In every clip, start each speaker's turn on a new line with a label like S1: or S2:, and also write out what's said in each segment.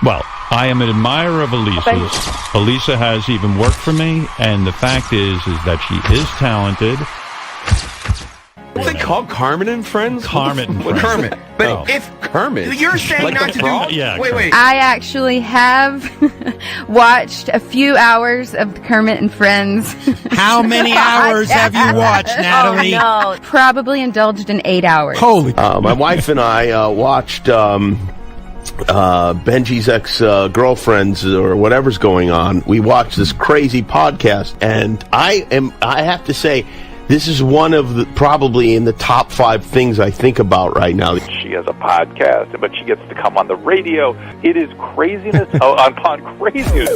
S1: Well, I am an admirer of Elisa's. Elisa has even worked for me, and the fact is that she is talented.
S2: What's it called? Kermit and Friends?
S1: Kermit and Friends.
S3: Kermit. But if
S2: Kermit.
S3: You're saying
S2: like
S3: not to
S2: frog?
S3: do...
S1: Yeah,
S3: wait.
S4: I actually have watched a few hours of Kermit and Friends.
S5: How many hours have you watched, Natalie?
S4: Oh, no. Probably indulged in 8 hours.
S5: Holy.
S2: My wife and I watched Benji's ex-girlfriends or whatever's going on. We watched this crazy podcast, and I have to say, this is one of the, probably in the top 5 things I think about right now.
S6: She has a podcast, but she gets to come on the radio. It is craziness upon craziness.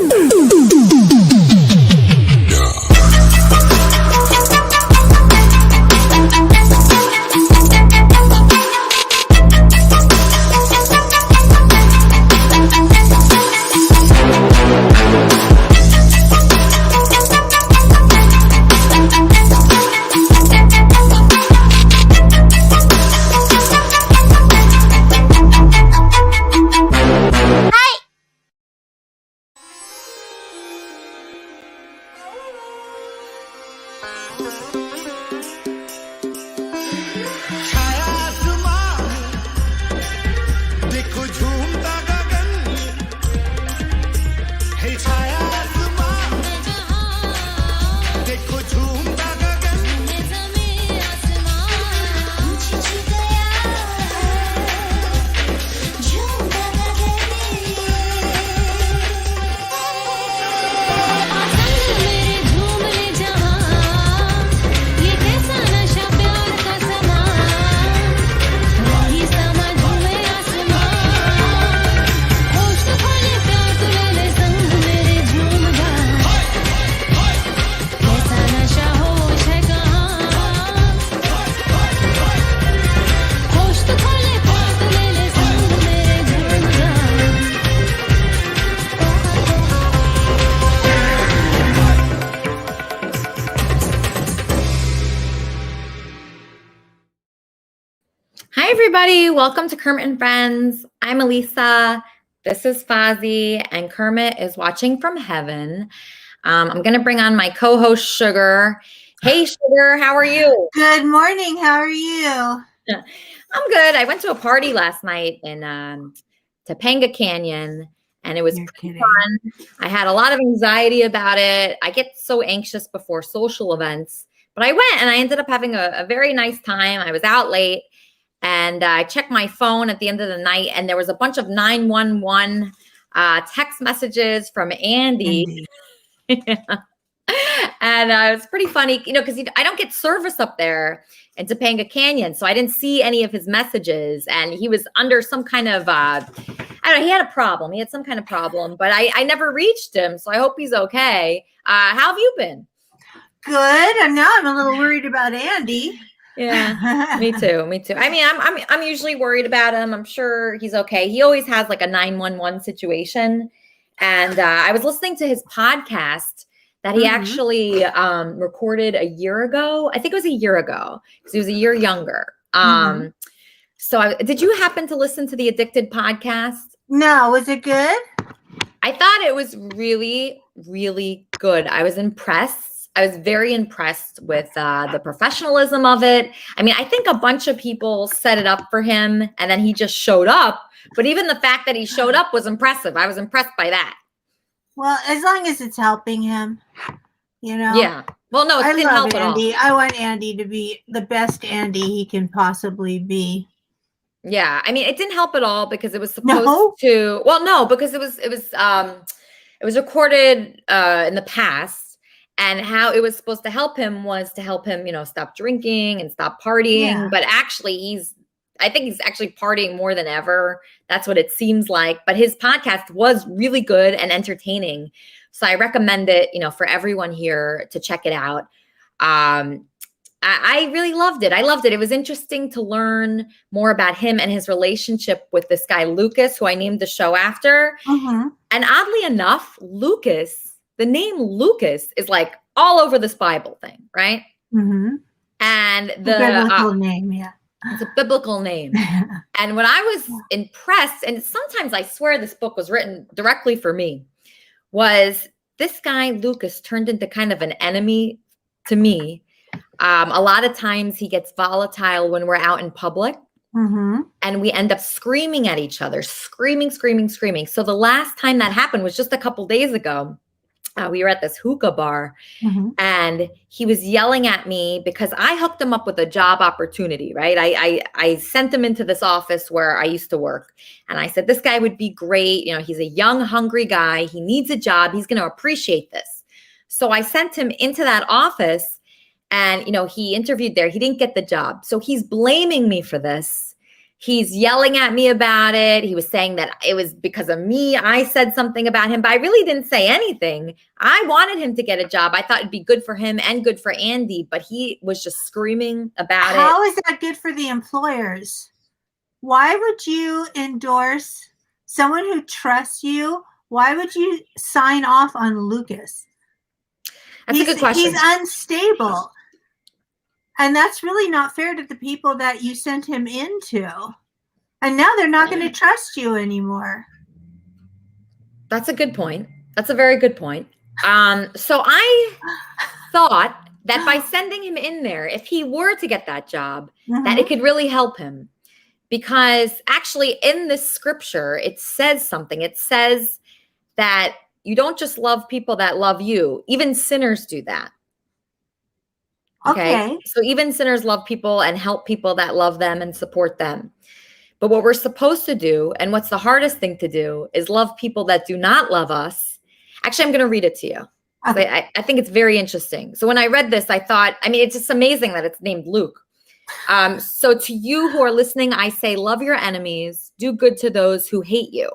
S7: Hi, everybody. Welcome to Kermit and Friends. I'm Elisa. This is Fozzie, and Kermit is watching from heaven. I'm going to bring on my co-host, Sugar. Hey, Sugar. How are you?
S8: Good morning. How are you?
S7: I'm good. I went to a party last night in Topanga Canyon, and it was pretty fun. I had a lot of anxiety about it. I get so anxious before social events, but I went, and I ended up having a very nice time. I was out late. And I checked my phone at the end of the night, and there was a bunch of 911 text messages from Andy. And it was pretty funny, because I don't get service up there in Topanga Canyon. So I didn't see any of his messages. And he was under some kind of, I don't know, he had a problem. He had some kind of problem, but I never reached him. So I hope he's okay. How have you been?
S8: Good. And now I'm a little worried about Andy.
S7: Yeah, me too. I mean, I'm usually worried about him. I'm sure he's okay. He always has like a 911 situation. And I was listening to his podcast that he actually recorded a year ago. I think it was a year ago because he was a year younger. So did you happen to listen to the Addicted podcast?
S8: No. Was it good?
S7: I thought it was really, really good. I was impressed. I was very impressed with the professionalism of it. I mean, I think a bunch of people set it up for him and then he just showed up. But even the fact that he showed up was impressive. I was impressed by that.
S8: Well, as long as it's helping him,
S7: Yeah. Well, no, it didn't help at all.
S8: Andy. I want Andy to be the best Andy he can possibly be.
S7: Yeah. I mean, it didn't help at all because it was supposed to. Well, no, because it was recorded in the past. And how it was supposed to help him was to help him, stop drinking and stop partying. Yeah. But actually, I think he's actually partying more than ever. That's what it seems like. But his podcast was really good and entertaining. So I recommend it, for everyone here to check it out. I really loved it. It was interesting to learn more about him and his relationship with this guy, Lucas, who I named the show after. And oddly enough, the name Lucas is like all over this Bible thing, right? And the
S8: biblical name, yeah.
S7: It's a biblical name. And when I was impressed, and sometimes I swear this book was written directly for me, was this guy, Lucas, turned into kind of an enemy to me. A lot of times he gets volatile when we're out in public. And we end up screaming at each other, screaming. So the last time that happened was just a couple days ago. We were at this hookah bar and he was yelling at me because I hooked him up with a job opportunity, right? I sent him into this office where I used to work. And I said, this guy would be great. You know, he's a young, hungry guy. He needs a job. He's going to appreciate this. So I sent him into that office and, you know, he interviewed there. He didn't get the job. So he's blaming me for this. He's yelling at me about it. He was saying that it was because of me. I said something about him, but I really didn't say anything. I wanted him to get a job. I thought it'd be good for him and good for Andy, but he was just screaming about it.
S8: How is that good for the employers? Why would you endorse someone who trusts you? Why would you sign off on Lucas?
S7: That's a good question.
S8: He's unstable. And that's really not fair to the people that you sent him into. And now they're not going to trust you anymore.
S7: That's a good point. That's a very good point. So I thought that by sending him in there, if he were to get that job, that it could really help him. Because actually in this scripture, it says something. It says that you don't just love people that love you. Even sinners do that. Okay. So even sinners love people and help people that love them and support them. But what we're supposed to do, and what's the hardest thing to do, is love people that do not love us. Actually, I'm going to read it to you. Okay. I think it's very interesting. So when I read this, I thought, I mean, it's just amazing that it's named Luke. So to you who are listening, I say, love your enemies, do good to those who hate you.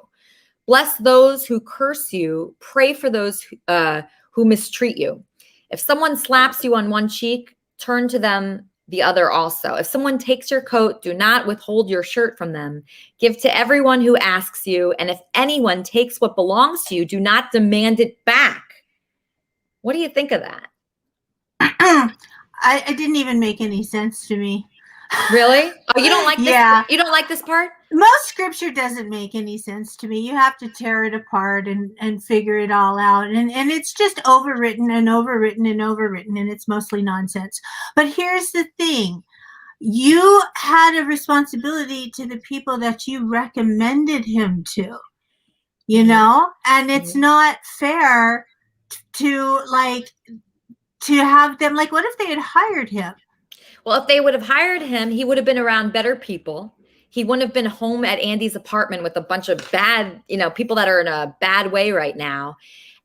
S7: Bless those who curse you, pray for those who mistreat you. If someone slaps you on one cheek, turn to them the other also. If someone takes your coat, do not withhold your shirt from them. Give to everyone who asks you. And if anyone takes what belongs to you, do not demand it back. What do you think of that?
S8: I didn't even make any sense to me.
S7: Really? Oh, you don't like this?
S8: Yeah.
S7: You don't like this part?
S8: Most scripture doesn't make any sense to me. You have to tear it apart and figure it all out. And it's just overwritten, and it's mostly nonsense. But here's the thing. You had a responsibility to the people that you recommended him to, you know? And it's not fair to have them, like, what if they had hired him?
S7: Well, if they would have hired him, he would have been around better people. He wouldn't have been home at Andy's apartment with a bunch of bad, people that are in a bad way right now.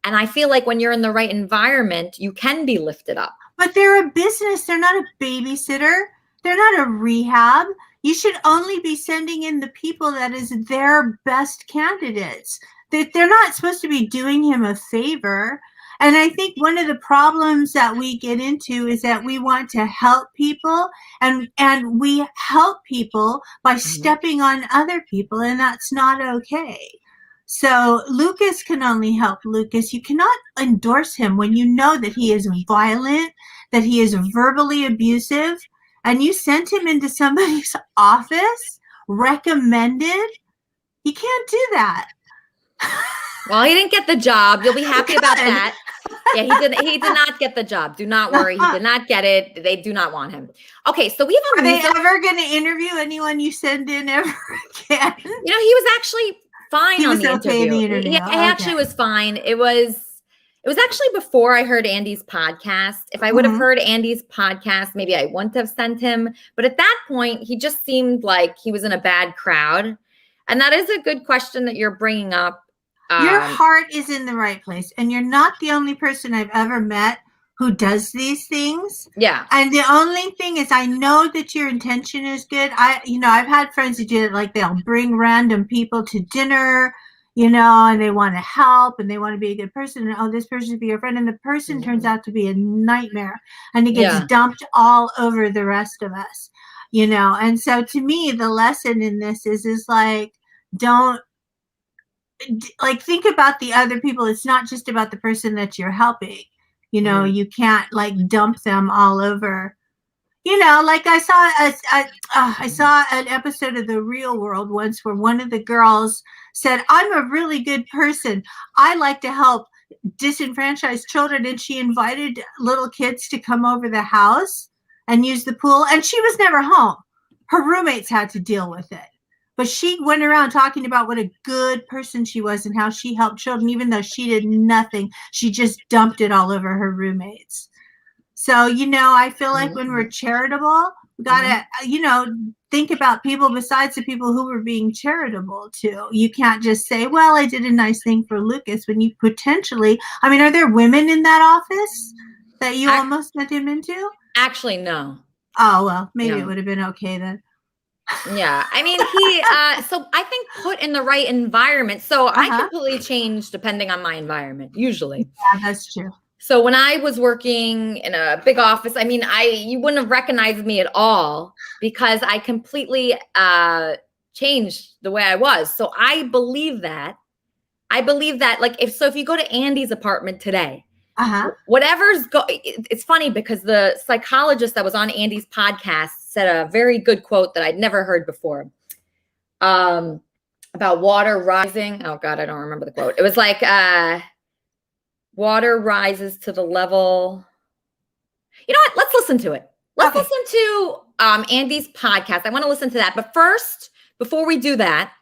S7: And I feel like when you're in the right environment, you can be lifted up.
S8: But they're a business. They're not a babysitter. They're not a rehab. You should only be sending in the people that is their best candidates. They're not supposed to be doing him a favor. And I think one of the problems that we get into is that we want to help people, and we help people by stepping on other people, and that's not okay. So Lucas can only help Lucas. You cannot endorse him when you know that he is violent, that he is verbally abusive, and you sent him into somebody's office, recommended. You can't do that.
S7: Well, he didn't get the job. You'll be happy about that. Yeah, he did not get the job. Do not worry. He did not get it. They do not want him. Okay, so we have
S8: Are they ever going to interview anyone you send in ever again?
S7: He was actually fine on the interview. He actually was fine. It was actually before I heard Andy's podcast. If I would have heard Andy's podcast, maybe I wouldn't have sent him. But at that point, he just seemed like he was in a bad crowd. And that is a good question that you're bringing up.
S8: Your heart is in the right place, and you're not the only person I've ever met who does these things.
S7: Yeah.
S8: And the only thing is, I know that your intention is good. I've had friends who do it, like they'll bring random people to dinner, and they want to help and they want to be a good person. And this person should be your friend. And the person turns out to be a nightmare, and it gets dumped all over the rest of us, And so to me, the lesson in this is like, don't, think about the other people. It's not just about the person that you're helping. You can't dump them all over. You know, like I saw an episode of The Real World once where one of the girls said, "I'm a really good person. I like to help disenfranchised children," and she invited little kids to come over the house and use the pool, and she was never home. Her roommates had to deal with it. But she went around talking about what a good person she was and how she helped children, even though she did nothing. She just dumped it all over her roommates. So, you know, I feel like when we're charitable, we got to, you know, think about people besides the people who we're being charitable to. You can't just say, well, I did a nice thing for Lucas, when you potentially, I mean, are there women in that office that you almost sent him into?
S7: Actually, no.
S8: Oh, well, maybe it would have been okay then.
S7: Yeah. I mean, so I think put in the right environment. So I completely change depending on my environment, usually.
S8: Yeah, that's true.
S7: So when I was working in a big office, I mean, you wouldn't have recognized me at all because I completely changed the way I was. So I believe that. Like if you go to Andy's apartment today, it's funny because the psychologist that was on Andy's podcast said a very good quote that I'd never heard before about water rising. Oh God, I don't remember the quote. It was like, water rises to the level. You know what? Let's listen to it. Let's listen to Andy's podcast. I want to listen to that. But first, before we do that,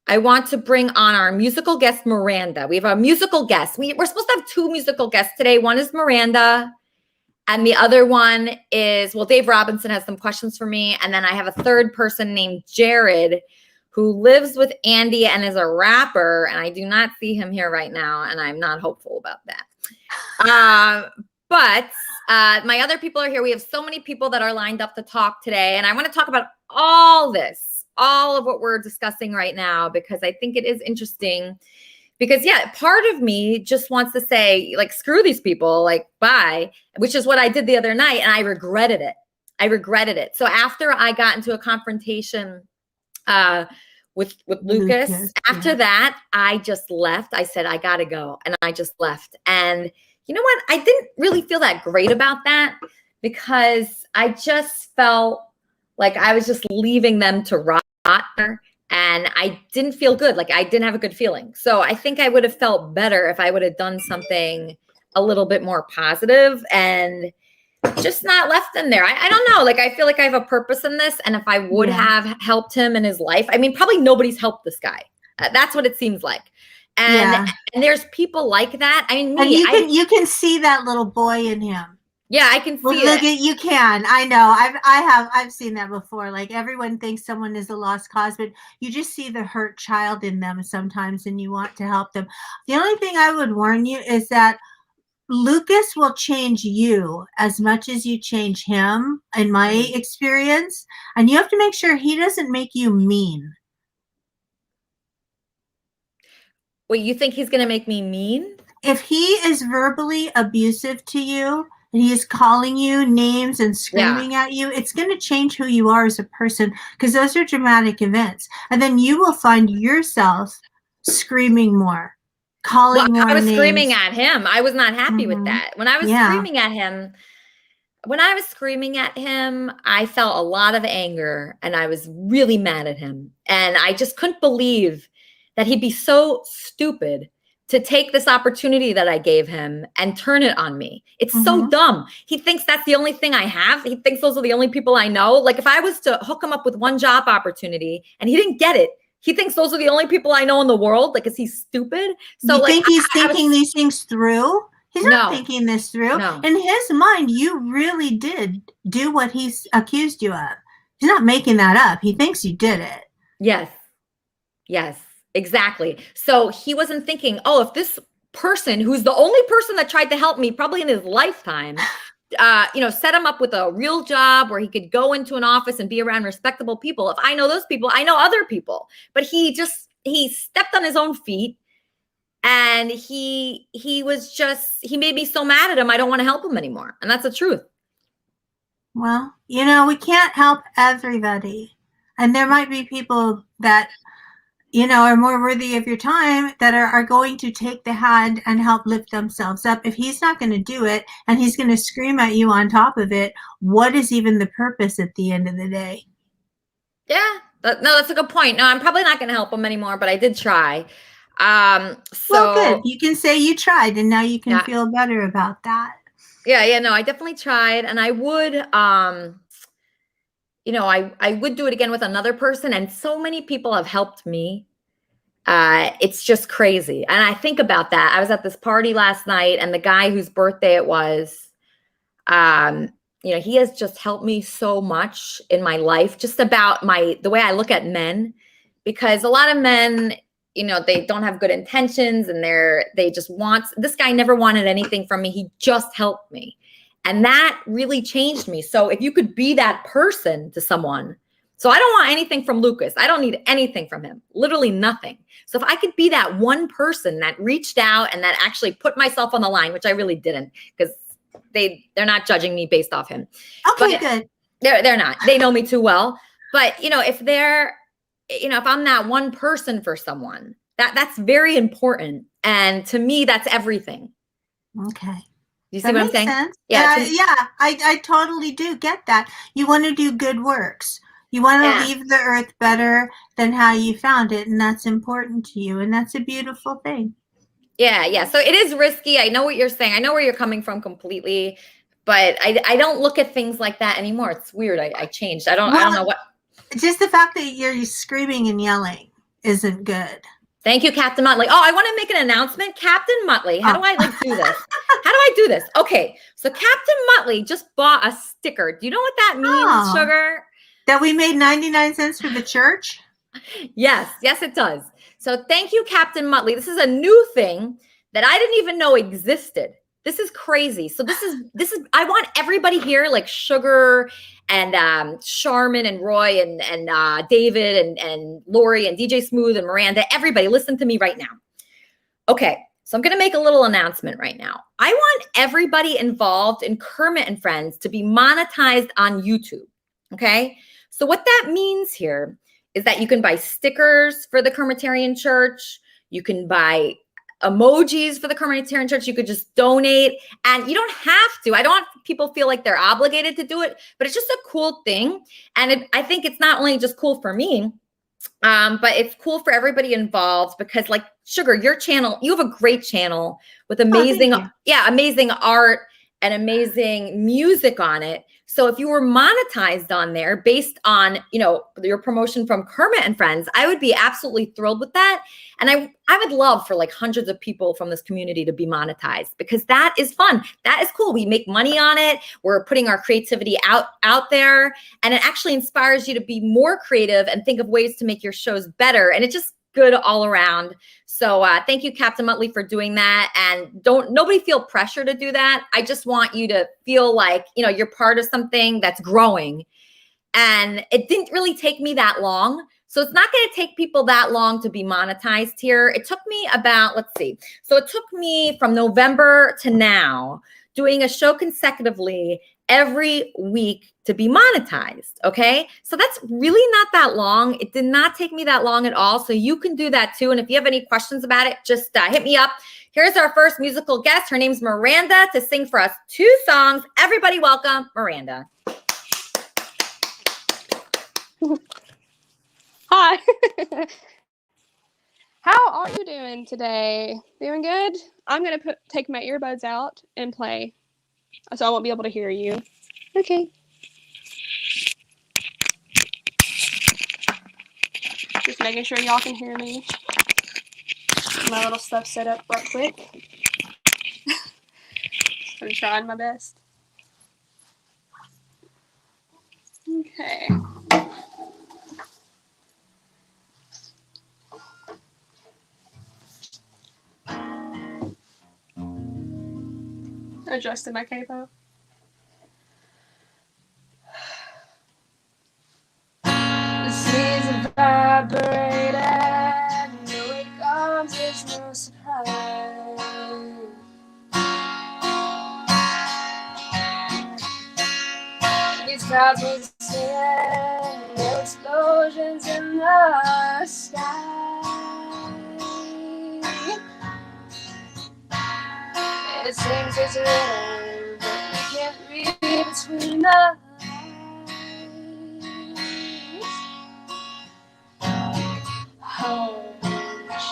S7: I want to bring on our musical guest, Miranda. We have a musical guest. We're supposed to have 2 musical guests today. One is Miranda, and the other one is, well, Dave Robinson has some questions for me. And then I have a third person named Jared, who lives with Andy and is a rapper. And I do not see him here right now, and I'm not hopeful about that. But my other people are here. We have so many people that are lined up to talk today. And I want to talk about all of what we're discussing right now, because I think it is interesting. Because, yeah, part of me just wants to say, like, screw these people, like, bye, which is what I did the other night. And I regretted it. So after I got into a confrontation with Lucas, after that, I just left. I said, I got to go. And I just left. And you know what? I didn't really feel that great about that, because I just felt like I was just leaving them to rot. And I didn't feel good. Like, I didn't have a good feeling. So I think I would have felt better if I would have done something a little bit more positive and just not left him there. I don't know. Like, I feel like I have a purpose in this. And if I would have helped him in his life, I mean, probably nobody's helped this guy. That's what it seems like. And there's people like that. I mean,
S8: you can see that little boy in him.
S7: Yeah, I can see it.
S8: You can. I know. I've seen that before. Like, everyone thinks someone is a lost cause, but you just see the hurt child in them sometimes, and you want to help them. The only thing I would warn you is that Lucas will change you as much as you change him, in my experience. And you have to make sure he doesn't make you mean.
S7: Wait, you think he's going to make me mean?
S8: If he is verbally abusive to you, and he is calling you names and screaming at you, it's going to change who you are as a person, because those are dramatic events. And then you will find yourself screaming more, calling more
S7: I was
S8: names.
S7: Screaming at him. I was not happy with that. When I was screaming at him, I felt a lot of anger, and I was really mad at him. And I just couldn't believe that he'd be so stupid to take this opportunity that I gave him and turn it on me. It's so dumb. He thinks that's the only thing I have. He thinks those are the only people I know. Like, if I was to hook him up with one job opportunity and he didn't get it, he thinks those are the only people I know in the world. Like, is he stupid? So,
S8: you think he's thinking these things through? He's not thinking this through.
S7: No.
S8: In his mind, you really did do what he's accused you of. He's not making that up. He thinks you did it.
S7: Yes. Exactly. So he wasn't thinking, oh, if this person, who's the only person that tried to help me probably in his lifetime, set him up with a real job where he could go into an office and be around respectable people. If I know those people, I know other people. But he stepped on his own feet, and he made me so mad at him. I don't want to help him anymore. And that's the truth.
S8: Well, we can't help everybody. And there might be people that are more worthy of your time, that are going to take the hand and help lift themselves up. If he's not going to do it and he's going to scream at you on top of it, what is even the purpose at the end of the day?
S7: Yeah, that's a good point. No, I'm probably not going to help him anymore, but I did try.
S8: Well, good. You can say you tried, and now you can feel better about that.
S7: Yeah, no, I definitely tried, and I would, I would do it again with another person, and so many people have helped me. It's just crazy. And I think about that. I was at this party last night, and the guy whose birthday it was, he has just helped me so much in my life, just about the way I look at men, because a lot of men, they don't have good intentions, and this guy never wanted anything from me. He just helped me. And that really changed me. So if you could be that person to someone, so I don't want anything from Lucas. I don't need anything from him, literally nothing. So if I could be that one person that reached out and that actually put myself on the line, which I really didn't, because they're not judging me based off him.
S8: Okay, good.
S7: They're not. They know me too well. But if I'm that one person for someone, that's very important. And to me, that's everything.
S8: Okay.
S7: You see what I'm saying?
S8: Sense. Yeah, I totally do get that. You want to do good works. You want to leave the earth better than how you found it, and that's important to you, and that's a beautiful thing.
S7: Yeah. So it is risky. I know what you're saying. I know where you're coming from completely, but I don't look at things like that anymore. It's weird. I changed. I don't know what.
S8: Just the fact that you're screaming and yelling isn't good.
S7: Thank you, Captain Muttley. Oh, I want to make an announcement. Captain Muttley, how do I do this? How do I do this? Okay, so Captain Muttley just bought a sticker. Do you know what that means, Sugar?
S8: That we made 99 cents for the church?
S7: Yes, it does. So thank you, Captain Muttley. This is a new thing that I didn't even know existed. This is crazy. So this is I want everybody here, like Sugar and Charmin and Roy and David and Lori and DJ Smooth and Miranda, everybody listen to me right now. Okay, so I'm going to make a little announcement right now. I want everybody involved in Kermit and Friends to be monetized on YouTube. Okay, so what that means here is that you can buy stickers for the Kermitarian Church. You can buy emojis for the Kermitarian Church. You could just donate, and you don't have to. I don't want people feel like they're obligated to do it, but it's just a cool thing. And I think it's not only just cool for me, but it's cool for everybody involved, because like Sugar, your channel, you have a great channel with amazing art and amazing music on it. So if you were monetized on there based on, your promotion from Kermit and Friends, I would be absolutely thrilled with that. And I would love for like hundreds of people from this community to be monetized, because that is fun. That is cool. We make money on it. We're putting our creativity out there, and it actually inspires you to be more creative and think of ways to make your shows better. And it's just good all around. So thank you, Captain Muttley, for doing that. And nobody feel pressure to do that. I just want you to feel like, you're part of something that's growing. And it didn't really take me that long. So it's not going to take people that long to be monetized here. It took me about, So it took me from November to now, doing a show consecutively every week to be monetized. Okay. So that's really not that long. It did not take me that long at all. So you can do that too. And if you have any questions about it, just hit me up. Here's our first musical guest. Her name's Miranda to sing for us 2 songs. Everybody welcome Miranda.
S3: Hi. How are you doing today? Doing good? I'm going to take my earbuds out and play, so I won't be able to hear you. Okay. Just making sure y'all can hear me. My little stuff set up right quick. I'm trying my best. Okay. Adjusting my capo. The seas vibrate and the wake comes, it's no surprise. These clouds will sing, no explosions in the sky. Seems it's written, but we can't read between the lines. Hush,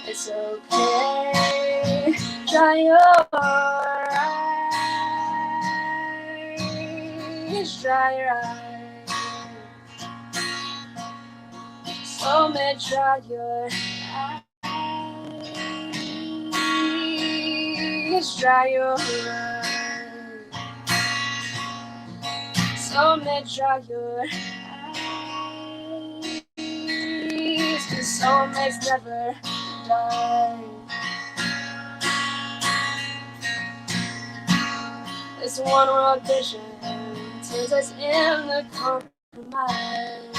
S3: it's okay. Dry your eyes, dry your eyes. So may dry your eyes, dry your eyes. So may dry your eyes, 'cause soulmates never die. This one world vision turns us in the compromise.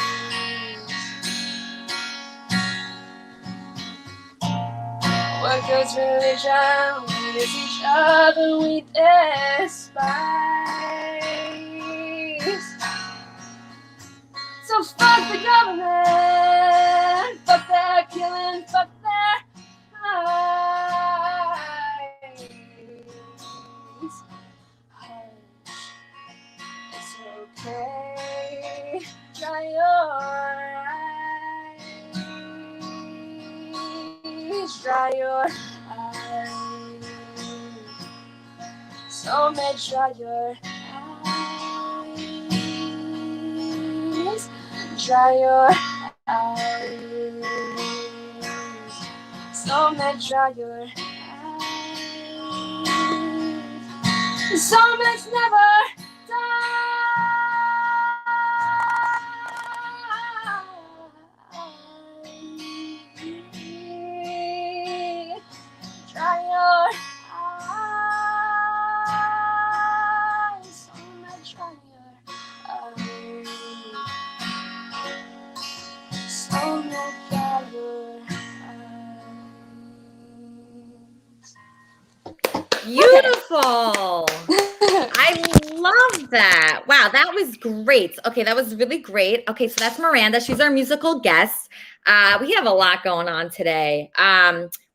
S3: What good's religion? We use each other, we despise. So fuck the government, fuck their killing, fuck their eyes. It's okay, dry your eyes, dry your eyes. So may dry your eyes, dry your eyes. So may dry your eyes. Soulmates never die. Dry your eyes. Soulmates dry your eyes. Soulmates dry your eyes.
S7: Beautiful. I love that. Wow, that was great. Okay, that was really great. Okay, so that's Miranda. She's our musical guest. We have a lot going on today.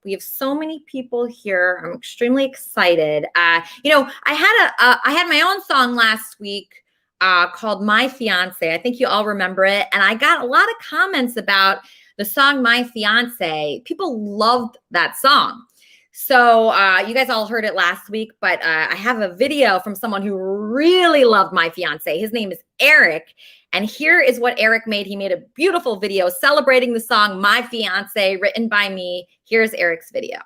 S7: We have so many people here. I'm extremely excited. I had my own song last week called My Fiance. I think you all remember it. And I got a lot of comments about the song My Fiance. People loved that song. So you guys all heard it last week, but I have a video from someone who really loved My Fiance. His name is Eric. And here is what Eric made. He made a beautiful video celebrating the song My Fiance, written by me. Here's Eric's video.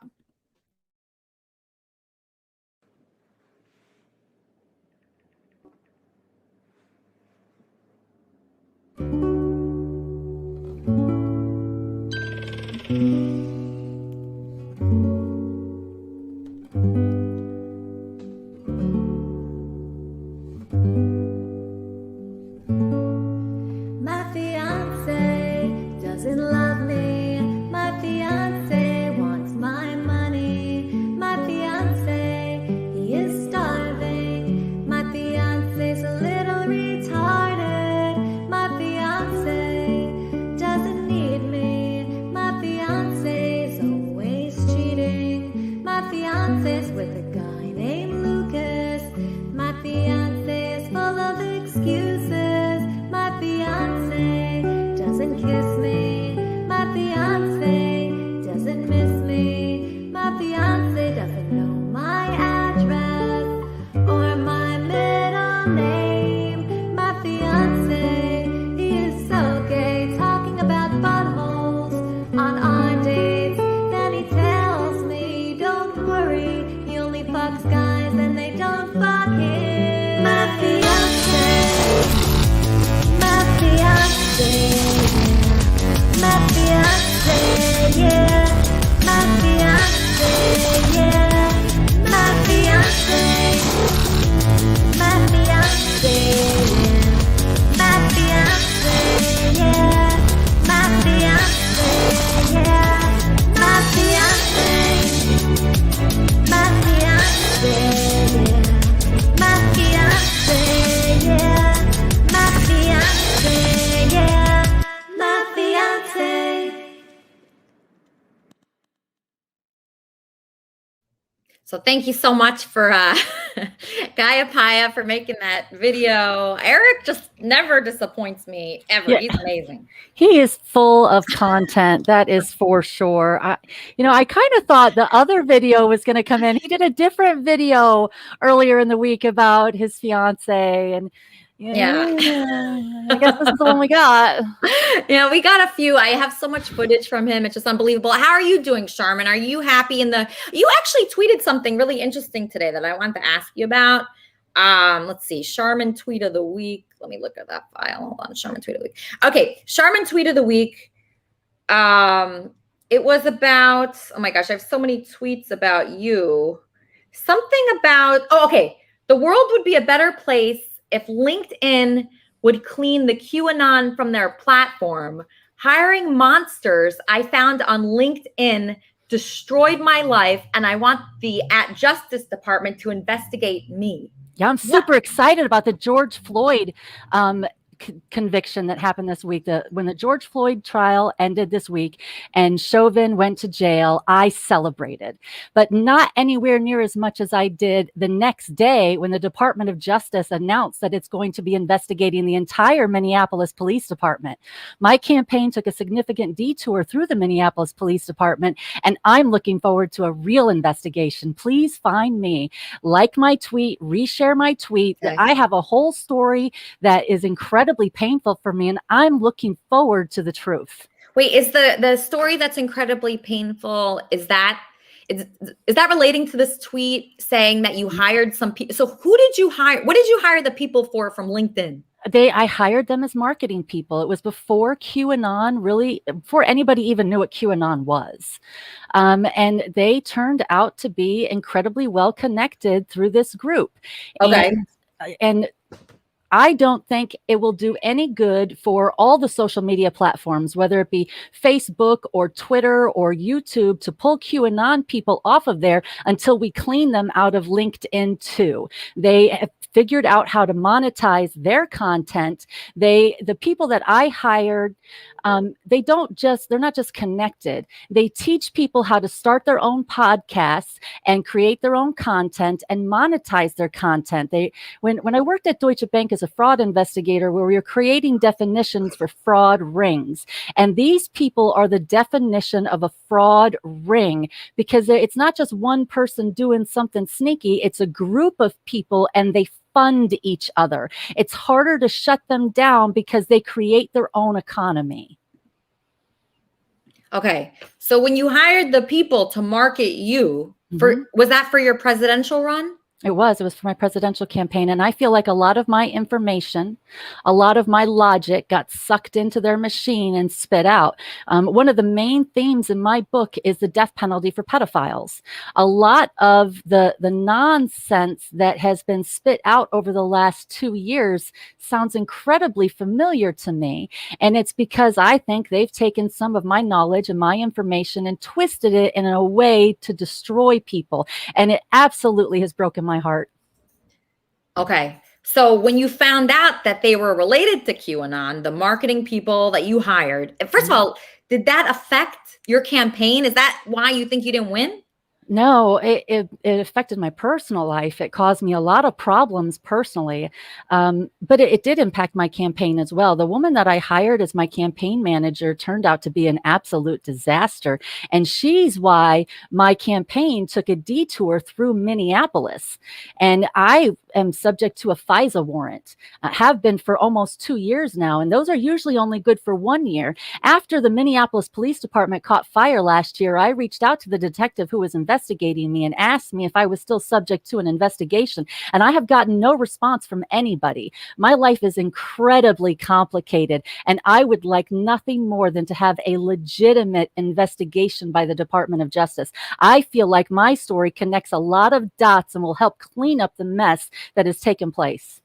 S9: My fiance doesn't love me. My fiance wants my money. My fiance, he is starving. My fiance's a little retarded. My fiance doesn't need me. My fiance's always cheating. My fiance's with a guy named Lucas. My fiance is full of excuses. My fiance doesn't kiss me. My fiance doesn't miss me. My fiance doesn't know my address or my middle name. My fiance, he is so gay, talking about buttholes on our dates. Then he tells me, don't worry, he only fucks guys and they don't fuck him. My fiance, my fiance, my fiance, yeah. My fiance, yeah. My fiance, my fiance, yeah. My fiance, yeah. My fiance, yeah. My fiance, my fiance, yeah. My fiance, yeah. My fiance, yeah. My fiance.
S7: So So thank you so much for Gaia Paya for making that video. Eric just never disappoints me ever.
S10: Yeah.
S7: He's amazing.
S10: He is full of content. That is for sure. I kind of thought the other video was going to come in. He did a different video earlier in the week about his fiance, and I guess this is the one we got.
S7: Yeah, we got a few. I have so much footage from him. It's just unbelievable. How are you doing, Charmin? Are you happy you actually tweeted something really interesting today that I wanted to ask you about. Let's see. Charmin tweet of the week. Let me look at that file. Hold on. Charmin tweet of the week. Okay. Charmin tweet of the week. It was about, oh my gosh, I have so many tweets about you. Something about, okay. The world would be a better place if LinkedIn would clean the QAnon from their platform. Hiring monsters I found on LinkedIn destroyed my life, and I want the Justice Department to investigate me.
S10: Yeah, I'm super excited about the George Floyd conviction that happened this week. When the George Floyd trial ended this week and Chauvin went to jail, I celebrated, but not anywhere near as much as I did the next day when the Department of Justice announced that it's going to be investigating the entire Minneapolis Police Department. My campaign took a significant detour through the Minneapolis Police Department, and I'm looking forward to a real investigation. Please find me, like my tweet, reshare my tweet. Okay. I have a whole story that is incredibly painful for me, and I'm looking forward to the truth.
S7: Wait, is the story that's incredibly painful, is that relating to this tweet saying that you hired some people? So who did you hire? What did you hire the people for from LinkedIn?
S10: I hired them as marketing people. It was before before anybody even knew what QAnon was. And they turned out to be incredibly well connected through this group.
S7: Okay.
S10: And I don't think it will do any good for all the social media platforms, whether it be Facebook or Twitter or YouTube, to pull QAnon people off of there until we clean them out of LinkedIn too. They have figured out how to monetize their content. The people that I hired, they're not just connected. They teach people how to start their own podcasts and create their own content and monetize their content. When I worked at Deutsche Bank as a fraud investigator, where we were creating definitions for fraud rings, and these people are the definition of a fraud ring, because it's not just one person doing something sneaky. It's a group of people, and they fund each other. It's harder to shut them down because they create their own economy.
S7: Okay. So when you hired the people to market you, was that for your presidential run?
S10: It was for my presidential campaign. And I feel like a lot of my information, a lot of my logic got sucked into their machine and spit out. One of the main themes in my book is the death penalty for pedophiles. A lot of the nonsense that has been spit out over the last 2 years sounds incredibly familiar to me. And it's because I think they've taken some of my knowledge and my information and twisted it in a way to destroy people. And it absolutely has broken my heart.
S7: Okay. So when you found out that they were related to QAnon, the marketing people that you hired, first of all, did that affect your campaign? Is that why you think you didn't win?
S10: No, it affected my personal life. It caused me a lot of problems personally, but it did impact my campaign as well. The woman that I hired as my campaign manager turned out to be an absolute disaster, and she's why my campaign took a detour through Minneapolis. And I am subject to a FISA warrant, have been for almost 2 years now, and those are usually only good for 1 year. After the Minneapolis Police Department caught fire last year, I reached out to the detective who was investigating me and asked me if I was still subject to an investigation, and I have gotten no response from anybody. My life is incredibly complicated, and I would like nothing more than to have a legitimate investigation by the Department of Justice. I feel like my story connects a lot of dots and will help clean up the mess that has taken place.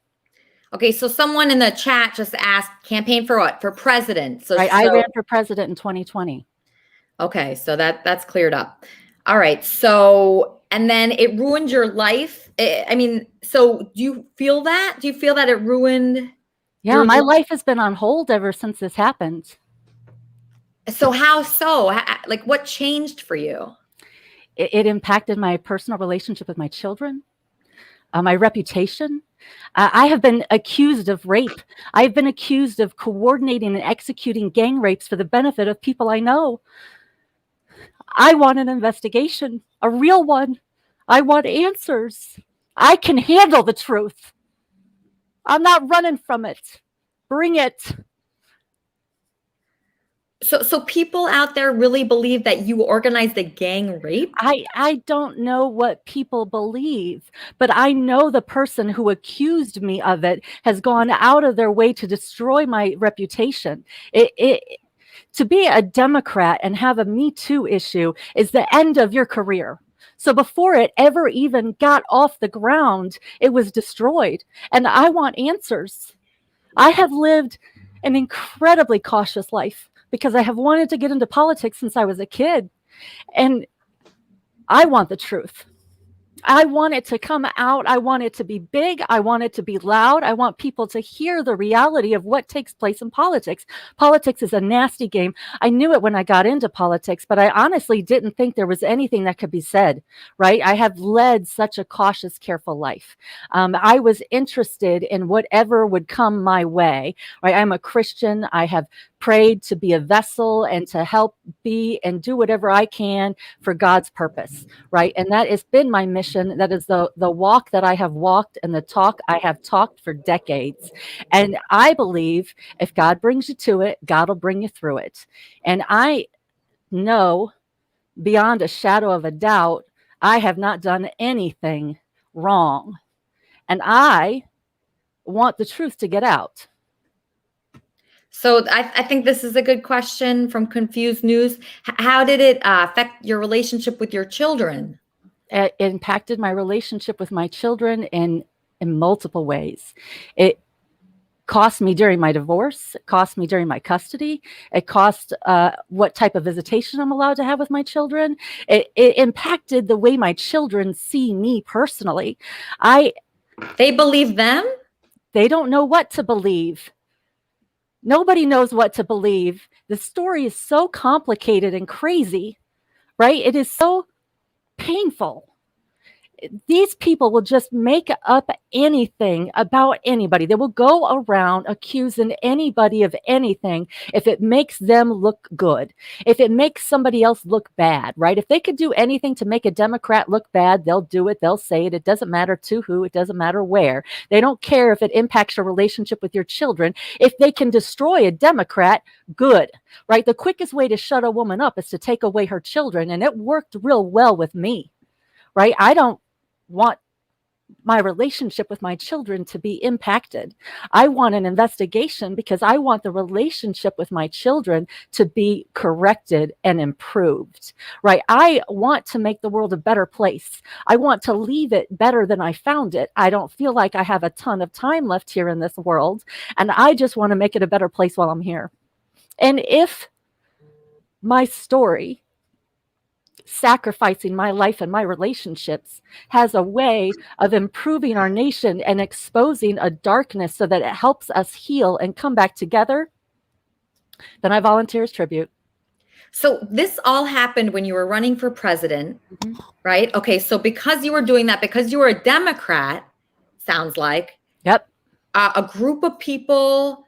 S7: Okay, so someone in the chat just asked, campaign for what? For president. So
S10: I ran for president in 2020.
S7: Okay, so that's cleared up. All right, so, and then it ruined your life. I mean, so do you feel that? Do you feel that it ruined?
S10: Yeah, my life has been on hold ever since this happened.
S7: So how so? Like, what changed for you?
S10: It impacted my personal relationship with my children, my reputation. I have been accused of rape. I've been accused of coordinating and executing gang rapes for the benefit of people I know. I want an investigation, a real one. I want answers. I can handle the truth. I'm not running from it. Bring it.
S7: So people out there really believe that you organized a gang rape?
S10: I don't know what people believe, but I know the person who accused me of it has gone out of their way to destroy my reputation. To be a Democrat and have a Me Too issue is the end of your career. So before it ever even got off the ground, it was destroyed. And I want answers. I have lived an incredibly cautious life because I have wanted to get into politics since I was a kid. And I want the truth. I want it to come out. I want it to be big. I want it to be loud. I want people to hear the reality of what takes place in politics. Politics is a nasty game. I knew it when I got into politics, but I honestly didn't think there was anything that could be said, right? I have led such a cautious, careful life. I was interested in whatever would come my way, right? I'm a Christian. I have prayed to be a vessel and to help be and do whatever I can for God's purpose, right? And that has been my mission. That is the walk that I have walked and the talk I have talked for decades. And I believe if God brings you to it, God will bring you through it. And I know beyond a shadow of a doubt, I have not done anything wrong. And I want the truth to get out.
S7: So I think this is a good question from Confused News. How did it affect your relationship with your children?
S10: It impacted my relationship with my children in multiple ways. It cost me during my divorce. It cost me during my custody. It cost what type of visitation I'm allowed to have with my children. It impacted the way my children see me personally.
S7: They believe them?
S10: They don't know what to believe. Nobody knows what to believe. The story is so complicated and crazy, right? It is so painful. These people will just make up anything about anybody. They will go around accusing anybody of anything if it makes them look good, if it makes somebody else look bad, right? If they could do anything to make a Democrat look bad, they'll do it. They'll say it. It doesn't matter to who. It doesn't matter where. They don't care if it impacts your relationship with your children. If they can destroy a Democrat, good, right? The quickest way to shut a woman up is to take away her children. And it worked real well with me, right? I don't want my relationship with my children to be impacted. I want an investigation because I want the relationship with my children to be corrected and improved, right? I want to make the world a better place. I want to leave it better than I found it. I don't feel like I have a ton of time left here in this world, and I just want to make it a better place while I'm here. And if my story, sacrificing my life and my relationships, has a way of improving our nation and exposing a darkness so that it helps us heal and come back together, then I volunteer as tribute.
S7: So this all happened when you were running for president, right? Okay, so because you were doing that, because you were a Democrat, sounds like.
S10: Yep.
S7: A group of people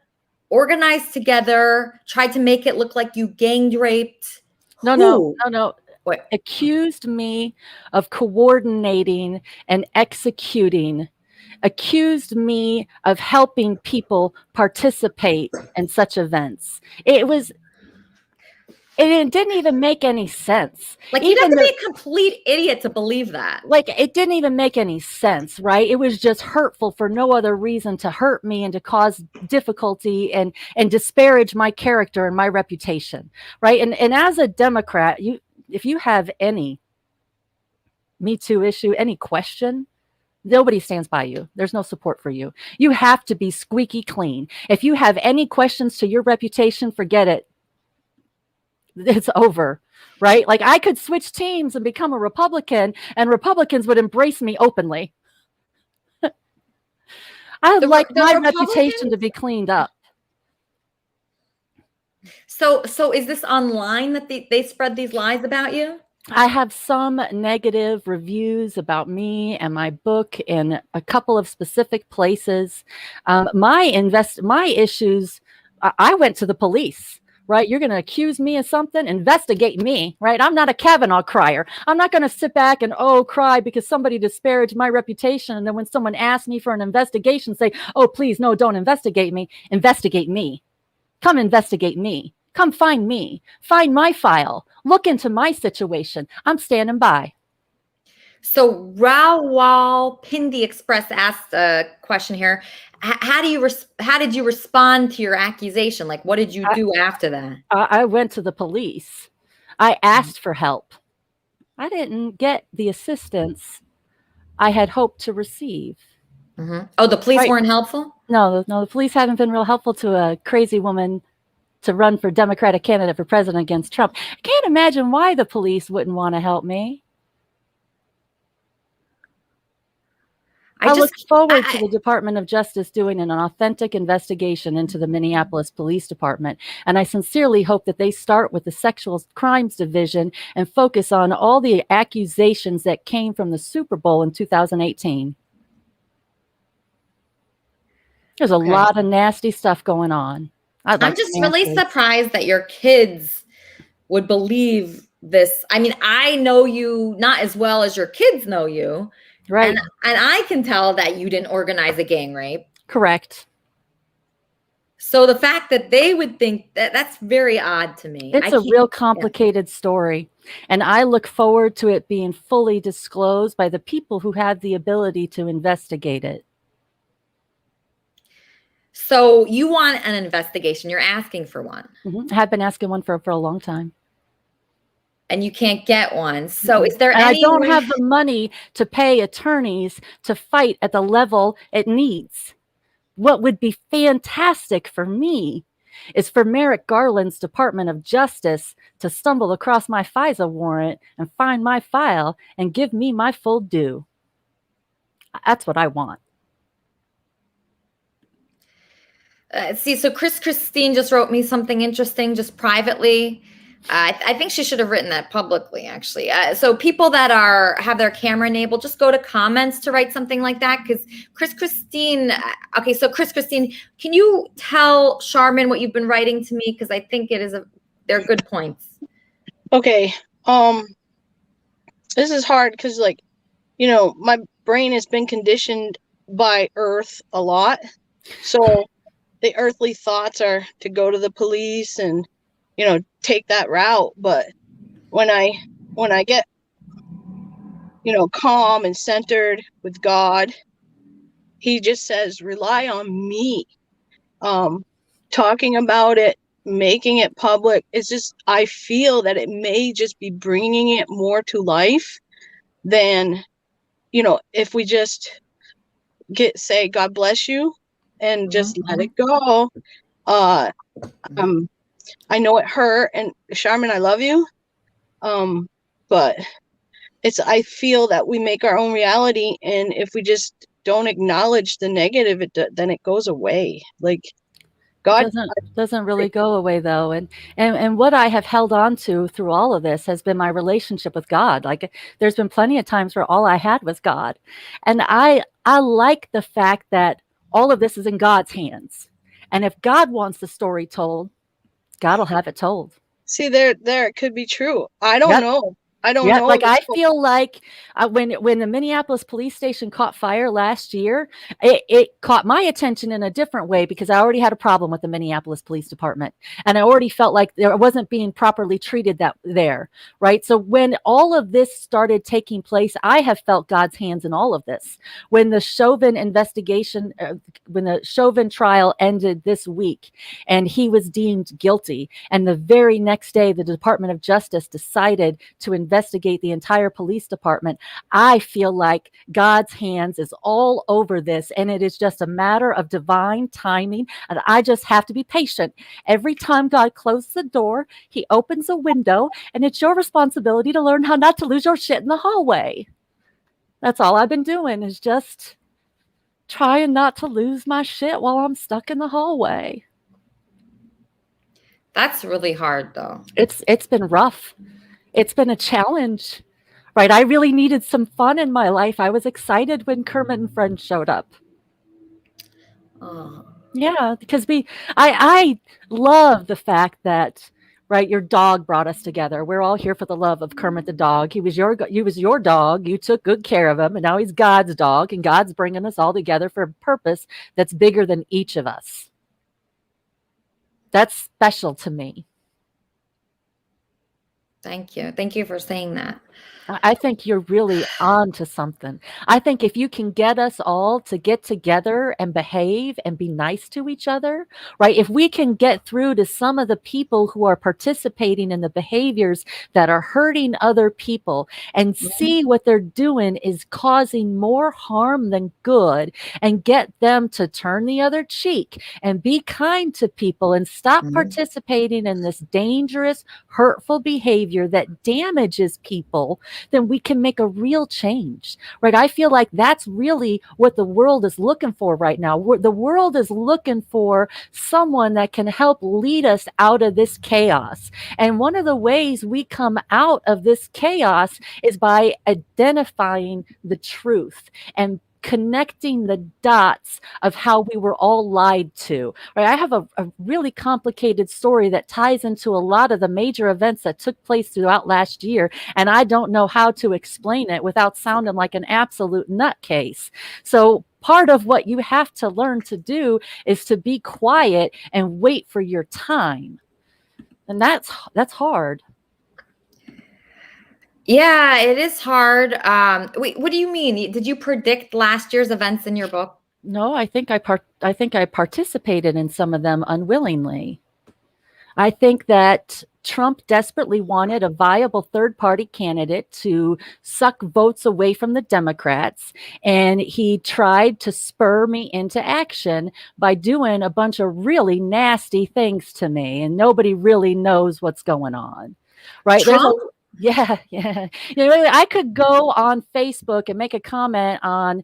S7: organized together, tried to make it look like you gang raped.
S10: No.
S7: What?
S10: Accused me of coordinating and executing, accused me of helping people participate in such events. It didn't even make any sense.
S7: Like, you have to be a complete idiot to believe that.
S10: Like, it didn't even make any sense, right? It was just hurtful for no other reason to hurt me and to cause difficulty and disparage my character and my reputation, right? And as a Democrat, if you have any Me Too issue, any question, nobody stands by you. There's no support for you. You have to be squeaky clean. If you have any questions to your reputation, forget it. It's over, right? Like, I could switch teams and become a Republican, and Republicans would embrace me openly. I'd like my reputation to be cleaned up.
S7: So is this online that they spread these lies about you?
S10: I have some negative reviews about me and my book in a couple of specific places. My issues, I went to the police. Right? You're going to accuse me of something, investigate me, right? I'm not a Kavanaugh crier. I'm not going to sit back and, cry because somebody disparaged my reputation. And then when someone asks me for an investigation, say, oh, please, no, don't investigate me. Investigate me. Come investigate me. Come find me. Find my file. Look into my situation. I'm standing by.
S7: So Rawal Pindi Express asked a question here. How did you respond to your accusation? Like, what did you do after that?
S10: I went to the police. I asked for help. I didn't get the assistance I had hoped to receive.
S7: Mm-hmm. Oh, the police weren't helpful?
S10: No, the police haven't been real helpful to a crazy woman to run for Democratic candidate for president against Trump. I can't imagine why the police wouldn't want to help me. I look forward to the Department of Justice doing an authentic investigation into the Minneapolis Police Department. And I sincerely hope that they start with the Sexual Crimes Division and focus on all the accusations that came from the Super Bowl in 2018. There's a lot of nasty stuff going on.
S7: I'm just really surprised that your kids would believe this. I mean, I know you not as well as your kids know you.
S10: Right.
S7: And I can tell that you didn't organize a gang rape.
S10: Correct.
S7: So the fact that they would think that's very odd to me.
S10: It's a real complicated story. And I look forward to it being fully disclosed by the people who have the ability to investigate it.
S7: So you want an investigation. You're asking for one.
S10: I have been asking one for a long time.
S7: And you can't get one. So is there any
S10: I don't have the money to pay attorneys to fight at the level it needs. What would be fantastic for me is for Merrick Garland's Department of Justice to stumble across my FISA warrant and find my file and give me my full due. That's what I want.
S7: So Christine just wrote me something interesting just privately. I think she should have written that publicly, actually. So people that have their camera enabled, just go to comments to write something like that. Because Christine, can you tell Charmin what you've been writing to me? Because I think they're good points.
S11: Okay. This is hard because, my brain has been conditioned by Earth a lot. So the earthly thoughts are to go to the police and take that route. But when I get calm and centered with God, he just says rely on me. Talking about it, making it public, it's just, I feel that it may just be bringing it more to life than if we just say God bless you and just let it go. I know it hurt, and Charmin, I love you. But I feel that we make our own reality, and if we just don't acknowledge the negative, then it goes away. Like God
S10: doesn't really go away though. And what I have held on to through all of this has been my relationship with God. Like there's been plenty of times where all I had was God. And I like the fact that all of this is in God's hands. And if God wants the story told, God will have it told.
S11: See, there it could be true. I don't know. I don't know.
S10: Like I feel like when the Minneapolis police station caught fire last year, it caught my attention in a different way because I already had a problem with the Minneapolis Police Department, and I already felt like it wasn't being properly treated there, right? So when all of this started taking place, I have felt God's hands in all of this. When the Chauvin investigation, when the Chauvin trial ended this week, and he was deemed guilty, and the very next day, the Department of Justice decided to investigate the entire police department, I feel like God's hands is all over this, and it is just a matter of divine timing, and I just have to be patient. Every time God closes the door, he opens a window, and it's your responsibility to learn how not to lose your shit in the hallway. That's all I've been doing, is just trying not to lose my shit while I'm stuck in the hallway.
S7: That's really hard though.
S10: It's been rough. It's been a challenge, right? I really needed some fun in my life. I was excited when Kermit and Friends showed up.
S7: Oh.
S10: Yeah, because I love the fact that, right, your dog brought us together. We're all here for the love of Kermit the dog. He was your dog. You took good care of him, and now he's God's dog, and God's bringing us all together for a purpose that's bigger than each of us. That's special to me.
S7: Thank you. Thank you for saying that.
S10: I think you're really on to something. I think if you can get us all to get together and behave and be nice to each other, right? If we can get through to some of the people who are participating in the behaviors that are hurting other people and see what they're doing is causing more harm than good, and get them to turn the other cheek and be kind to people and stop participating in this dangerous, hurtful behavior that damages people, then we can make a real change, right? I feel like that's really what the world is looking for right now. The world is looking for someone that can help lead us out of this chaos. And one of the ways we come out of this chaos is by identifying the truth and connecting the dots of how we were all lied to, right? I have a really complicated story that ties into a lot of the major events that took place throughout last year, and I don't know how to explain it without sounding like an absolute nutcase. So part of what you have to learn to do is to be quiet and wait for your time. And that's hard.
S7: Yeah, it is hard. Wait, what do you mean? Did you predict last year's events in your book?
S10: No, I think I participated in some of them unwillingly. I think that Trump desperately wanted a viable third-party candidate to suck votes away from the Democrats, and he tried to spur me into action by doing a bunch of really nasty things to me, and nobody really knows what's going on, right?
S7: Trump?
S10: Yeah. I could go on Facebook and make a comment on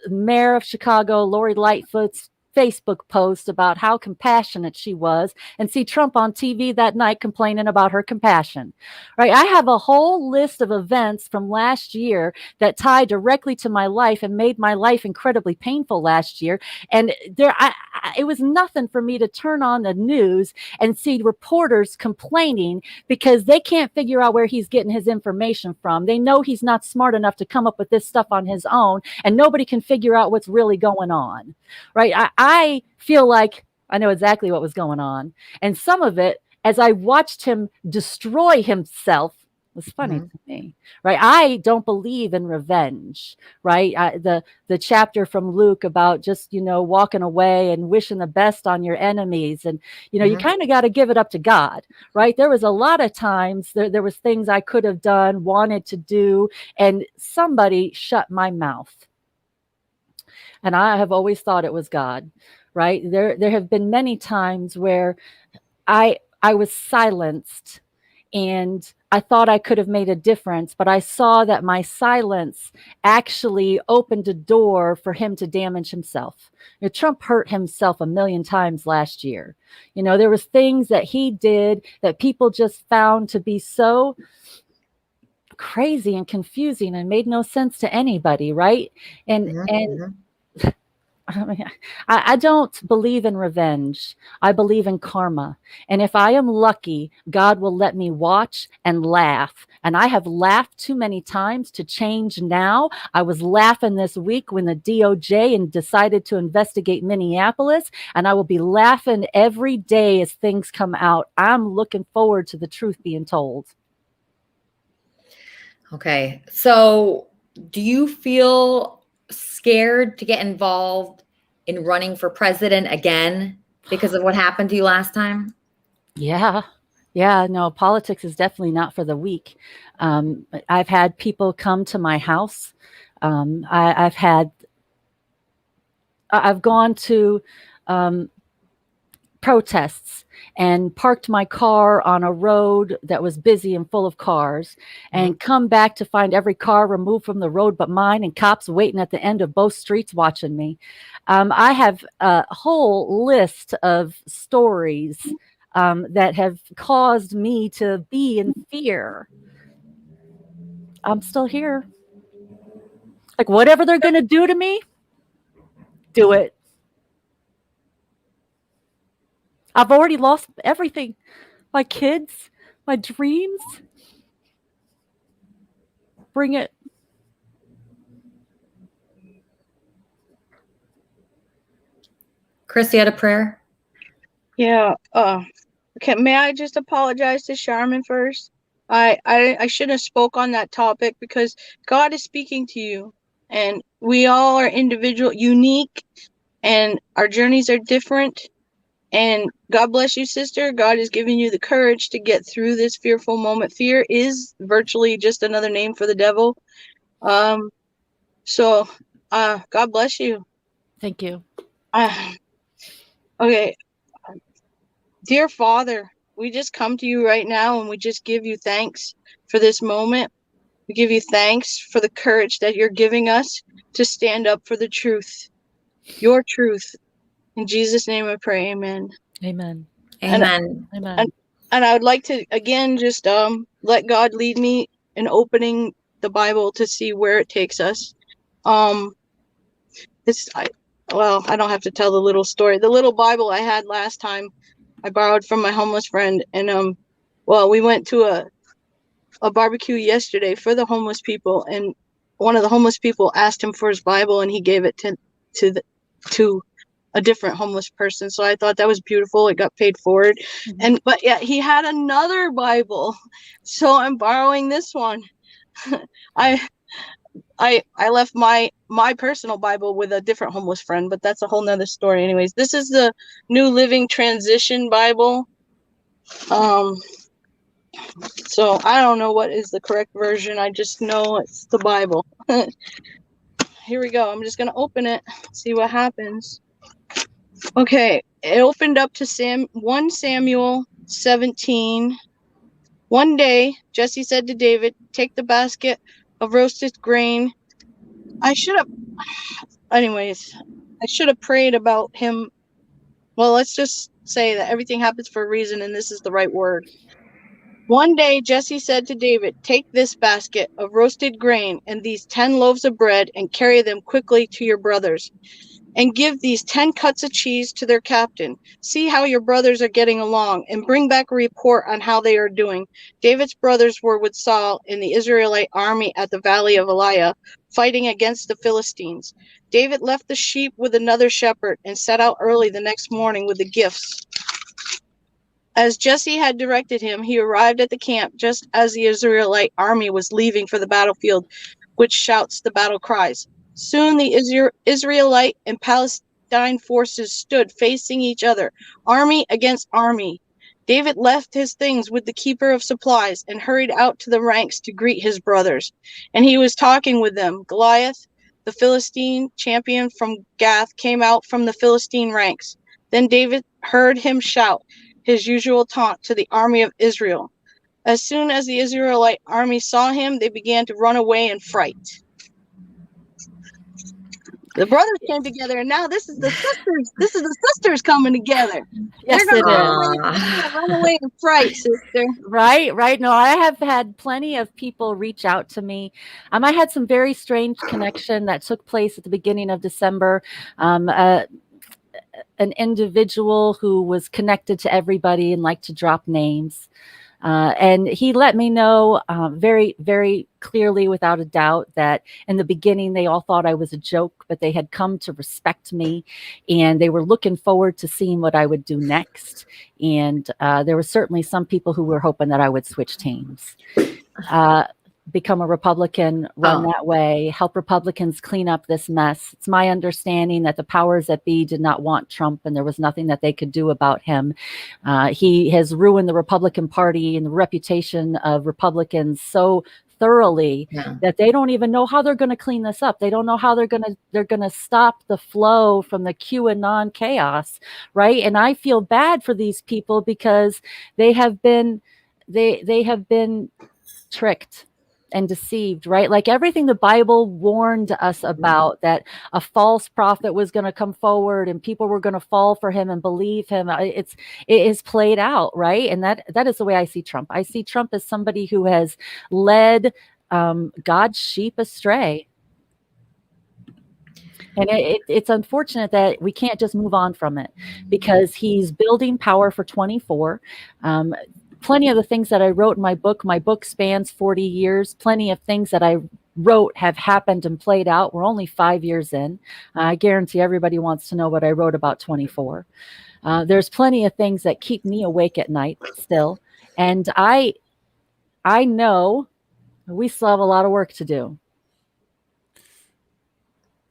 S10: Mayor of Chicago, Lori Lightfoot's Facebook post about how compassionate she was, and see Trump on TV that night complaining about her compassion, right? I have a whole list of events from last year that tie directly to my life and made my life incredibly painful last year. And it was nothing for me to turn on the news and see reporters complaining because they can't figure out where he's getting his information from. They know he's not smart enough to come up with this stuff on his own, and nobody can figure out what's really going on, right? I feel like I know exactly what was going on. And some of it, as I watched him destroy himself, was funny to me, right? I don't believe in revenge, right? The chapter from Luke about just, walking away and wishing the best on your enemies. And, you kind of got to give it up to God, right? There was a lot of times there was things I could have done, wanted to do, and somebody shut my mouth. And I have always thought it was God, right? There have been many times where I was silenced and I thought I could have made a difference, but I saw that my silence actually opened a door for him to damage himself. Trump hurt himself a million times last year. There was things that he did that people just found to be so crazy and confusing and made no sense to anybody, right? And I don't believe in revenge. I believe in karma. And if I am lucky, God will let me watch and laugh. And I have laughed too many times to change now. I was laughing this week when the DOJ decided to investigate Minneapolis, and I will be laughing every day as things come out. I'm looking forward to the truth being told.
S7: Okay. So do you feel scared to get involved in running for president again because of what happened to you last time?
S10: Yeah, no, politics is definitely not for the weak. I've had people come to my house. I've gone to protests and parked my car on a road that was busy and full of cars, and come back to find every car removed from the road but mine, and cops waiting at the end of both streets watching me. I have a whole list of stories that have caused me to be in fear. I'm still here. Like, whatever they're going to do to me, do it. I've already lost everything. My kids, my dreams. Bring it.
S7: Chris, you had a prayer?
S11: Yeah. Okay. May I just apologize to Charmin first? I shouldn't have spoke on that topic because God is speaking to you, and we all are individual, unique, and our journeys are different. And God bless you, sister. God is giving you the courage to get through this fearful moment. Fear is virtually just another name for the devil. So, God bless you.
S10: Thank you.
S11: Okay. Dear Father, we just come to you right now and we just give you thanks for this moment. We give you thanks for the courage that you're giving us to stand up for the truth, your truth. In Jesus' name I pray, amen.
S10: Amen.
S7: Amen.
S10: Amen.
S11: And I would like to, again, just let God lead me in opening the Bible to see where it takes us. I don't have to tell the little story. The little Bible I had last time, I borrowed from my homeless friend, and we went to a barbecue yesterday for the homeless people, and one of the homeless people asked him for his Bible, and he gave it to a different homeless person. So I thought that was beautiful. It got paid forward, but yeah, he had another Bible, so I'm borrowing this one. I left my personal Bible with a different homeless friend, but that's a whole nother story. Anyways, this is the New Living Transition Bible. So I don't know what is the correct version. I just know it's the Bible. Here we go. I'm just gonna open it, see what happens. Okay, it opened up to 1 Samuel 17. One day, Jesse said to David, "Take the basket of roasted grain." I should have prayed about him. Well, let's just say that everything happens for a reason, and this is the right word. One day, Jesse said to David, "Take this basket of roasted grain and these 10 loaves of bread and carry them quickly to your brothers. And give these 10 cuts of cheese to their captain. See how your brothers are getting along, and bring back a report on how they are doing." David's brothers were with Saul in the Israelite army at the Valley of Elah, fighting against the Philistines. David left the sheep with another shepherd and set out early the next morning with the gifts. As Jesse had directed him, he arrived at the camp just as the Israelite army was leaving for the battlefield, which shouts the battle cries. Soon the Israelite and Palestine forces stood facing each other, army against army. David left his things with the keeper of supplies and hurried out to the ranks to greet his brothers. And he was talking with them. Goliath, the Philistine champion from Gath, came out from the Philistine ranks. Then David heard him shout his usual taunt to the army of Israel. As soon as the Israelite army saw him, they began to run away in fright. The brothers came together, and now this is the sisters. This is the sisters coming together.
S10: Yes,
S11: They're
S10: it
S11: gonna run away in fright, sister.
S10: Right. No, I have had plenty of people reach out to me. I had some very strange connection that took place at the beginning of December. An individual who was connected to everybody and liked to drop names. And he let me know very, very clearly, without a doubt, that in the beginning they all thought I was a joke, but they had come to respect me, and they were looking forward to seeing what I would do next. And there were certainly some people who were hoping that I would switch teams. Become a Republican, run that way, help Republicans clean up this mess. It's my understanding that the powers that be did not want Trump, and there was nothing that they could do about him. He has ruined the Republican Party and the reputation of Republicans so thoroughly that they don't even know how they're going to clean this up. They don't know how they're going to stop the flow from the QAnon chaos, right? And I feel bad for these people because they have been tricked. and deceived, right? Like everything the Bible warned us about, that a false prophet was going to come forward and people were going to fall for him and believe him. It is played out, right? And that is the way I see Trump. I see Trump as somebody who has led God's sheep astray. And it's unfortunate that we can't just move on from it, because he's building power for 24. Plenty of the things that I wrote in my book spans 40 years. Plenty of things that I wrote have happened and played out. We're only 5 years in. I guarantee everybody wants to know what I wrote about 24. There's plenty of things that keep me awake at night still. And I know we still have a lot of work to do.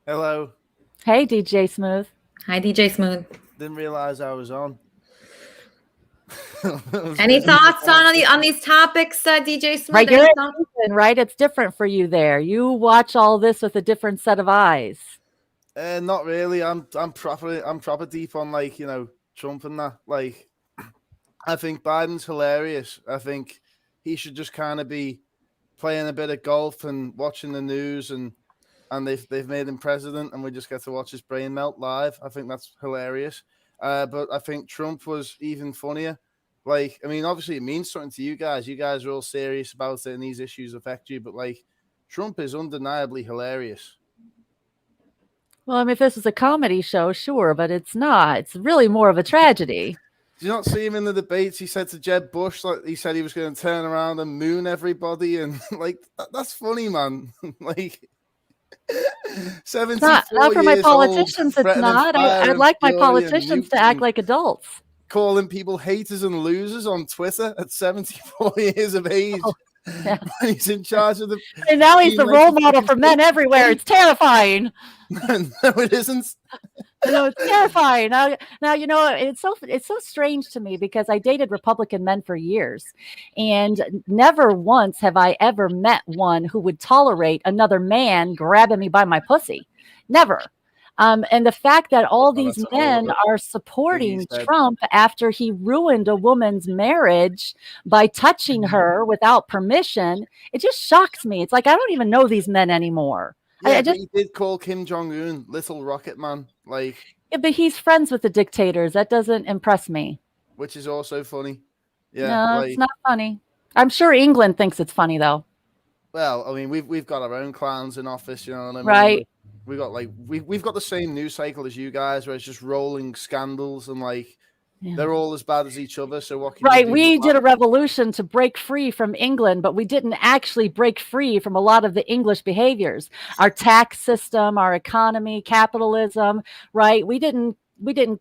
S12: Hello.
S10: Hey, DJ Smooth.
S7: Hi, DJ Smooth.
S12: Didn't realize I was on.
S7: Any thoughts on these topics, DJ Smith?
S10: Right, you're in England, right? It's different for you there. You watch all this with a different set of eyes.
S12: Not really. I'm proper deep on, like, you know, Trump and that. Like, I think Biden's hilarious. I think he should just kind of be playing a bit of golf and watching the news, and they've made him president, and we just get to watch his brain melt live. I think that's hilarious. But I think Trump was even funnier. Like, I mean, obviously it means something to you guys. You guys are all serious about it and these issues affect you. But, like, Trump is undeniably hilarious.
S10: Well, I mean, if this was a comedy show, sure, but it's not. It's really more of a tragedy.
S12: Did you not see him in the debates? He said to Jeb Bush, like, he said he was going to turn around and moon everybody. And, like, that's funny, man. Like... 74
S10: not for my
S12: years
S10: politicians.
S12: old,
S10: It's not. I'd like my politicians to act like adults.
S12: Calling people haters and losers on Twitter at 74 years of age.
S10: Oh, yeah.
S12: He's in charge of the.
S10: And now he's the role model for men everywhere. It's terrifying.
S12: No, it isn't.
S10: No, it's terrifying. Now, you know, it's so strange to me, because I dated Republican men for years, and never once have I ever met one who would tolerate another man grabbing me by my pussy. Never. And the fact that all these men are supporting Trump after he ruined a woman's marriage by touching her without permission, it just shocks me. It's like, I don't even know these men anymore.
S12: Yeah, but he did call Kim Jong-un Little Rocket Man. Like,
S10: yeah, but he's friends with the dictators. That doesn't impress me.
S12: Which is also funny. Yeah,
S10: no, it's not funny. I'm sure England thinks it's funny, though.
S12: Well, I mean, we've got our own clowns in office, you know what I mean?
S10: Right.
S12: We've got the same news cycle as you guys, where it's just rolling scandals, and like they're all as bad as each other. So what?
S10: We did a revolution to break free from England, but we didn't actually break free from a lot of the English behaviors. Our tax system, our economy, capitalism. Right? We didn't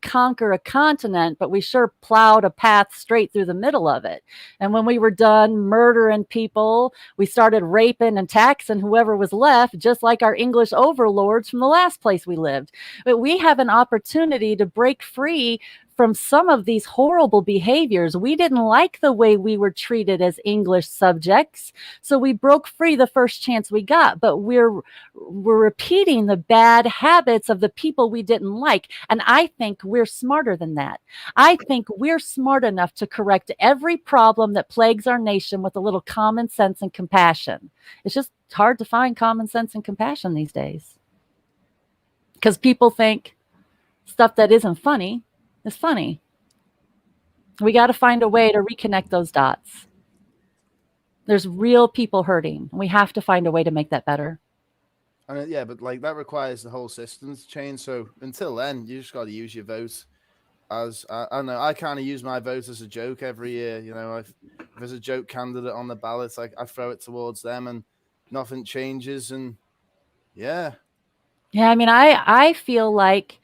S10: conquer a continent, but we sure plowed a path straight through the middle of it. And when we were done murdering people, we started raping and taxing whoever was left, just like our English overlords from the last place we lived. But we have an opportunity to break free from some of these horrible behaviors. We didn't like the way we were treated as English subjects, so we broke free the first chance we got. But we're repeating the bad habits of the people we didn't like. And I think we're smarter than that. I think we're smart enough to correct every problem that plagues our nation with a little common sense and compassion. It's just hard to find common sense and compassion these days, because people think stuff that isn't funny is funny. We got to find a way to reconnect those dots. There's real people hurting. We have to find a way to make that better.
S12: And yeah, but like that requires the whole system to change. So until then, you just got to use your vote. As I don't know, I kind of use my vote as a joke every year. You know, if there's a joke candidate on the ballot, like I throw it towards them, and nothing changes. And yeah,
S10: I mean, I feel like,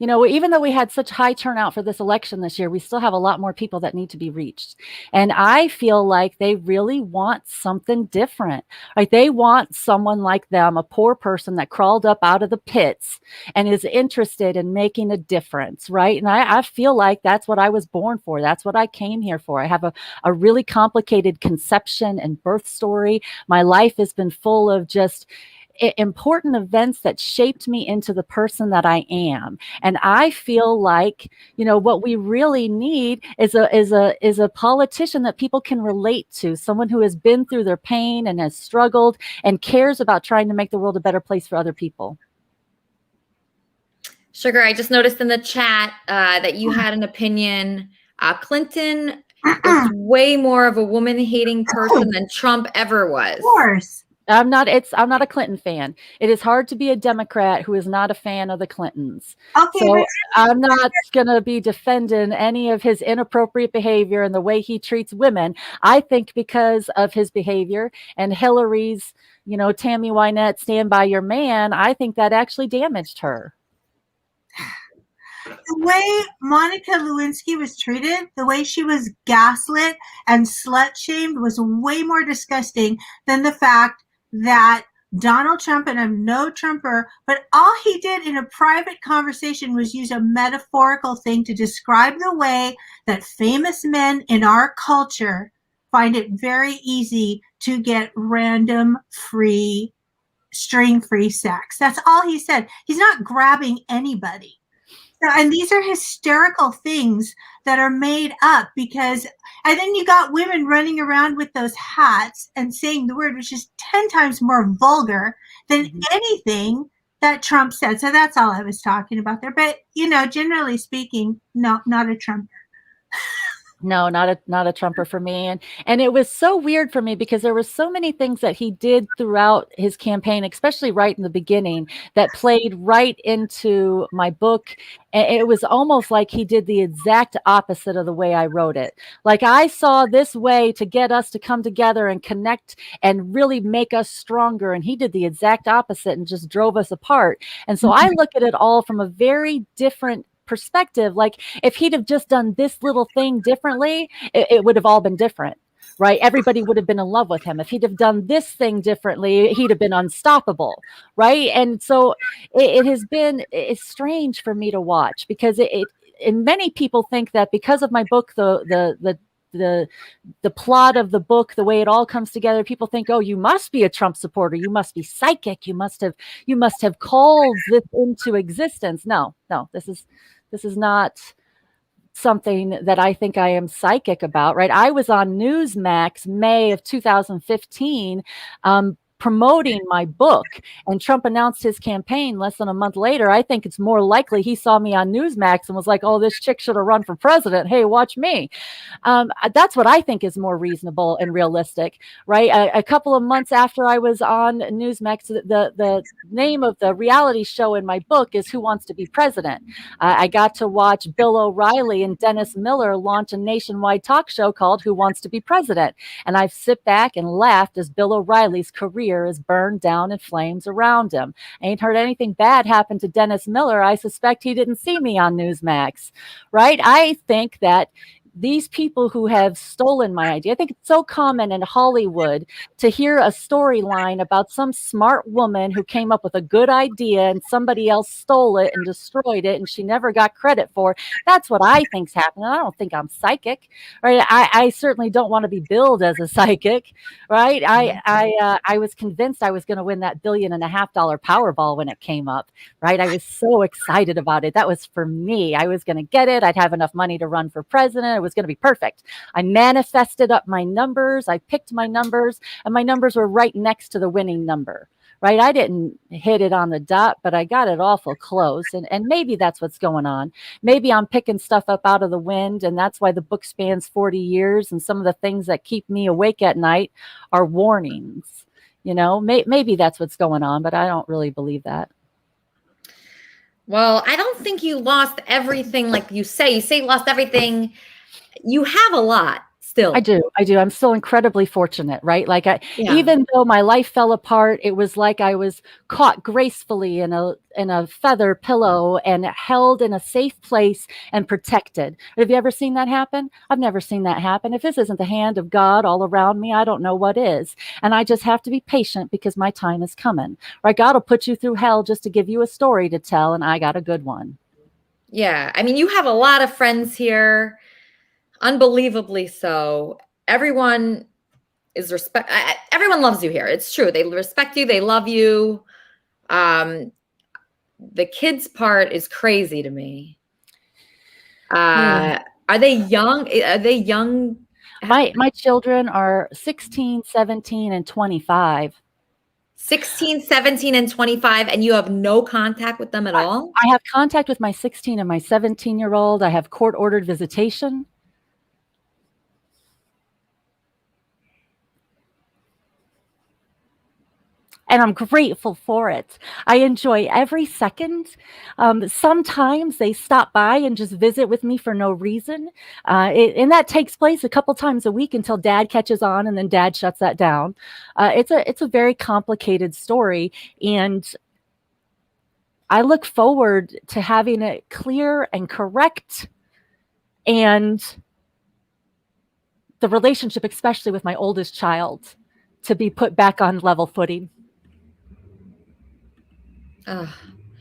S10: you know, even though we had such high turnout for this election this year, we still have a lot more people that need to be reached. And I feel like they really want something different. Like they want someone like them, a poor person that crawled up out of the pits and is interested in making a difference, right? And I feel like that's what I was born for. That's what I came here for. I have a really complicated conception and birth story. My life has been full of just important events that shaped me into the person that I am. And I feel like, what we really need is a politician that people can relate to, someone who has been through their pain and has struggled and cares about trying to make the world a better place for other people.
S7: Sugar, I just noticed in the chat that you had an opinion. Clinton is way more of a woman-hating person than Trump ever was.
S8: Of course.
S10: I'm not a Clinton fan. It is hard to be a Democrat who is not a fan of the Clintons.
S8: Okay,
S10: so I'm not going to be defending any of his inappropriate behavior and the way he treats women. I think because of his behavior and Hillary's, Tammy Wynette, stand by your man, I think that actually damaged her.
S8: The way Monica Lewinsky was treated, the way she was gaslit and slut-shamed was way more disgusting than the fact that Donald Trump, and I'm no Trumper, but all he did in a private conversation was use a metaphorical thing to describe the way that famous men in our culture find it very easy to get random free, string-free sex. That's all he said. He's not grabbing anybody. And these are hysterical things that are made up because, and then you got women running around with those hats and saying the word, which is 10 times more vulgar than anything that Trump said. So that's all I was talking about there. But, generally speaking, no, not a Trumper.
S10: No, not a Trumper for me. And it was so weird for me because there were so many things that he did throughout his campaign, especially right in the beginning, that played right into my book. And it was almost like he did the exact opposite of the way I wrote it. Like I saw this way to get us to come together and connect and really make us stronger. And he did the exact opposite and just drove us apart. And so I look at it all from a very different perspective. Like if he'd have just done this little thing differently, it would have all been different, right? Everybody would have been in love with him. If he'd have done this thing differently, he'd have been unstoppable, right? And so it's strange for me to watch because and many people think that because of my book, the plot of the book, the way it all comes together, people think, oh, you must be a Trump supporter, you must be psychic, you must have called this into existence. No, this is not something that I think I am psychic about, right? I was on Newsmax May of 2015 promoting my book, and Trump announced his campaign less than a month later. I think it's more likely he saw me on Newsmax and was like, oh, this chick should have run for president. Hey, watch me. That's what I think is more reasonable and realistic, right? A couple of months after I was on Newsmax, the name of the reality show in my book is Who Wants to Be President? I got to watch Bill O'Reilly and Dennis Miller launch a nationwide talk show called Who Wants to Be President? And I've sit back and laughed as Bill O'Reilly's career is burned down in flames around him. I ain't heard anything bad happen to Dennis Miller. I suspect he didn't see me on Newsmax, right? I think that these people who have stolen my idea, I think it's so common in Hollywood to hear a storyline about some smart woman who came up with a good idea and somebody else stole it and destroyed it and she never got credit for. That's what I think's happening. I don't think I'm psychic, right? I certainly don't want to be billed as a psychic, right? I was convinced I was going to win that $1.5 billion Powerball when it came up, right? I was so excited about it. That was for me. I was going to get it. I'd have enough money to run for president. It was going to be perfect. I manifested up my numbers. I picked my numbers, and my numbers were right next to the winning number, right? I didn't hit it on the dot, but I got it awful close. And maybe that's what's going on. Maybe I'm picking stuff up out of the wind, and that's why the book spans 40 years. And some of the things that keep me awake at night are warnings. Maybe that's what's going on, but I don't really believe that.
S7: Well, I don't think you lost everything like you say. You say you lost everything. You have a lot still.
S10: I do. I'm still incredibly fortunate, right? Like even though my life fell apart, it was like I was caught gracefully in a feather pillow and held in a safe place and protected. Have you ever seen that happen? I've never seen that happen. If this isn't the hand of God all around me, I don't know what is. And I just have to be patient because my time is coming, right? God will put you through hell just to give you a story to tell. And I got a good one.
S7: Yeah. I mean, you have a lot of friends here. Unbelievably so. Everyone loves you here. It's true. They respect you. They love you. The kids part is crazy to me.
S10: Hmm.
S7: Are they young? Are they young?
S10: My children are 16, 17, and 25.
S7: 16, 17, and 25, and you have no contact with them at all?
S10: I have contact with my 16 and my 17-year-old. I have court-ordered visitation. And I'm grateful for it. I enjoy every second. Sometimes they stop by and just visit with me for no reason. And that takes place a couple times a week until Dad catches on, and then Dad shuts that down. It's a very complicated story. And I look forward to having it clear and correct, and the relationship, especially with my oldest child, to be put back on level footing.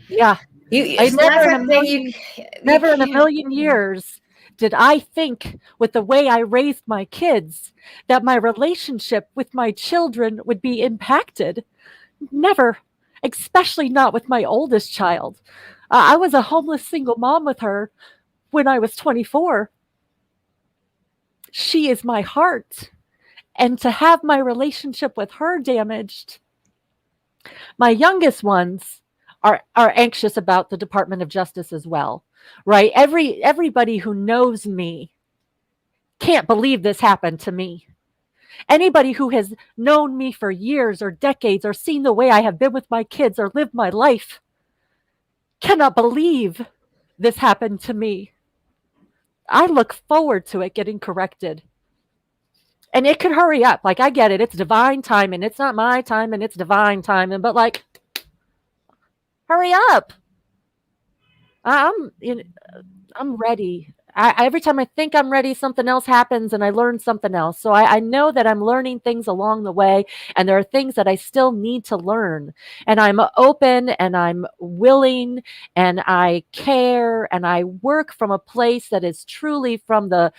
S10: Yeah. Never in a million years did I think, with the way I raised my kids, that my relationship with my children would be impacted. Never. Especially not with my oldest child. I was a homeless single mom with her when I was 24. She is my heart. And to have my relationship with her damaged, my youngest ones are anxious about the Department of Justice as well, right? Everybody who knows me can't believe this happened to me. Anybody who has known me for years or decades or seen the way I have been with my kids or lived my life cannot believe this happened to me. I look forward to it getting corrected. And it could hurry up. Like, I get it. It's divine timing. It's not my time, and it's divine timing. But, like, hurry up. I'm ready. Every time I think I'm ready, something else happens and I learn something else. So I know that I'm learning things along the way, and there are things that I still need to learn. And I'm open and I'm willing and I care and I work from a place that is truly from the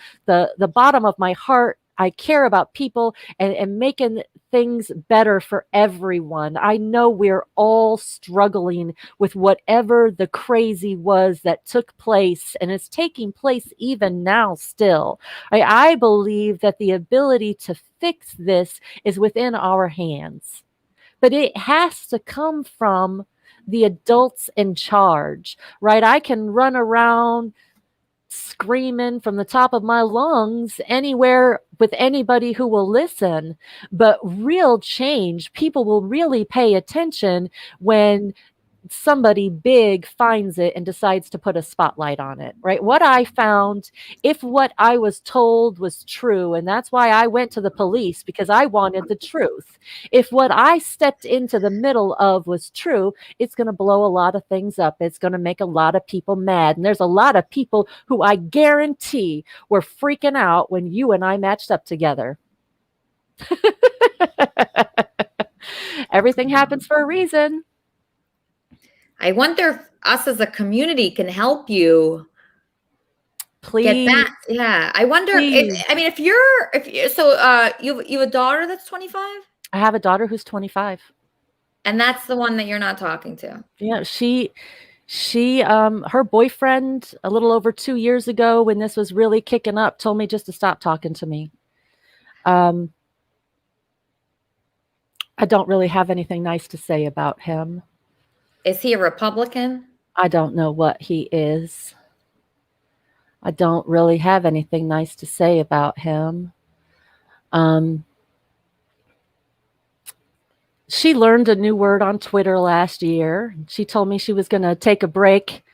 S10: bottom of my heart. I care about people and making things better for everyone. I know we're all struggling with whatever the crazy was that took place and is taking place even now still. I believe that the ability to fix this is within our hands, but it has to come from the adults in charge, right? I can run around screaming from the top of my lungs anywhere with anybody who will listen, but real change, people will really pay attention when somebody big finds it and decides to put a spotlight on it, right? What I found, if what I was told was true, and that's why I went to the police, because I wanted the truth. If what I stepped into the middle of was true, it's going to blow a lot of things up. It's going to make a lot of people mad. And there's a lot of people who I guarantee were freaking out when you and I matched up together. Everything happens for a reason.
S7: I wonder if us as a community can help you
S10: Please.
S7: get back. Yeah. I wonder if you have a daughter that's 25?
S10: I have a daughter who's 25.
S7: And that's the one that you're not talking to.
S10: Yeah, she her boyfriend a little over 2 years ago, when this was really kicking up, told me just to stop talking to me. I don't really have anything nice to say about him.
S7: Is he a Republican?
S10: I don't know what he is. I don't really have anything nice to say about him. She learned a new word on Twitter last year. She told me she was going to take a break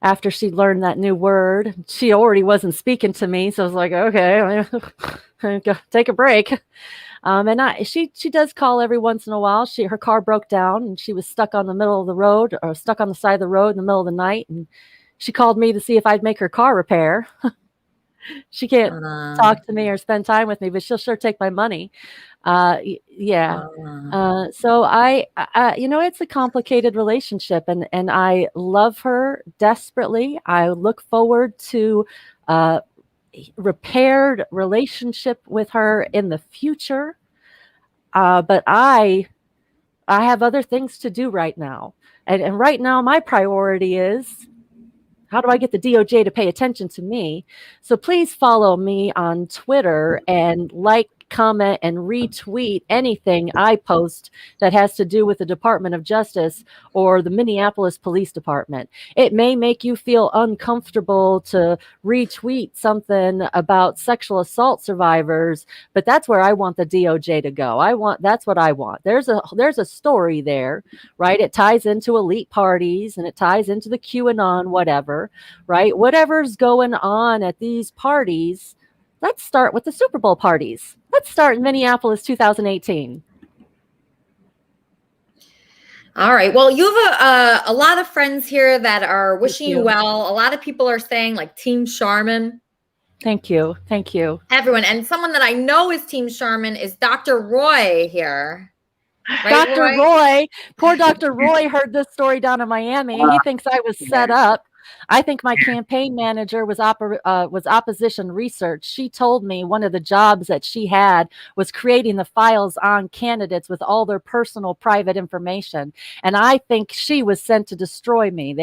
S10: after she learned that new word. She already wasn't speaking to me, so I was like, okay, take a break. She does call every once in a while. Her car broke down and she was stuck on the middle of the road, or stuck on the side of the road in the middle of the night. And she called me to see if I'd make her car repair. She can't talk to me or spend time with me, but she'll sure take my money. Yeah. So it's a complicated relationship, and I love her desperately. I look forward to repaired relationship with her in the future. But I I have other things to do right now. And right now, my priority is, how do I get the DOJ to pay attention to me? So please follow me on Twitter and like, comment, and retweet anything I post that has to do with the Department of Justice or the Minneapolis Police Department. It may make you feel uncomfortable to retweet something about sexual assault survivors, but that's where I want the DOJ to go. That's what I want. There's a story there, right? It ties into elite parties and it ties into the QAnon, whatever, right? Whatever's going on at these parties. Let's start with the Super Bowl parties. Let's start in Minneapolis 2018.
S7: All right. Well, you have a lot of friends here that are wishing you well. A lot of people are saying like Team Charmin.
S10: Thank you. Thank you.
S7: Everyone. And someone that I know is Team Charmin is Dr. Roy here. Right,
S10: Dr. Roy, poor Dr. Roy heard this story down in Miami. He thinks I was set up. I think my campaign manager was opposition research. She told me one of the jobs that she had was creating the files on candidates with all their personal private information. And I think she was sent to destroy me.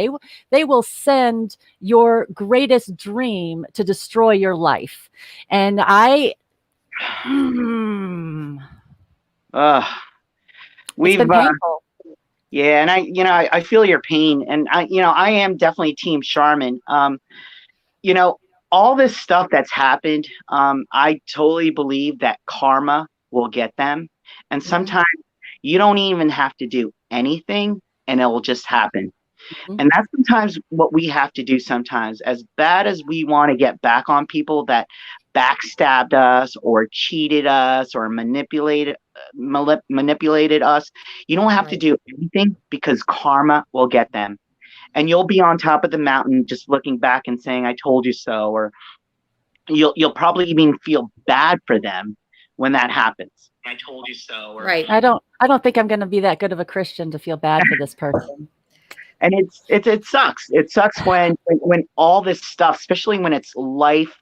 S10: They will send your greatest dream to destroy your life. And
S13: we've
S10: been painful.
S13: Yeah, and I feel your pain, and I am definitely Team Charmin. All this stuff that's happened, I totally believe that karma will get them, and sometimes you don't even have to do anything, and it will just happen. And that's sometimes what we have to do. Sometimes, as bad as we want to get back on people that backstabbed us or cheated us or manipulated us, you don't have to do anything, because karma will get them, and you'll be on top of the mountain just looking back and saying, I told you so. Or you'll probably even feel bad for them when that happens. I told you so. Or,
S10: right. I don't think I'm going to be that good of a Christian to feel bad for this person.
S13: And it sucks. It sucks when all this stuff, especially when it's life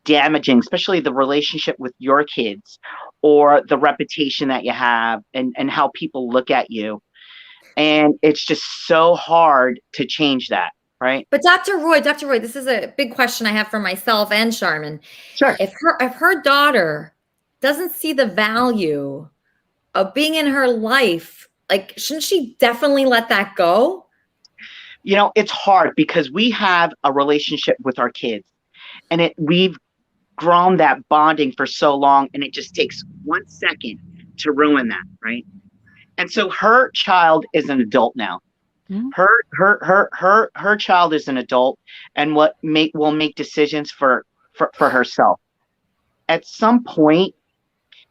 S13: damaging, especially the relationship with your kids or the reputation that you have and how people look at you. And it's just so hard to change that, right?
S7: But Dr. Roy, this is a big question I have for myself and Charmin.
S13: Sure.
S7: If her daughter doesn't see the value of being in her life, like, shouldn't she definitely let that go?
S13: It's hard because we have a relationship with our kids, and we've grown that bonding for so long, and it just takes 1 second to ruin that, right? And so her child is an adult now. Mm-hmm. Her child is an adult, and will make decisions for herself. At some point,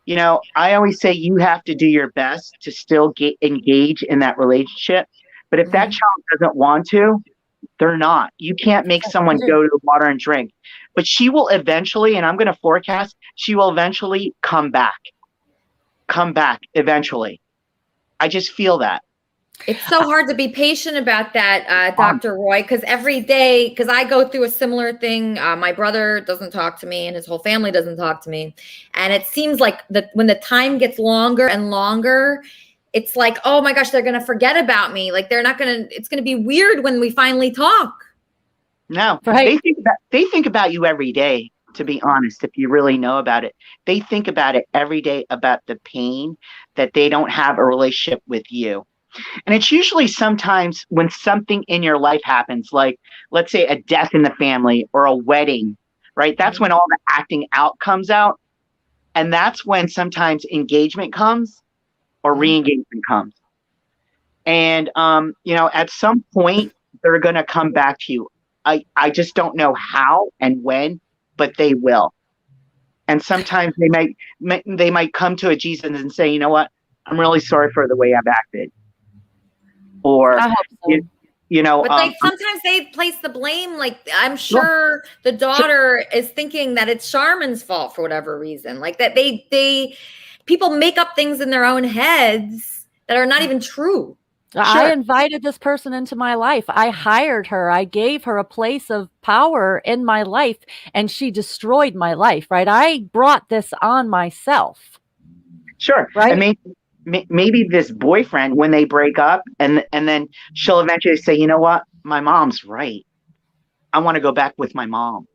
S13: I always say you have to do your best to still engage in that relationship. But if that child doesn't want to, they're not. You can't make someone go to the water and drink. But she will eventually, and I'm going to forecast, she will eventually come back. Come back eventually. I just feel that.
S7: It's so hard to be patient about that, Dr. Roy, because every day, because I go through a similar thing. My brother doesn't talk to me and his whole family doesn't talk to me. And it seems like when the time gets longer and longer, it's like, oh my gosh, they're going to forget about me. Like it's going to be weird when we finally talk.
S13: No,
S10: right.
S13: They think about you every day, to be honest, if you really know about it. They think about it every day, about the pain that they don't have a relationship with you. And it's usually sometimes when something in your life happens, like let's say a death in the family or a wedding, right? That's when all the acting out comes out. And that's when sometimes engagement comes or re-engagement comes. And, at some point they're going to come back to you. I just don't know how and when, but they will. And sometimes they might come to a Jesus and say, you know what? I'm really sorry for the way I've acted. Or,
S7: but sometimes they place the blame. Like, I'm sure the daughter is thinking that it's Charmin's fault for whatever reason. Like that people make up things in their own heads that are not even true.
S10: I invited this person into my life. I hired her. I gave her a place of power in my life, and she destroyed my life, right? I brought this on myself.
S13: Sure.
S10: Right.
S13: I mean, maybe this boyfriend, when they break up, and then she'll eventually say, you know what, my mom's right. I want to go back with my mom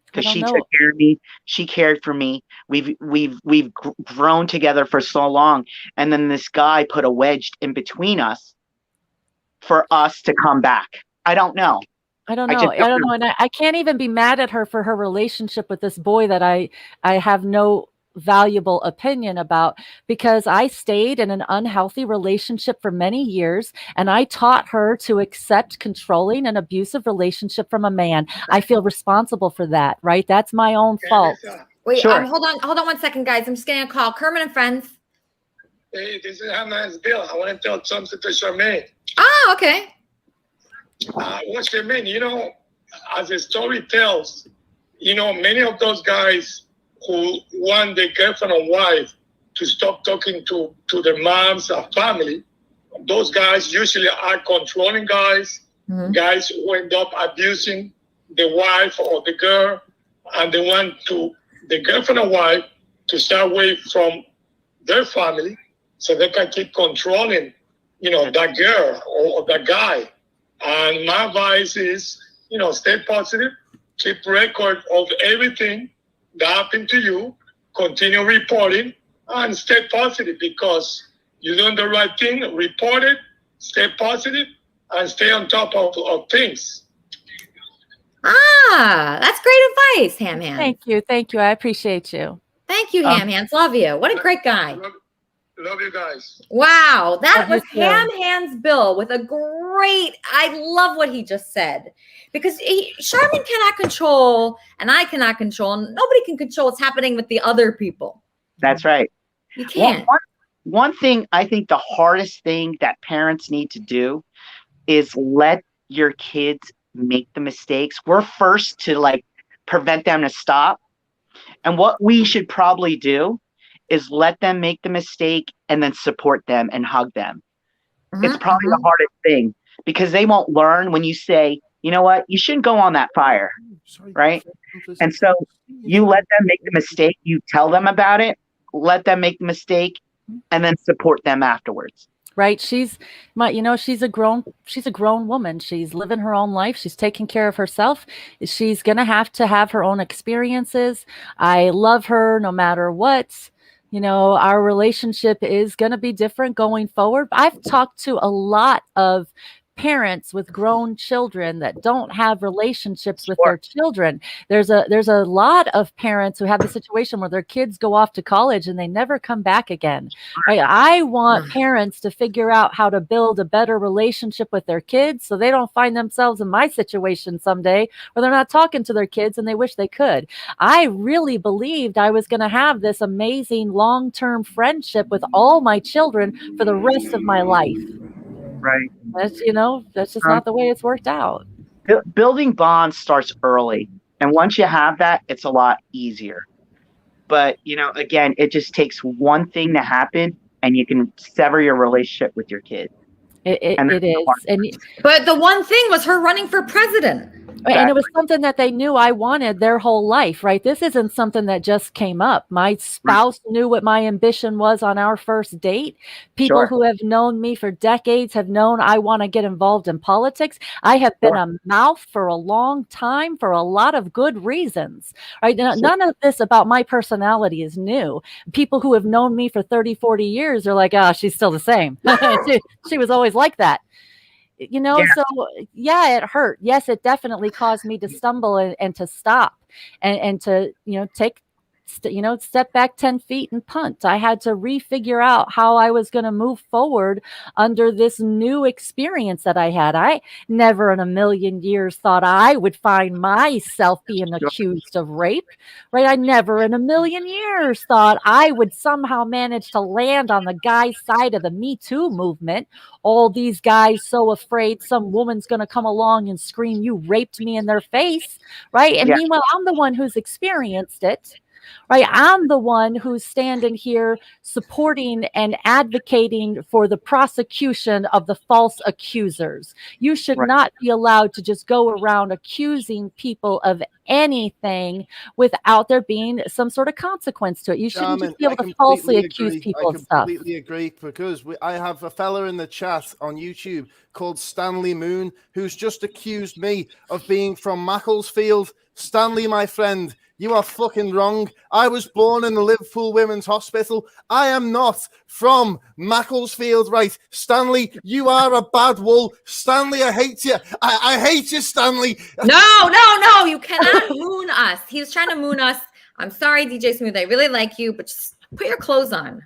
S13: because she took care of me. She cared for me. We've grown together for so long, and then this guy put a wedge in between us for us to come back. I don't know.
S10: I don't know. And I can't even be mad at her for her relationship with this boy that I have no valuable opinion about, because I stayed in an unhealthy relationship for many years, and I taught her to accept controlling and abusive relationship from a man. I feel responsible for that, right? That's my own fault.
S7: Wait, hold on 1 second, guys. I'm just getting a call. Kermit and Friends.
S14: Hey, this is Haman's Bill. I want to tell something to Charmaine.
S7: Oh, okay.
S14: What's Charmaine? You know, as the story tells, you know, many of those guys who want their girlfriend or wife to stop talking to their moms or family, those guys usually are controlling guys, guys who end up abusing the wife or the girl, and they want the girlfriend or wife to stay away from their family so they can keep controlling, you know, that girl or that guy. And my advice is, you know, stay positive, keep record of everything that happened to you, continue reporting, and stay positive, because you're doing the right thing. Report it, stay positive, and stay on top of things.
S7: That's great advice, Ham Hands.
S10: Thank you. I appreciate you.
S7: Thank you, Ham Hands. Love you. What a great guy.
S14: Love you guys.
S7: Wow, that
S10: Love
S7: was
S10: you too.
S7: Ham Hands Bill with a great. I love what he just said, because Charmin cannot control, and I cannot control, and nobody can control what's happening with the other people.
S13: That's right.
S7: You can't.
S13: One thing, I think the hardest thing that parents need to do is let your kids make the mistakes. We're first to like prevent them to stop. And what we should probably do is let them make the mistake and then support them and hug them. It's probably the hardest thing, because they won't learn when you say, you know what, you shouldn't go on that fire, right? And so you let them make the mistake, you tell them about it, let them make the mistake, and then support them afterwards.
S10: Right. She's a grown woman. She's living her own life. She's taking care of herself. She's going to have her own experiences. I love her no matter what. You know, our relationship is going to be different going forward. I've talked to a lot of parents with grown children that don't have relationships with their children. There's a lot of parents who have the situation where their kids go off to college and they never come back again. Right? I want parents to figure out how to build a better relationship with their kids so they don't find themselves in my situation someday where they're not talking to their kids and they wish they could. I really believed I was going to have this amazing long-term friendship with all my children for the rest of my life.
S13: Right.
S10: That's just not the way it's worked out.
S13: Building bonds starts early. And once you have that, it's a lot easier. But, you know, again, it just takes one thing to happen and you can sever your relationship with your kid.
S10: It is.
S7: But the one thing was her running for president.
S10: And it was something that they knew I wanted their whole life, right? This isn't something that just came up. My spouse knew what my ambition was on our first date. People who have known me for decades have known I want to get involved in politics. I have been a mouth for a long time for a lot of good reasons, right? None of this about my personality is new. People who have known me for 30, 40 years are like, she's still the same. she was always like that. You know, so it hurt. Yes, it definitely caused me to stumble and to stop and to, step back 10 feet and punt. I had to refigure out how I was going to move forward under this new experience that I had. I never in a million years thought I would find myself being accused of rape, right? I never in a million years thought I would somehow manage to land on the guy's side of the Me Too movement. All these guys so afraid some woman's going to come along and scream, "You raped me," in their face, right? And meanwhile, I'm the one who's experienced it. right? I'm the one who's standing here supporting and advocating for the prosecution of the false accusers. You should not be allowed to just go around accusing people of anything without there being some sort of consequence to it. You shouldn't just be able to falsely accuse people of stuff.
S12: I completely agree, because I have a fella in the chat on YouTube called Stanley Moon who's just accused me of being from Macclesfield. Stanley, my friend, you are fucking wrong. I was born in the Liverpool Women's Hospital. I am not from Macclesfield, right? Stanley, you are a bad wool. Stanley, I hate you. I hate you, Stanley.
S7: No, you cannot moon us. He was trying to moon us. I'm sorry, DJ Smooth. I really like you, but just put your clothes on.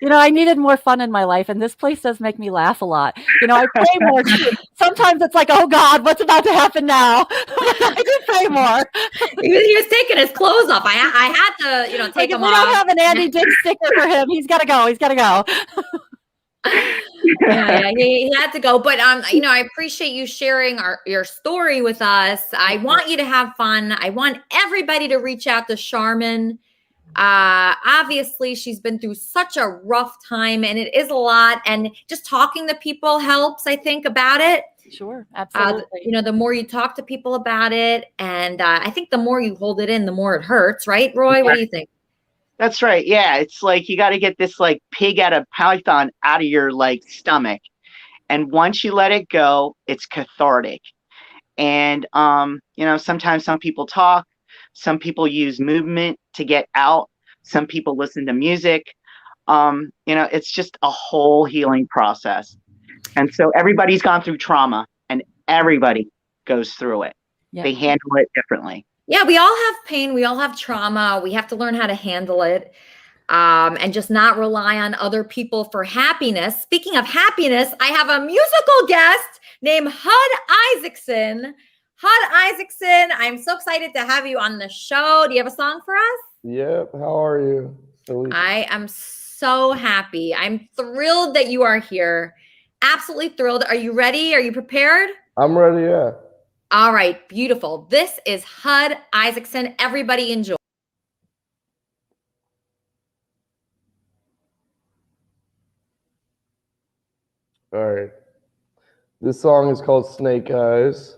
S10: You know, I needed more fun in my life, and this place does make me laugh a lot. You know, I pray more. Sometimes it's like, oh God, what's about to happen now? I do pray more.
S7: He was taking his clothes off. I had to, you know, take him off.
S10: We don't have an Andy Dick sticker for him. He's got to go. He's got to go.
S7: Yeah, he had to go. But you know, I appreciate you sharing your story with us. I want you to have fun. I want everybody to reach out to Charmin. Obviously she's been through such a rough time, and it is a lot, and just talking to people helps, I think, about it.
S10: Sure, absolutely.
S7: You know, the more you talk to people about it, and I think the more you hold it in, the more it hurts, right, Roy? What do you think?
S13: That's right. Yeah, it's like you got to get this like pig out of python out of your like stomach, and once you let it go, it's cathartic. And you know, sometimes some people talk. Some people use movement to get out. Some people listen to music. You know, it's just a whole healing process. And so everybody's gone through trauma, and everybody goes through it.
S7: Yeah.
S13: They handle it differently.
S7: Yeah, we all have pain. We all have trauma. We have to learn how to handle it, and just not rely on other people for happiness. Speaking of happiness, I have a musical guest named Hud Isaacson. Hud Isaacson, I'm so excited to have you on the show. Do you have a song for us?
S15: Yep. How are you?
S7: I am so happy. I'm thrilled that you are here. Absolutely thrilled. Are you ready? Are you prepared?
S15: I'm ready, yeah.
S7: All right, beautiful. This is Hud Isaacson. Everybody enjoy.
S15: All right. This song is called Snake Eyes.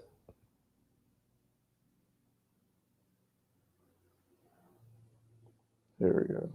S15: Here we go.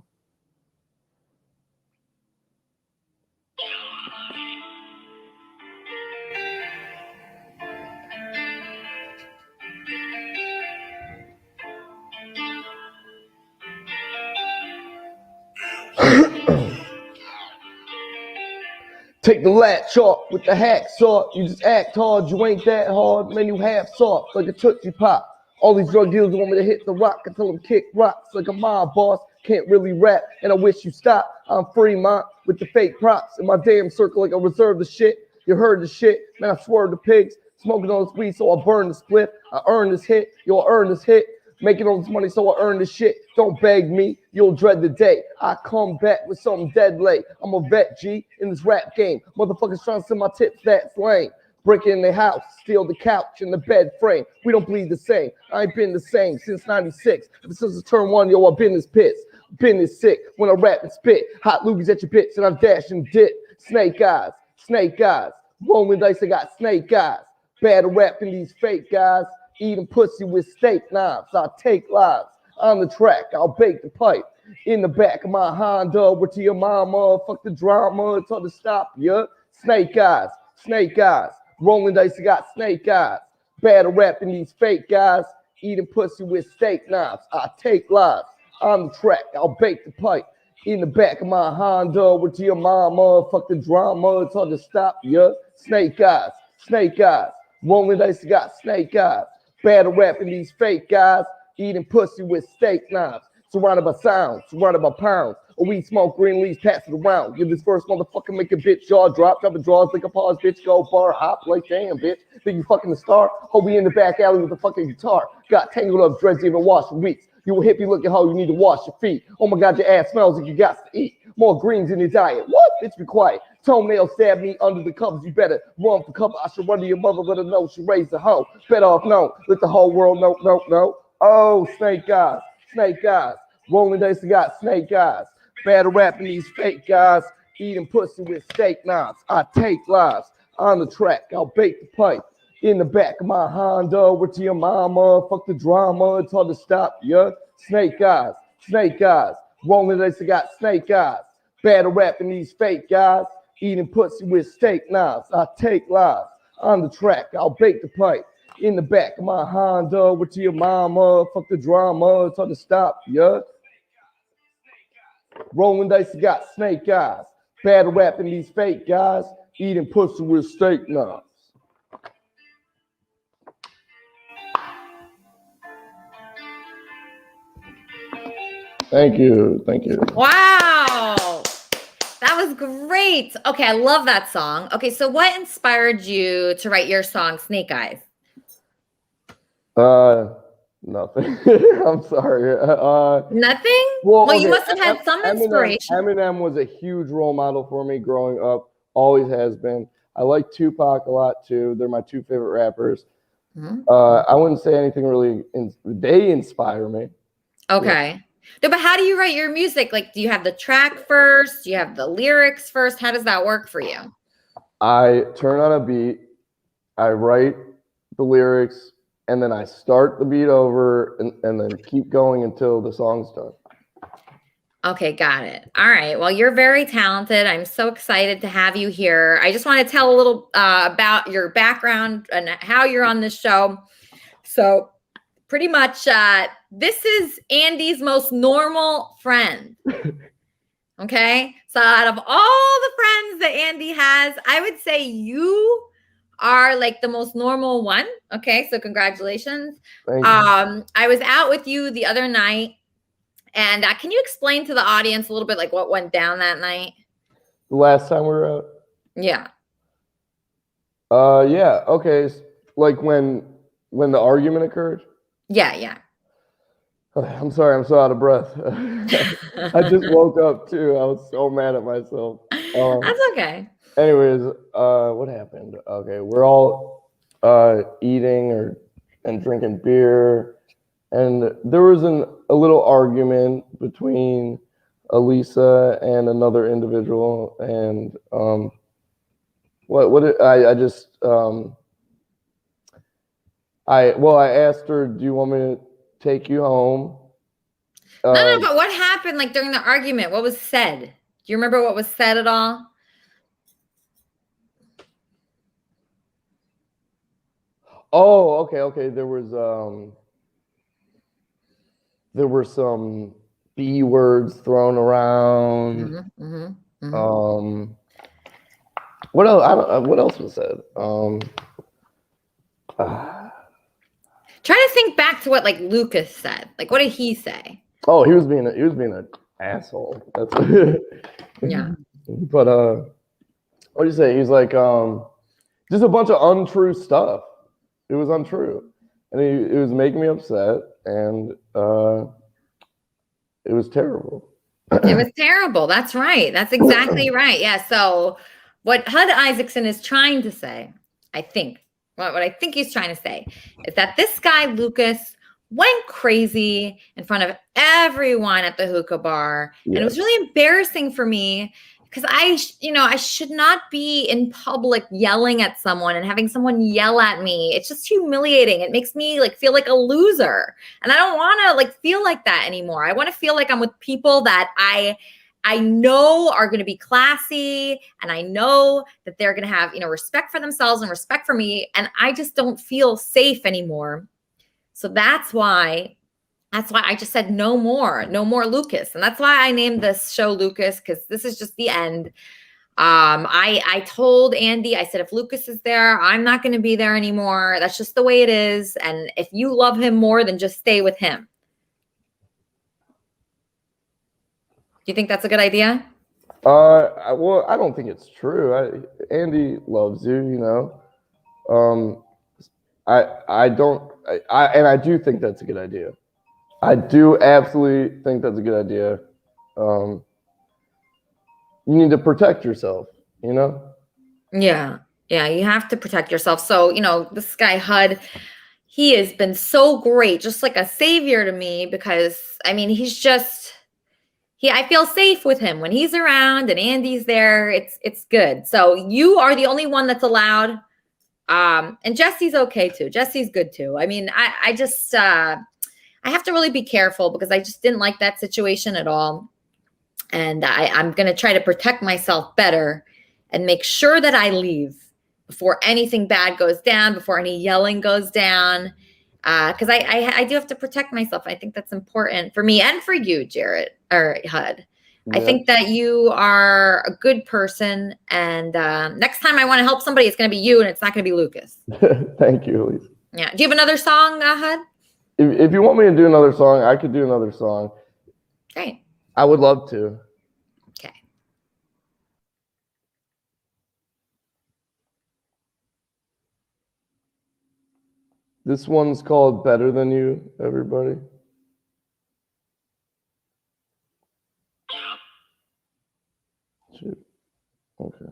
S15: Take the latch off with the hacksaw. You just act hard, you ain't that hard. Man, you half soft like a Tootsie Pop. All these drug dealers want me to hit the rock until them kick rocks like a mob boss. Can't really rap, and I wish you stop. I'm Fremont with the fake props in my damn circle like I reserve the shit. You heard the shit, man, I swerve the pigs. Smoking on this weed, so I burn the split. I earn this hit, you'll earn this hit. Making all this money, so I earn this shit. Don't beg me, you'll dread the day I come back with something deadly. I'm a vet, G, in this rap game. Motherfuckers trying to send my tips, that's lame. Break in their house, steal the couch and the bed frame. We don't bleed the same. I ain't been the same since 96. Ever since the turn one, yo, I've been this pissed. Been this sick when I rap and spit. Hot loogies at your bitch and I dash and dip. Snake eyes, rolling dice, I got snake eyes. Bad rapping these fake guys. Eating pussy with steak knives. I'll take lives. On the track, I'll bake the pipe. In the back of my Honda, where to your mama. Fuck the drama, it's hard to stop ya. Snake eyes. Rolling dice, I got snake eyes. Bad rapping these fake guys. Eating pussy with steak knives. I'll take lives. On the track, I'll bake the pipe. In the back of my Honda, where to your mama. Fuck the drama, it's hard to stop ya. Snake eyes. Rolling dice, I got snake eyes. Bad rapping these fake guys. Eating pussy with steak knives. Surrounded by sounds, surrounded by pounds. A weed smoke, green leaves, pass it around. Give this first motherfucker, make a bitch jaw drop. Drop the draws, like a pause, bitch, go bar, hop, like damn, bitch. Think you fucking the star? Hope we in the back alley with the fucking guitar. Got tangled up, dreads, even wash for weeks. You a hippie looking hoe, you need to wash your feet. Oh my God, your ass smells like you got to eat. More greens in your diet. What? Bitch, be quiet. Toenail stab me under the covers. You better run for cover. I should run to your mother, let her know she raised a hoe. Better off no. Let the whole world know, no. Oh, snake guys. Snake guys. Rolling dice, I got snake guys. Battle rapping these fake guys. Eating pussy with steak knives. I take lives. On the track, I'll bake the pipe. In the back of my Honda, with your mama. Fuck the drama, it's hard to stop, yeah. Snake guys. Snake guys. Rolling dice, I got snake guys. Battle rapping these fake guys. Eating pussy with steak knives. I take lives. On the track, I'll bake the pipe. In the back of my Honda, with your mama. Fuck the drama, it's hard to stop, yeah. Rolling dice, I got snake guys. Battle rapping these fake guys. Eating pussy with steak knives. Thank you.
S7: Wow. That was great. Okay, I love that song. Okay, so what inspired you to write your song, Snake Eyes?
S15: Nothing. I'm sorry.
S7: Nothing?
S15: Well,
S7: You must have had some inspiration.
S15: Eminem was a huge role model for me growing up. Always has been. I like Tupac a lot too. They're my two favorite rappers.
S7: Mhm.
S15: I wouldn't say anything really. They inspire me.
S7: Okay. No, but how do you write your music? Like, do you have the track first? Do you have the lyrics first? How does that work for you?
S15: I turn on a beat. I write the lyrics. And then I start the beat over and then keep going until the song's done.
S7: Okay, got it. All right. Well, you're very talented. I'm so excited to have you here. I just want to tell a little about your background and how you're on this show. So pretty much this is Andy's most normal friend. Okay. So out of all the friends that Andy has, I would say you are like the most normal one. Okay, so congratulations.
S15: Thank you.
S7: I was out with you the other night, and can you explain to the audience a little bit like what went down that night?
S15: The last time we were out?
S7: Yeah.
S15: Yeah. Okay. Like when the argument occurred?
S7: Yeah.
S15: I'm sorry, I'm so out of breath. I just woke up too. I was so mad at myself.
S7: That's okay.
S15: Anyways, what happened? Okay, we're all eating and drinking beer, and there was a little argument between Elisa and another individual, and I asked her, "Do you want me to take you home?"
S7: No, but what happened like during the argument? What was said? Do you remember what was said at all?
S15: Oh, okay. There were some B words thrown around. What else? What else was said?
S7: Try to think back to what like Lucas said. Like, what did he say?
S15: Oh, he was being an asshole. That's
S7: Yeah.
S15: But what do you say? He's like just a bunch of untrue stuff. It was untrue, and it was making me upset, and it was terrible.
S7: It was terrible. That's right. That's exactly right. Yeah. So what Hud Isaacson is trying to say, I think, what I think he's trying to say is that this guy, Lucas, went crazy in front of everyone at the hookah bar.
S15: Yes.
S7: And it was really embarrassing for me because I should not be in public yelling at someone and having someone yell at me. It's just humiliating. It makes me like feel like a loser. And I don't want to like feel like that anymore. I want to feel like I'm with people that I know are going to be classy, and I know that they're going to have, respect for themselves and respect for me. And I just don't feel safe anymore. So that's why I just said no more Lucas. And that's why I named this show Lucas, because this is just the end. I told Andy, I said, if Lucas is there, I'm not going to be there anymore. That's just the way it is. And if you love him more, then just stay with him. Do you think that's a good idea?
S15: Well, I don't think it's true. Andy loves you, I do think that's a good idea. I do absolutely think that's a good idea. you need to protect yourself, you know?
S7: Yeah. Yeah. You have to protect yourself. So, you know, this guy, HUD, he has been so great, just like a savior to me, because I mean, he's just, I feel safe with him when he's around and Andy's there. It's good. So you are the only one that's allowed. And Jesse's okay too. Jesse's good too. I mean, I just, I have to really be careful because I just didn't like that situation at all. And I'm going to try to protect myself better and make sure that I leave before anything bad goes down, before any yelling goes down. Because I do have to protect myself. I think that's important for me and for you, Jarrett, or HUD.
S15: Yeah.
S7: I think that you are a good person. And next time I want to help somebody, it's going to be you and it's not going to be Lucas.
S15: Thank you, Elise.
S7: Yeah. Do you have another song, HUD?
S15: If you want me to do another song, I could do another song.
S7: Great.
S15: I would love to.
S7: Okay.
S15: This one's called Better Than You, everybody. Shoot. Okay.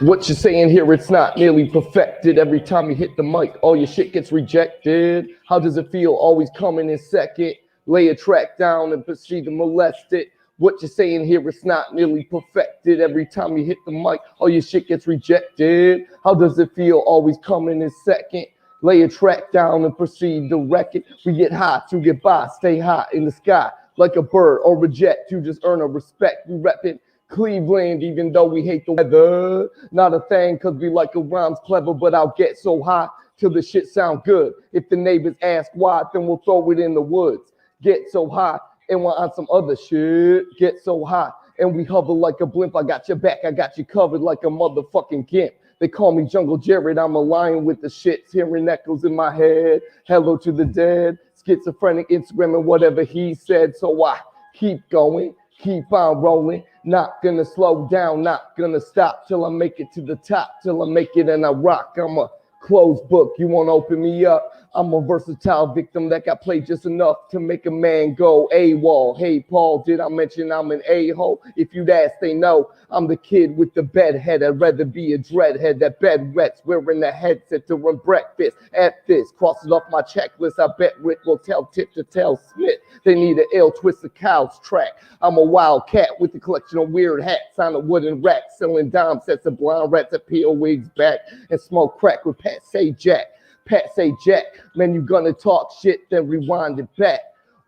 S15: What you're saying here, it's not nearly perfected. Every time you hit the mic, all your shit gets rejected. How does it feel always coming in second? Lay a track down and proceed to molest it. What you're saying here, it's not nearly perfected. Every time you hit the mic, all your shit gets rejected. How does it feel always coming in second? Lay a track down and proceed to wreck it. We get high to get by, stay high in the sky. Like a bird or a jet to just earn a respect. We reppin' Cleveland, even though we hate the weather. Not a thing, cause we like a rhymes clever, but I'll get so high till the shit sound good. If the neighbors ask why, then we'll throw it in the woods. Get so high, and we're on some other shit. Get so high, and we hover like a blimp. I got your back, I got you covered like a motherfucking gimp. They call me Jungle Jared, I'm a lion with the shits. Hearing echoes in my head, hello to the dead. Schizophrenic Instagram and whatever he said. So I keep going, keep on rolling. Not gonna slow down, not gonna stop till I make it to the top, till I make it and I rock. I'm a closed book, you wanna open me up? I'm a versatile victim that got played just enough to make a man go AWOL. Hey, Paul, did I mention I'm an a-hole? If you'd ask, they know I'm the kid with the bedhead. I'd rather be a dreadhead that bed wets, wearing the headset to run breakfast. At this, cross it off my checklist. I bet Rick will tell Tip to tell Smith they need an ill twist of couch track. I'm a wild cat with a collection of weird hats on a wooden rack, selling dime sets of blind rats that peel wigs back and smoke crack with Pat Say Jack. Pat say Jack, man, you gonna talk shit, then rewind it back.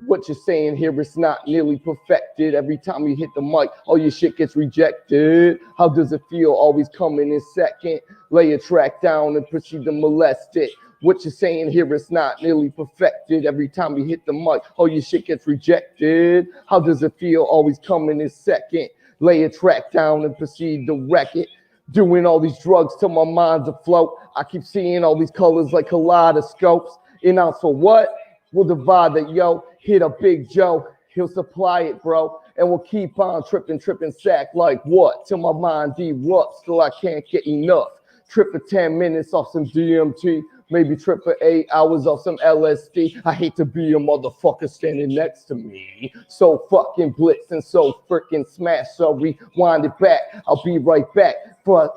S15: What you're saying here is not nearly perfected. Every time you hit the mic, all your shit gets rejected. How does it feel always coming in second? Lay a track down and proceed to molest it. What you're saying here is not nearly perfected. Every time you hit the mic, all your shit gets rejected. How does it feel always coming in second? Lay a track down and proceed to wreck it. Doing all these drugs till my mind's afloat. I keep seeing all these colors like kaleidoscopes. And out for what? We'll divide it, yo. Hit a Big Joe. He'll supply it, bro. And we'll keep on tripping sack like what? Till my mind erupts till I can't get enough. Trip for 10 minutes off some DMT. Maybe trip for 8 hours off some LSD. I hate to be a motherfucker standing next to me. So fucking blitz and so freaking smash. So rewind it back. I'll be right back. But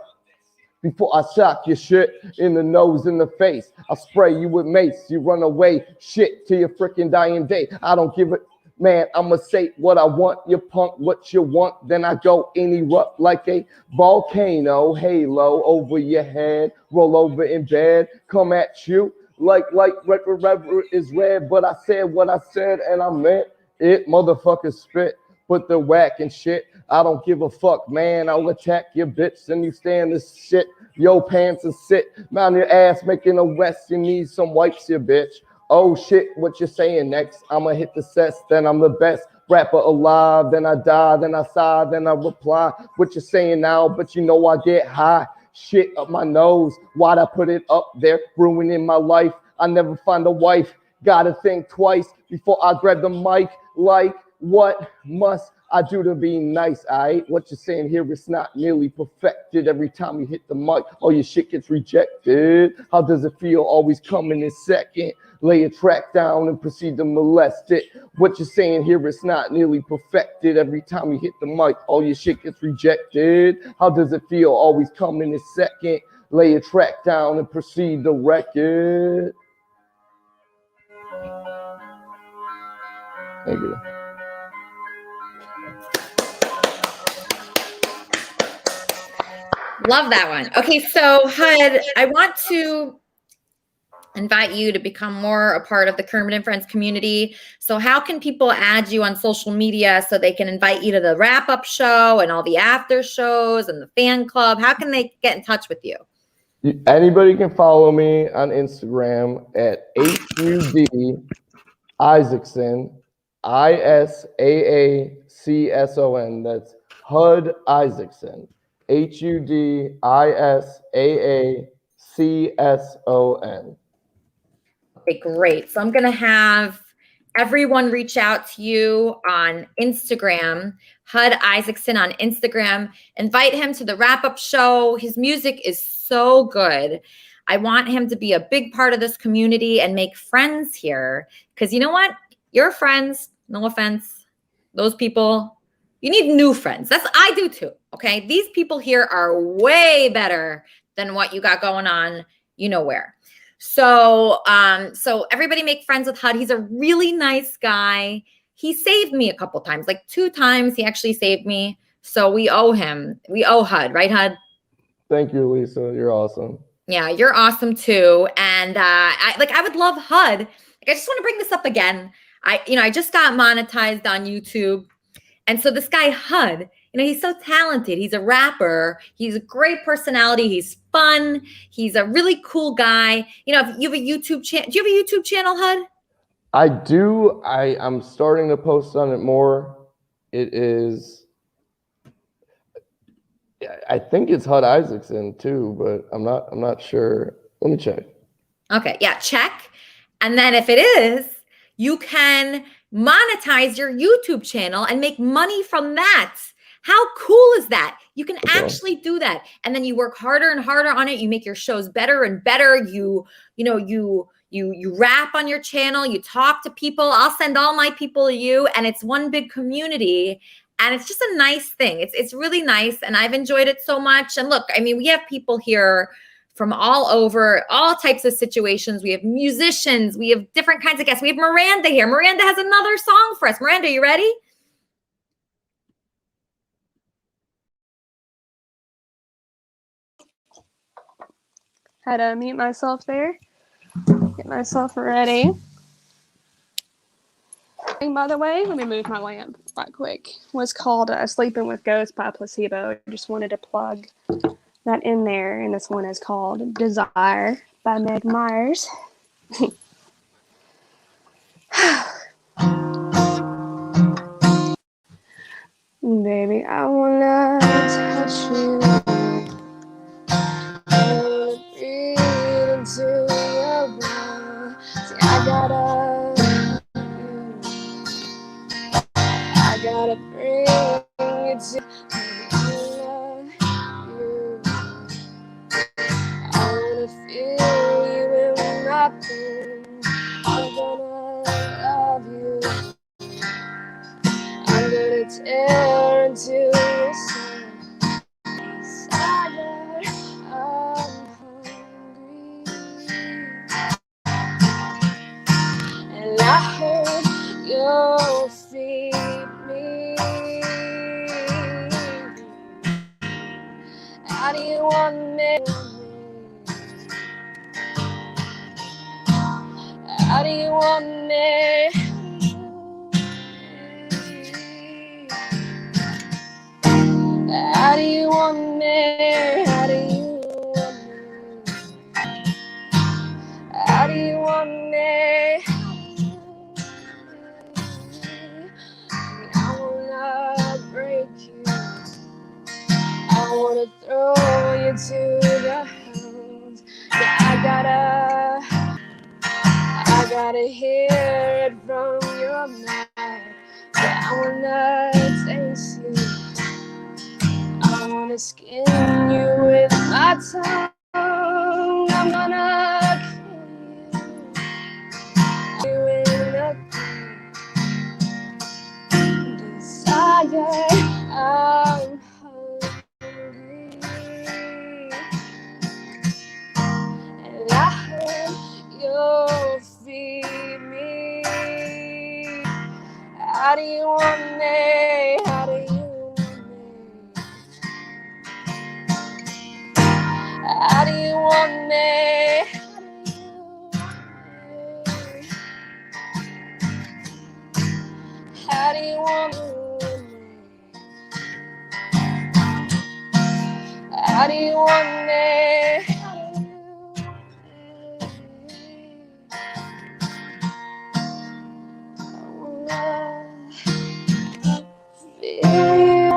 S15: before I shock your shit in the nose and the face, I'll spray you with mace. You run away, shit, till your freaking dying day. I don't give a man, I'ma say what I want. You punk what you want. Then I go and erupt like a volcano. Halo over your head, roll over in bed, come at you like record is red. But I said what I said and I meant it. Motherfucker spit. Put the whack and shit. I don't give a fuck, man. I'll attack your bitch and you stand this shit. Yo pants and sit. Mount your ass making a west. You need some wipes, you bitch. Oh shit, what you saying next? I'ma hit the sets, then I'm the best rapper alive. Then I die, then I sigh, then I reply. What you saying now? But you know I get high. Shit up my nose. Why'd I put it up there? Ruining my life. I never find a wife. Gotta think twice before I grab the mic. Like, what must I do to be nice, aight? What you're saying here is not nearly perfected. Every time you hit the mic, all your shit gets rejected. How does it feel always coming in second? Lay a track down and proceed to molest it. What you're saying here is not nearly perfected. Every time you hit the mic, all your shit gets rejected. How does it feel always coming in second? Lay a track down and proceed to wreck it. Thank you.
S7: Love that one. Okay, so HUD, I want to invite you to become more a part of the Kermit and Friends community. So how can people add you on social media so they can invite you to the wrap-up show and all the after shows and the fan club? How can they get in touch with you?
S15: Anybody can follow me on Instagram at HUD Isaacson, ISAACSON. That's HUD Isaacson. HUDISAACSON.
S7: Okay, great. So I'm going to have everyone reach out to you on Instagram, HUD Isaacson on Instagram. Invite him to the wrap-up show. His music is so good. I want him to be a big part of this community and make friends here. Because you know what? Your friends, no offense, those people, you need new friends. I do too, okay? These people here are way better than what you got going on, you know where. So, so everybody make friends with HUD. He's a really nice guy. He saved me a couple times, like 2 times he actually saved me. So we owe him. We owe HUD, right, HUD?
S15: Thank you, Lisa. You're awesome.
S7: Yeah, you're awesome too. And I would love HUD. Like, I just want to bring this up again. I just got monetized on YouTube. And so this guy HUD, he's so talented. He's a rapper. He's a great personality. He's fun. He's a really cool guy. If you have a YouTube channel, do you have a YouTube channel, HUD?
S15: I do. I'm starting to post on it more. It is, I think it's HUD Isaacson too, but I'm not sure. Let me check. Okay,
S7: yeah, check. And then if it is, you can monetize your YouTube channel and make money from that. How cool is that? You can actually do that. And then you work harder and harder on it. You make your shows better and better. You rap on your channel. You talk to people. I'll send all my people to you. And it's one big community. And it's just a nice thing. It's really nice. And I've enjoyed it so much. And look, we have people here from all over, all types of situations. We have musicians. We have different kinds of guests. We have Miranda here. Miranda has another song for us. Miranda, you ready?
S3: Had to mute myself there. Get myself ready. And by the way, let me move my lamp right quick. Was called Sleeping with Ghosts by Placebo. Just wanted to plug that in there. And this one is called Desire by Meg Myers. Baby, I wanna touch you. Into your world. See, I gotta bring it to you. I wanna feel you in my pain. I'm gonna love you. I'm gonna tear into your soul. And I hope you'll feed me. How do you want me? How do you want me? How do you want me? How do you want me? How do you want me? I wanna break you. I wanna throw you to the house. Yeah, I gotta hear it from your mouth. Yeah, I wanna taste you. I wanna skin you with my tongue. I'm gonna kill you in a desire. I'm hungry, and I hope you'll feed me. How do you want me? How do you want me? How do you want me? How do you want me? How do you want me? How do you want me?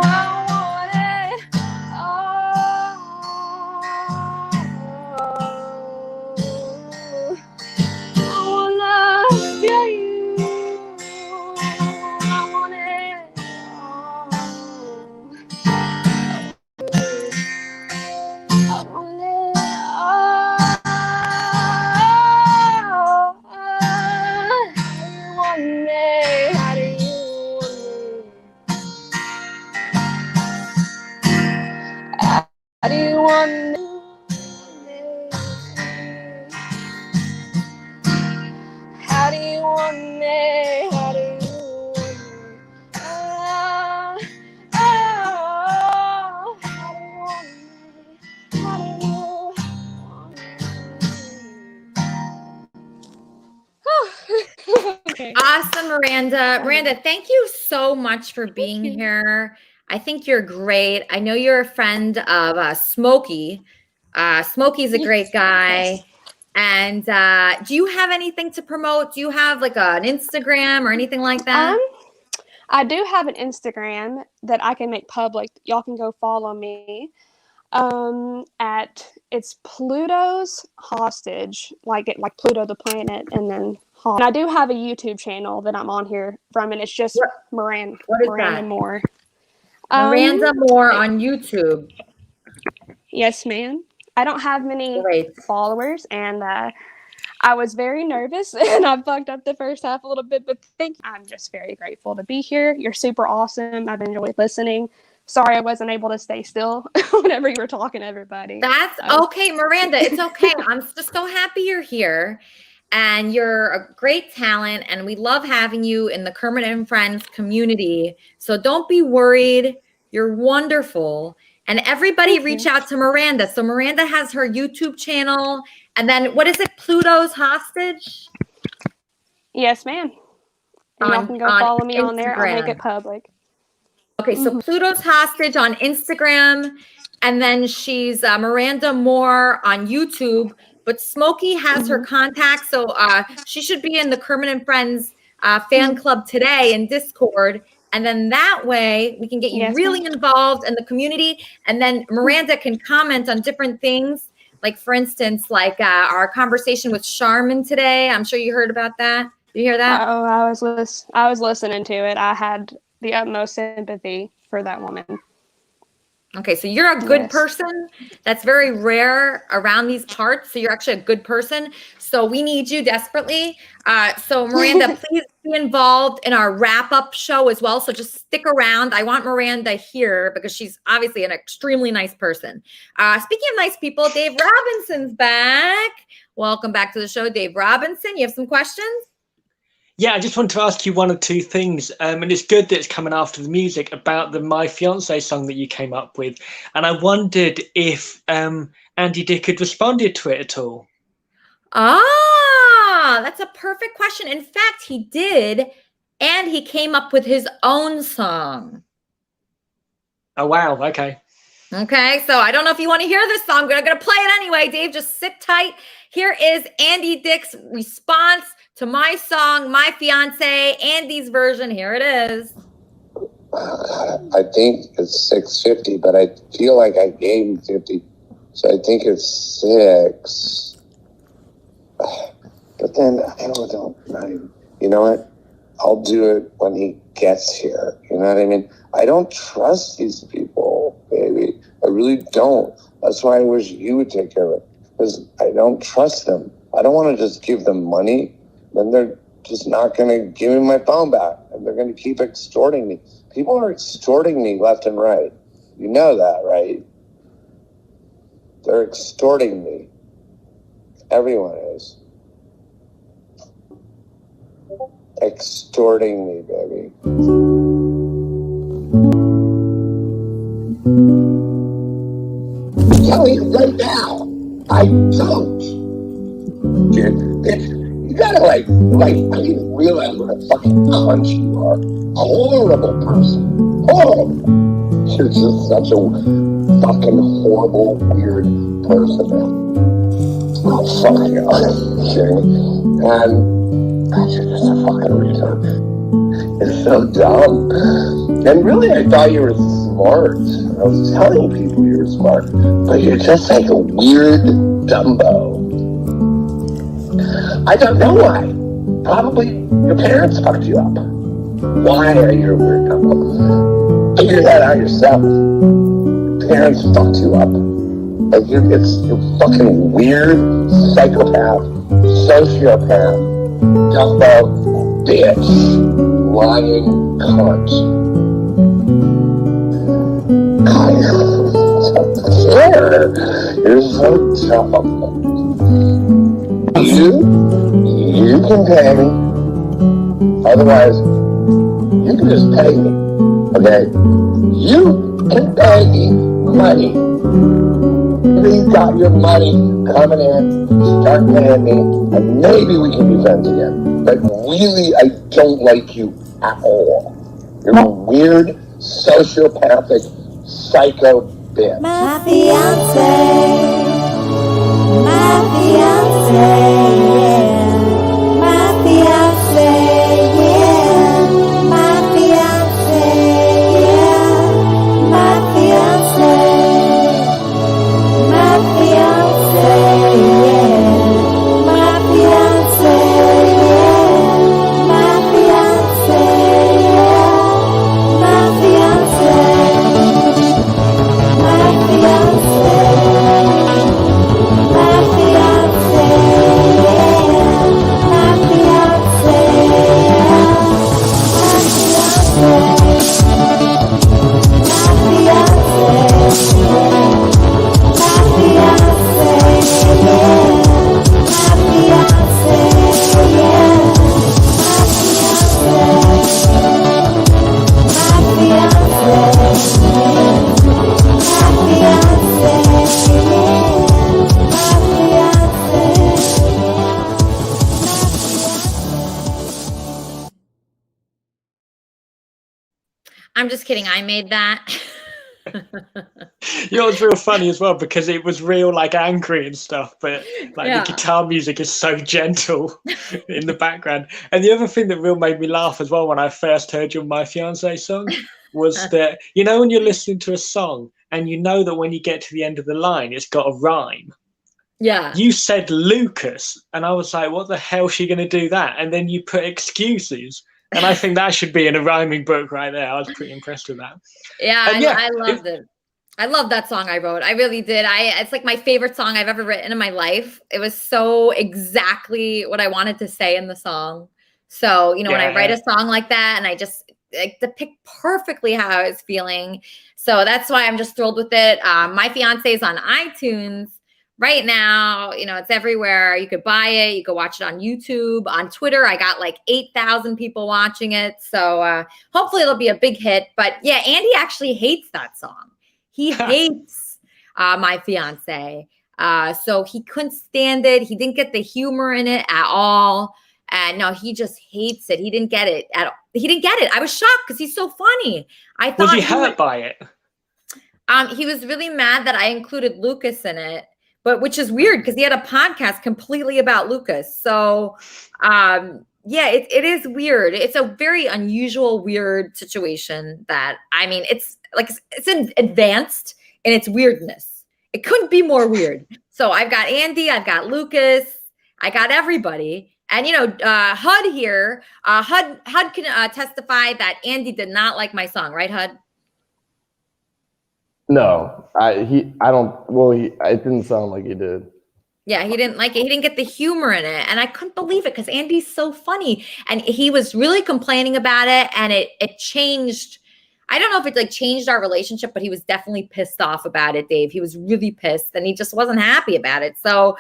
S3: How do you want me? How do you want me? How do you
S7: Okay. Awesome, Miranda. Miranda, thank you so much for being here. I think you're great. I know you're a friend of Smokey. Smokey's a great guy.
S3: Yes.
S7: And do you have anything to promote? Do you have like an Instagram or anything like that?
S3: I do have an Instagram that I can make public. Y'all can go follow me. It's Pluto's Hostage, like Pluto the planet, and then and I do have a YouTube channel that I'm on here from, and it's just Miranda.
S7: What is
S3: Miranda
S7: that?
S3: Moore.
S7: Miranda Moore on YouTube.
S3: Yes, ma'am. I don't have many followers, and I was very nervous, and I fucked up the first half a little bit, but I'm just very grateful to be here. You're super awesome. I've enjoyed listening. Sorry I wasn't able to stay still whenever you were talking to everybody.
S7: That's okay, Miranda. It's okay. I'm just so happy you're here. And you're a great talent, and we love having you in the Kermit and Friends community. So don't be worried. You're wonderful. And everybody reach out to Miranda. So Miranda has her YouTube channel. And then what is it? Pluto's Hostage?
S3: Yes, ma'am. And y'all can go follow me on there. I'll make it public.
S7: Okay, so Pluto's Hostage on Instagram. And then she's Miranda Moore on YouTube. But Smokey has her contact, so she should be in the Kermit and Friends fan club today in Discord. And then that way we can get you really involved in the community. And then Miranda can comment on different things. Like, for instance, like our conversation with Charmin today. I'm sure you heard about that. Did you hear that?
S3: Oh, I was listening to it. I had the utmost sympathy for that woman.
S7: Okay, so you're a good person. That's very rare around these parts. So you're actually a good person. So we need you desperately. So Miranda, please be involved in our wrap-up show as well. So just stick around. I want Miranda here because she's obviously an extremely nice person. Speaking of nice people, Dave Robinson's back. Welcome back to the show, Dave Robinson. You have some questions?
S16: Yeah, I just want to ask you one or two things. And it's good that it's coming after the music about the My Fiancé song that you came up with. And I wondered if Andy Dick had responded to it at all.
S7: Ah, that's a perfect question. In fact, he did. And he came up with his own song.
S16: Oh, wow. Okay.
S7: Okay, so I don't know if you want to hear this song, but I'm going to play it anyway. Dave, just sit tight. Here is Andy Dick's response to my song, My Fiancé, Andy's version. Here it is.
S17: I think it's 650, but I feel like I gave him 50. So I think it's 6. But then you know what? I'll do it when he gets here. You know what I mean? I don't trust these people, baby. I really don't. That's why I wish you would take care of it. Because I don't trust them. I don't want to just give them money. Then they're just not going to give me my phone back. And they're going to keep extorting me. People are extorting me left and right. You know that, right? They're extorting me. Everyone is. Extorting me, baby. Tell you right now, I don't. Dude, you gotta I didn't realize what a fucking cunt you are. A horrible person. Horrible. You're just such a fucking horrible, weird person, man. Oh, fuck you. I'm kidding. And you're just a fucking retard. It's so dumb. And really, I thought you were smart. I was telling people you were smart. But you're just like a weird Dumbo. I don't know why. Probably your parents fucked you up. Why are you a weird Dumbo? Figure that out yourself. Parents fucked you up. Like you're fucking weird psychopath, sociopath, Dumbo, bitch, lying cunt. You're so dumb. You can pay me. Otherwise, you can just pay me. Okay? You can pay me money. Please got your money coming in. Start paying me, and maybe we can be friends again. But really, I don't like you at all. You're a weird, sociopathic, psycho bitch.
S9: My fiance, yeah. My fiance, yeah. My fiance, yeah. My fiance, my fiance, yeah. My fiance, yeah. My fiance, yeah. My fiance, my fiance.
S7: I'm just kidding. I made that.
S16: You know, it's real funny as well because it was real like angry and stuff, but the guitar music is so gentle in the background. And the other thing that real made me laugh as well when I first heard your My Fiancé song was that, you know, when you're listening to a song and you know that when you get to the end of the line, it's got a rhyme.
S7: Yeah.
S16: You said Lucas, and I was like, what the hell is she going to do that? And then you put excuses. And I think that should be in a rhyming book right there. I was pretty impressed with that.
S7: Yeah, I loved it. I love that song I wrote. I really did. It's like my favorite song I've ever written in my life. It was so exactly what I wanted to say in the song. So, you know, when I write a song like that and I just depict perfectly how I was feeling. So that's why I'm just thrilled with it. My Fiancé is on iTunes right now. You know, it's everywhere. You could buy it. You could watch it on YouTube. On Twitter, I got like 8,000 people watching it. So hopefully it'll be a big hit. But yeah, Andy actually hates that song. He hates My Fiancé. So he couldn't stand it. He didn't get the humor in it at all. And no, he just hates it. He didn't get it at all. He didn't get it. I was shocked because he's so funny. I thought
S16: was he hurt by it?
S7: He was really mad that I included Lucas in it, but which is weird because he had a podcast completely about Lucas. So yeah, it is weird. It's a very unusual, weird situation that, I mean, it's advanced in its weirdness. It couldn't be more weird. So I've got Andy, I've got Lucas, I got everybody. And, you know, HUD here, HUD can testify that Andy did not like my song, right, HUD?
S15: No, it didn't sound like he did.
S7: Yeah, he didn't like it. He didn't get the humor in it. And I couldn't believe it because Andy's so funny. And he was really complaining about it. And it changed. I don't know if it like changed our relationship, but he was definitely pissed off about it, Dave. He was really pissed and he just wasn't happy about it. So,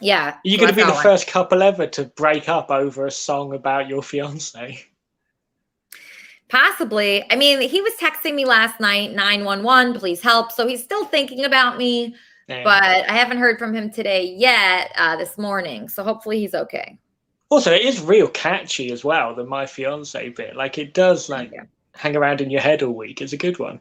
S7: yeah.
S16: You're going to be the first couple ever to break up over a song about your fiance.
S7: Possibly. I mean, he was texting me last night, 911, please help. So he's still thinking about me, but I haven't heard from him today yet, this morning. So hopefully he's okay.
S16: Also, it is real catchy as well, the My Fiance bit. Like it does hang around in your head all week. It's a good one.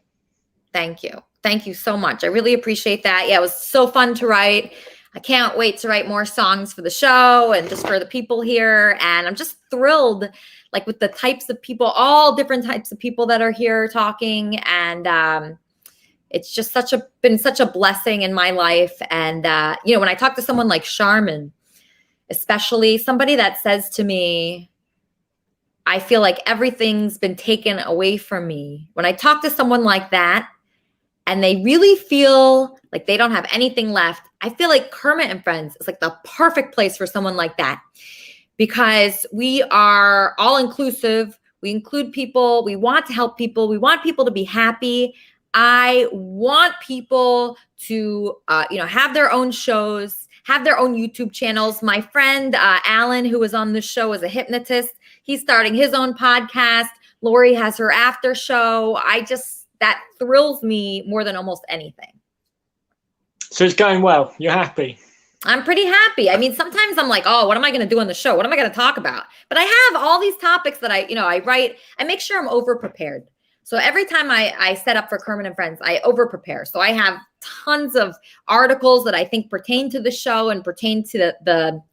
S7: Thank you. Thank you so much. I really appreciate that. Yeah, it was so fun to write. I can't wait to write more songs for the show and just for the people here. And I'm just thrilled, like with the types of people, all different types of people that are here talking. And it's just been such a blessing in my life. And, you know, when I talk to someone like Charmin, especially somebody that says to me, I feel like everything's been taken away from me. When I talk to someone like that, and they really feel like they don't have anything left, I feel like Kermit and Friends is like the perfect place for someone like that because we are all inclusive. We include people. We want to help people. We want people to be happy. I want people to, you know, have their own shows, have their own YouTube channels. My friend, Alan, who was on this show as a hypnotist, he's starting his own podcast. Lori has her after show. That thrills me more than almost anything.
S16: So it's going well. You're happy.
S7: I'm pretty happy. I mean, sometimes I'm like, oh, what am I going to do on the show? What am I going to talk about? But I have all these topics that I write. I make sure I'm over prepared. So every time I set up for Kermit and Friends, I over prepare. So I have tons of articles that I think pertain to the show and pertain to the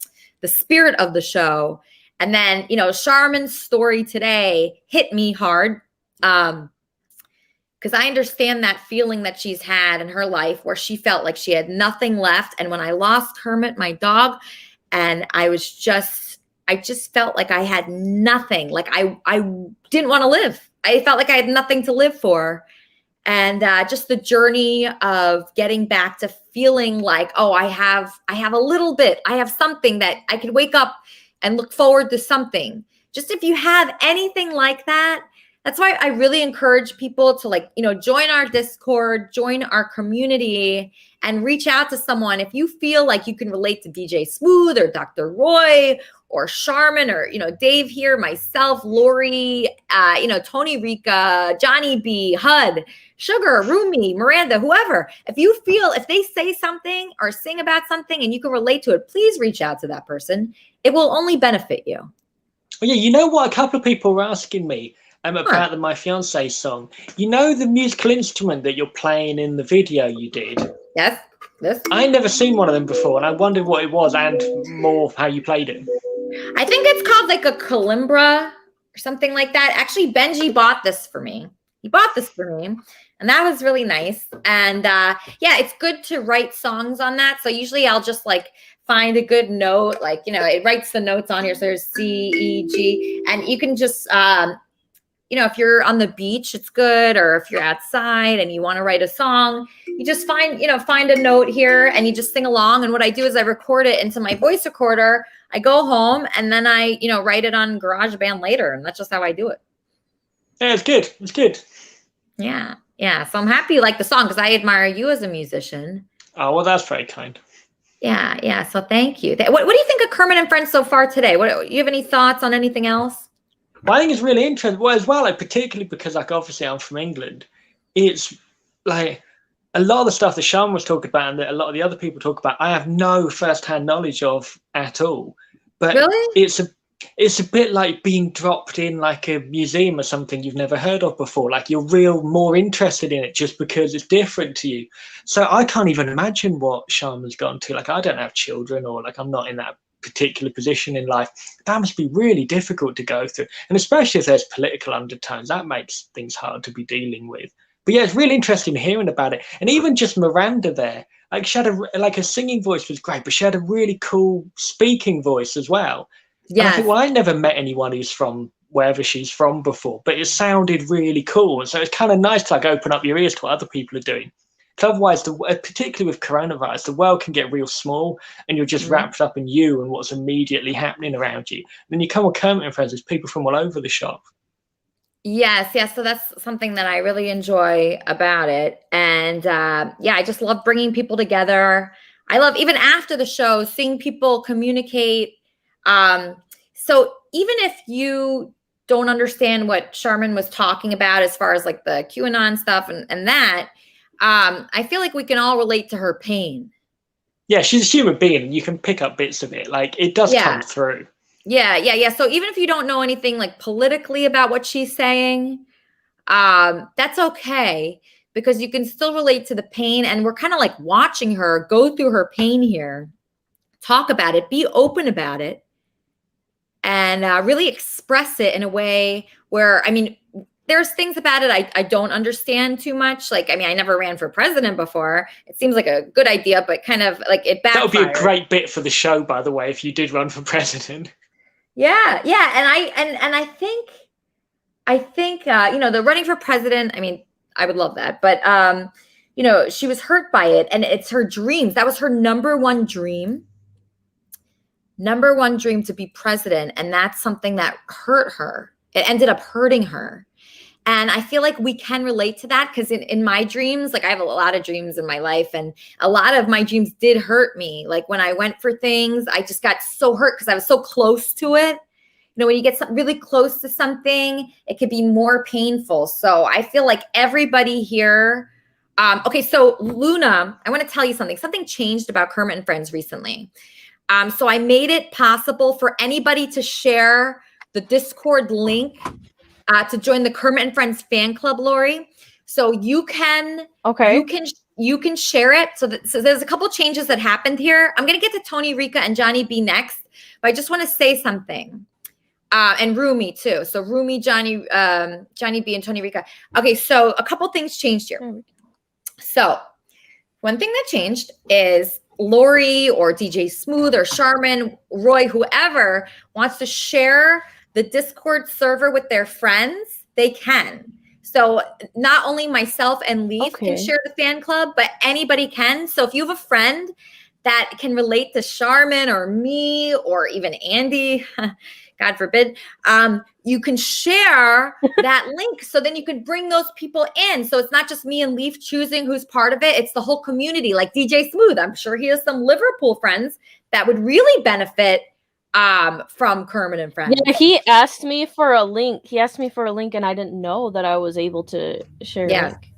S7: spirit of the show. And then, you know, Charmin's story today hit me hard. Because I understand that feeling that she's had in her life where she felt like she had nothing left. And when I lost Kermit, my dog, and I just felt like I had nothing. Like I didn't want to live. I felt like I had nothing to live for. And just the journey of getting back to feeling like, oh, I have a little bit. I have something that I could wake up and look forward to something. Just if you have anything like that, that's why I really encourage people to, like, you know, join our Discord, join our community, and reach out to someone. If you feel like you can relate to DJ Smooth or Dr. Roy or Charmin or, you know, Dave here, myself, Lori, you know, Tony Rica, Johnny B, HUD, Sugar, Rumi, Miranda, whoever. If they say something or sing about something and you can relate to it, please reach out to that person. It will only benefit you.
S16: Well, yeah, you know what? A couple of people were asking me about the My Fiance song. You know the musical instrument that you're playing in the video you did?
S7: Yes.
S16: I never seen one of them before, and I wondered what it was and more how you played it.
S7: I think it's called like a kalimba or something like that. Actually, Benji bought this for me. He bought this for me, and that was really nice. And yeah, it's good to write songs on that. So usually I'll just like find a good note, like, you know, it writes the notes on here. So there's C, E, G, and you can just you know, if you're on the beach, it's good. Or if you're outside and you want to write a song, you just find a note here and you just sing along. And what I do is I record it into my voice recorder. I go home and then I, you know, write it on GarageBand later. And that's just how I do it.
S16: Yeah, it's good. It's good.
S7: Yeah. Yeah. So I'm happy you like the song because I admire you as a musician.
S16: Oh, well, that's very kind.
S7: Yeah. Yeah. So thank you. What do you think of Kermit and Friends so far today? You have any thoughts on anything else?
S16: Well, I think it's really interesting. Well, as well, like particularly because, like, obviously I'm from England. It's like a lot of the stuff that Sean was talking about and that a lot of the other people talk about, I have no first-hand knowledge of at all. But
S7: really?
S16: It's a bit like being dropped in like a museum or something you've never heard of before. Like you're more interested in it just because it's different to you. So I can't even imagine what Sharma's gone to. Like I don't have children or like I'm not in that particular position in life. That must be really difficult to go through. And especially if there's political undertones, that makes things hard to be dealing with. But yeah, it's really interesting hearing about it. And even just Miranda there, Like she had a singing voice was great, but she had a really cool speaking voice as well. And I think,
S7: Yes.
S16: well, I never met anyone who's from wherever she's from before, but it sounded really cool. And so it's kind of nice to like open up your ears to what other people are doing. Because otherwise, particularly with coronavirus, the world can get real small and you're just wrapped up in you and what's immediately happening around you. And then you come with Kermit and Friends, there's people from all over the shop.
S7: Yes. So that's something that I really enjoy about it. And I just love bringing people together. I love, even after the show, seeing people communicate. So even if you don't understand what Charmin was talking about as far as like the QAnon stuff and that, I feel like we can all relate to her pain.
S16: Yeah, she's a human being and you can pick up bits of it. Like it does come through.
S7: Yeah. So even if you don't know anything like politically about what she's saying, that's okay, because you can still relate to the pain. And we're kind of like watching her go through her pain here, talk about it, be open about it, and really express it in a way where, I mean, there's things about it I don't understand too much. Like, I mean, I never ran for president before. It seems like a good idea, but kind of like it backfired.
S16: That would be a great bit for the show, by the way, if you did run for president.
S7: Yeah. And I think, the running for president, I mean, I would love that, but, she was hurt by it and it's her dreams. That was her number one dream to be president. And that's something that hurt her. It ended up hurting her. And I feel like we can relate to that because in my dreams, like I have a lot of dreams in my life and a lot of my dreams did hurt me. Like when I went for things, I just got so hurt because I was so close to it. When you get really close to something, it could be more painful. So I feel like everybody here. Okay, so Luna, I want to tell you something. Something changed about Kermit and Friends recently. So I made it possible for anybody to share the Discord link to join the Kermit and Friends fan club, Lori. So you can, you can share it. So there's a couple changes that happened here. I'm going to get to Tony, Rika, and Johnny B next, but I just want to say something. And Rumi too. So Rumi, Johnny B, and Tony, Rika. Okay, so a couple things changed here. So one thing that changed is Lori or DJ Smooth or Charmin, Roy, whoever wants to share the Discord server with their friends, they can. So not only myself and Leaf can share the fan club, but anybody can. So if you have a friend that can relate to Charmin or me or even Andy, God forbid, you can share that link. So then you can bring those people in. So it's not just me and Leaf choosing who's part of it. It's the whole community, like DJ Smooth. I'm sure he has some Liverpool friends that would really benefit from Kermit and Friends.
S18: Yeah, he asked me for a link. And I didn't know that I was able to share a link.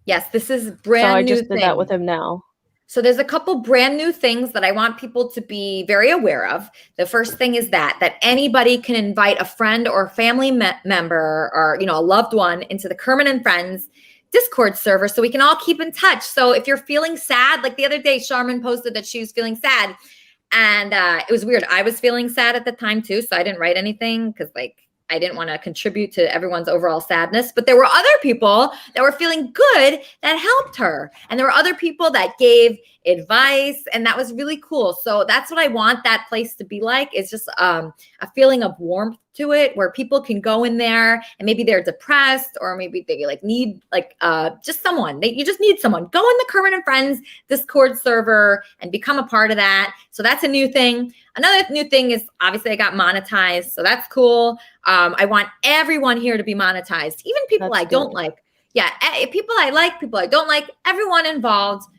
S7: Yes, this is brand new.
S18: So I just did that with him now.
S7: So there's a couple brand new things that I want people to be very aware of. The first thing is that anybody can invite a friend or a family member or, a loved one into the Kermit and Friends Discord server so we can all keep in touch. So if you're feeling sad, like the other day, Charmin posted that she was feeling sad. And it was weird. I was feeling sad at the time too. So I didn't write anything because I didn't want to contribute to everyone's overall sadness, but there were other people that were feeling good that helped her. And there were other people that gave advice and that was really cool. So that's what I want that place to be like. It's just a feeling of warmth to it where people can go in there and maybe they're depressed or maybe they need just someone. You just need someone. Go in the Kermit and Friends Discord server and become a part of that. So that's a new thing. Another new thing is obviously I got monetized. So that's cool. I want everyone here to be monetized, even people I don't like. Yeah, people I like, people I don't like, everyone involved.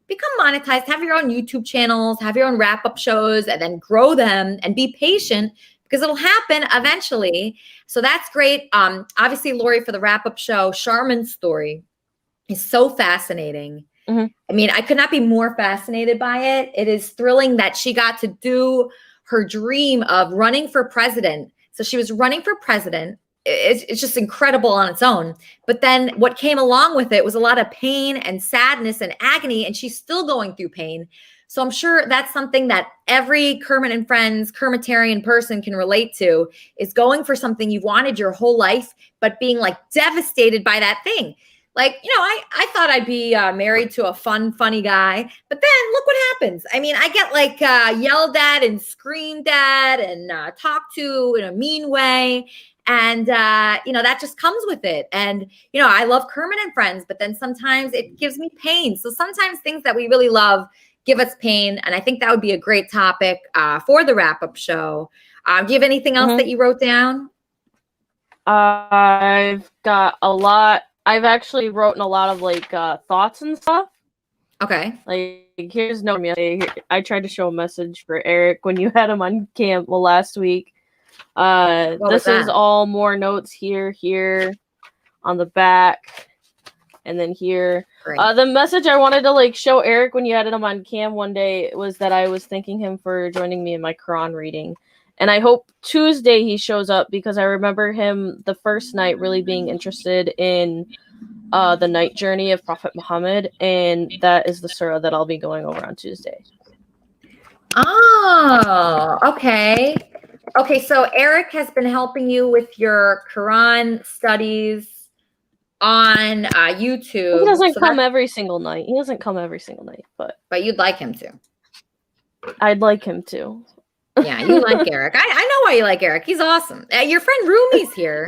S7: Become monetized, have your own YouTube channels, have your own wrap-up shows, and then grow them and be patient because it'll happen eventually. So that's great. Obviously, Lori, for the wrap-up show, Charmin's story is so fascinating. Mm-hmm. I mean, I could not be more fascinated by it. It is thrilling that she got to do her dream of running for president. So she was running for president. It's just incredible on its own. But then what came along with it was a lot of pain and sadness and agony, and she's still going through pain. So I'm sure that's something that every Kermit and Friends Kermitarian person can relate to, is going for something you've wanted your whole life, but being devastated by that thing. Like, I thought I'd be married to a funny guy, but then look what happens. I mean, I get like yelled at and screamed at and talked to in a mean way. And, that just comes with it. And, I love Kermit and Friends, but then sometimes it gives me pain. So sometimes things that we really love give us pain. And I think that would be a great topic for the wrap-up show. Do you have anything else that you wrote down?
S18: I've got a lot. I've actually written a lot of like thoughts and stuff.
S7: Okay.
S18: Like here's no I tried to show a message for Eric when you had him on camp last week. This is all more notes here on the back, and then here. The message I wanted to like show Eric when you had him on cam one day was that I was thanking him for joining me in my Quran reading. And I hope Tuesday he shows up because I remember him the first night really being interested in the night journey of Prophet Muhammad. And that is the surah that I'll be going over on Tuesday.
S7: Oh, okay. Okay, so Eric has been helping you with your Quran studies on YouTube.
S18: He doesn't come every single night. He doesn't come every single night, but
S7: you'd like him to.
S18: I'd like him to.
S7: Yeah, you like Eric. I know why you like Eric. He's awesome. Your friend Rumi's here.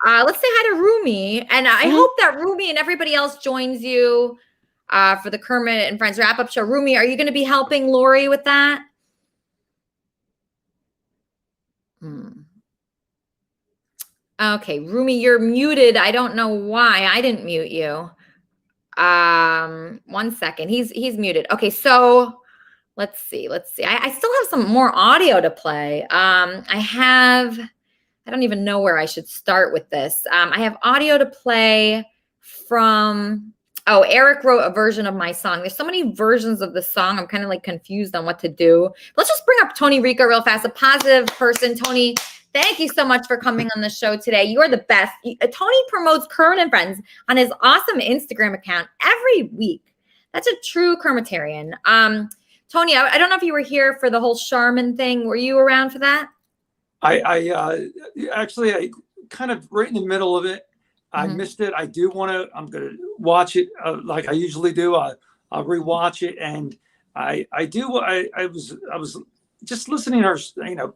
S7: Let's say hi to Rumi. And I hope that Rumi and everybody else joins you for the Kermit and Friends wrap-up show. Rumi, are you going to be helping Lori with that? Okay, Rumi, you're muted. I don't know why. I didn't mute you. 1 second. He's muted. Okay, so let's see. I still have some more audio to play. I don't even know where I should start with this. I have audio to play from, Eric wrote a version of my song. There's so many versions of the song. I'm kind of like confused on what to do. Let's just bring up Tony Rico real fast, a positive person. Tony, thank you so much for coming on the show today. You're the best. Tony promotes Kermit and Friends on his awesome Instagram account every week. That's a true Kermitarian. Tony, I don't know if you were here for the whole Charmin thing. Were you around for that?
S19: I kind of right in the middle of it. I missed it. I'm going to watch it like I usually do. I'll rewatch it. And I was just listening to her,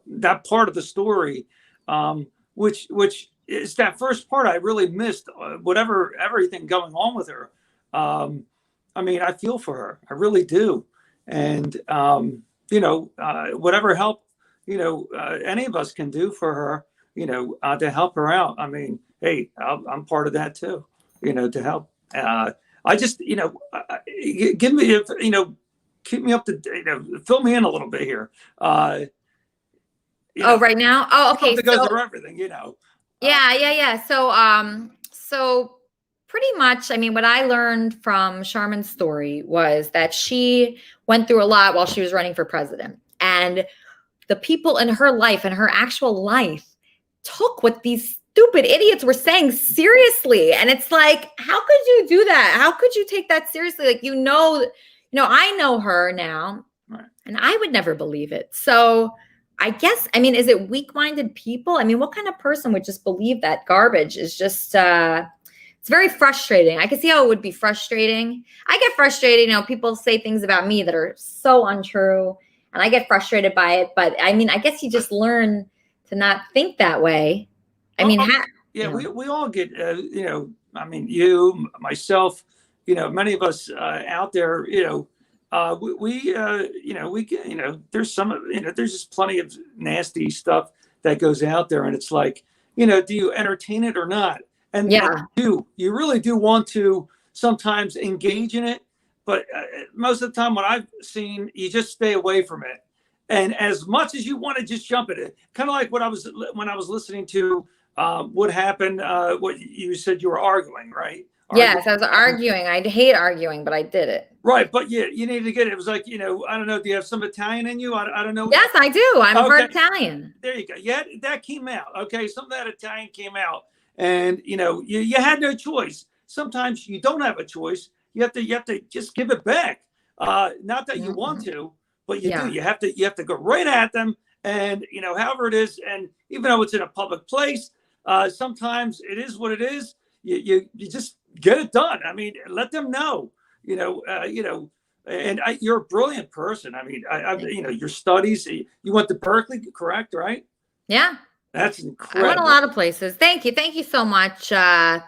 S19: that part of the story, which is that first part I really missed, everything going on with her. I mean, I feel for her. I really do. And, whatever help, any of us can do for her, to help her out. I mean, hey, I'm part of that too, to help. I just, give me, keep me up to, fill me in a little bit here.
S7: Right now? Oh, okay.
S19: Because of everything,
S7: Yeah. So pretty much, I mean, what I learned from Charmin's story was that she went through a lot while she was running for president. And the people in her life and her actual life took what these stupid idiots were saying seriously. And it's like, how could you do that? How could you take that seriously? Like, I know her now, and I would never believe it. So I guess, I mean, is it weak-minded people? I mean, what kind of person would just believe that garbage is just, it's very frustrating. I can see how it would be frustrating. I get frustrated, people say things about me that are so untrue, and I get frustrated by it. But I mean, I guess you just learn to not think that way. I mean,
S19: we all get, I mean, you, myself, many of us out there, we get, there's there's just plenty of nasty stuff that goes out there, and it's like, do you entertain it or not? And you really do want to sometimes engage in it, but most of the time, what I've seen, you just stay away from it. And as much as you want to just jump at it, kind of like when I was listening to what happened, what you said you were arguing, right?
S7: Yes, I was arguing. I hate arguing, but I did it.
S19: Right, but yeah, you need to get it. It was like, I don't know. Do you have some Italian in you? I don't know.
S7: Yes, I do. I'm part Italian.
S19: There you go. Yeah, that came out. Okay, some of that Italian came out. And you had no choice. Sometimes you don't have a choice. You have to just give it back. Not that you want to, but you do. You have to go right at them. And however it is, and even though it's in a public place, sometimes it is what it is. You just get it done. I mean, let them know. And you're a brilliant person. I mean, your studies. You went to Berkeley, correct? Right?
S7: Yeah.
S19: That's
S7: I
S19: incredible.
S7: went a lot of places. Thank you so much. Yeah,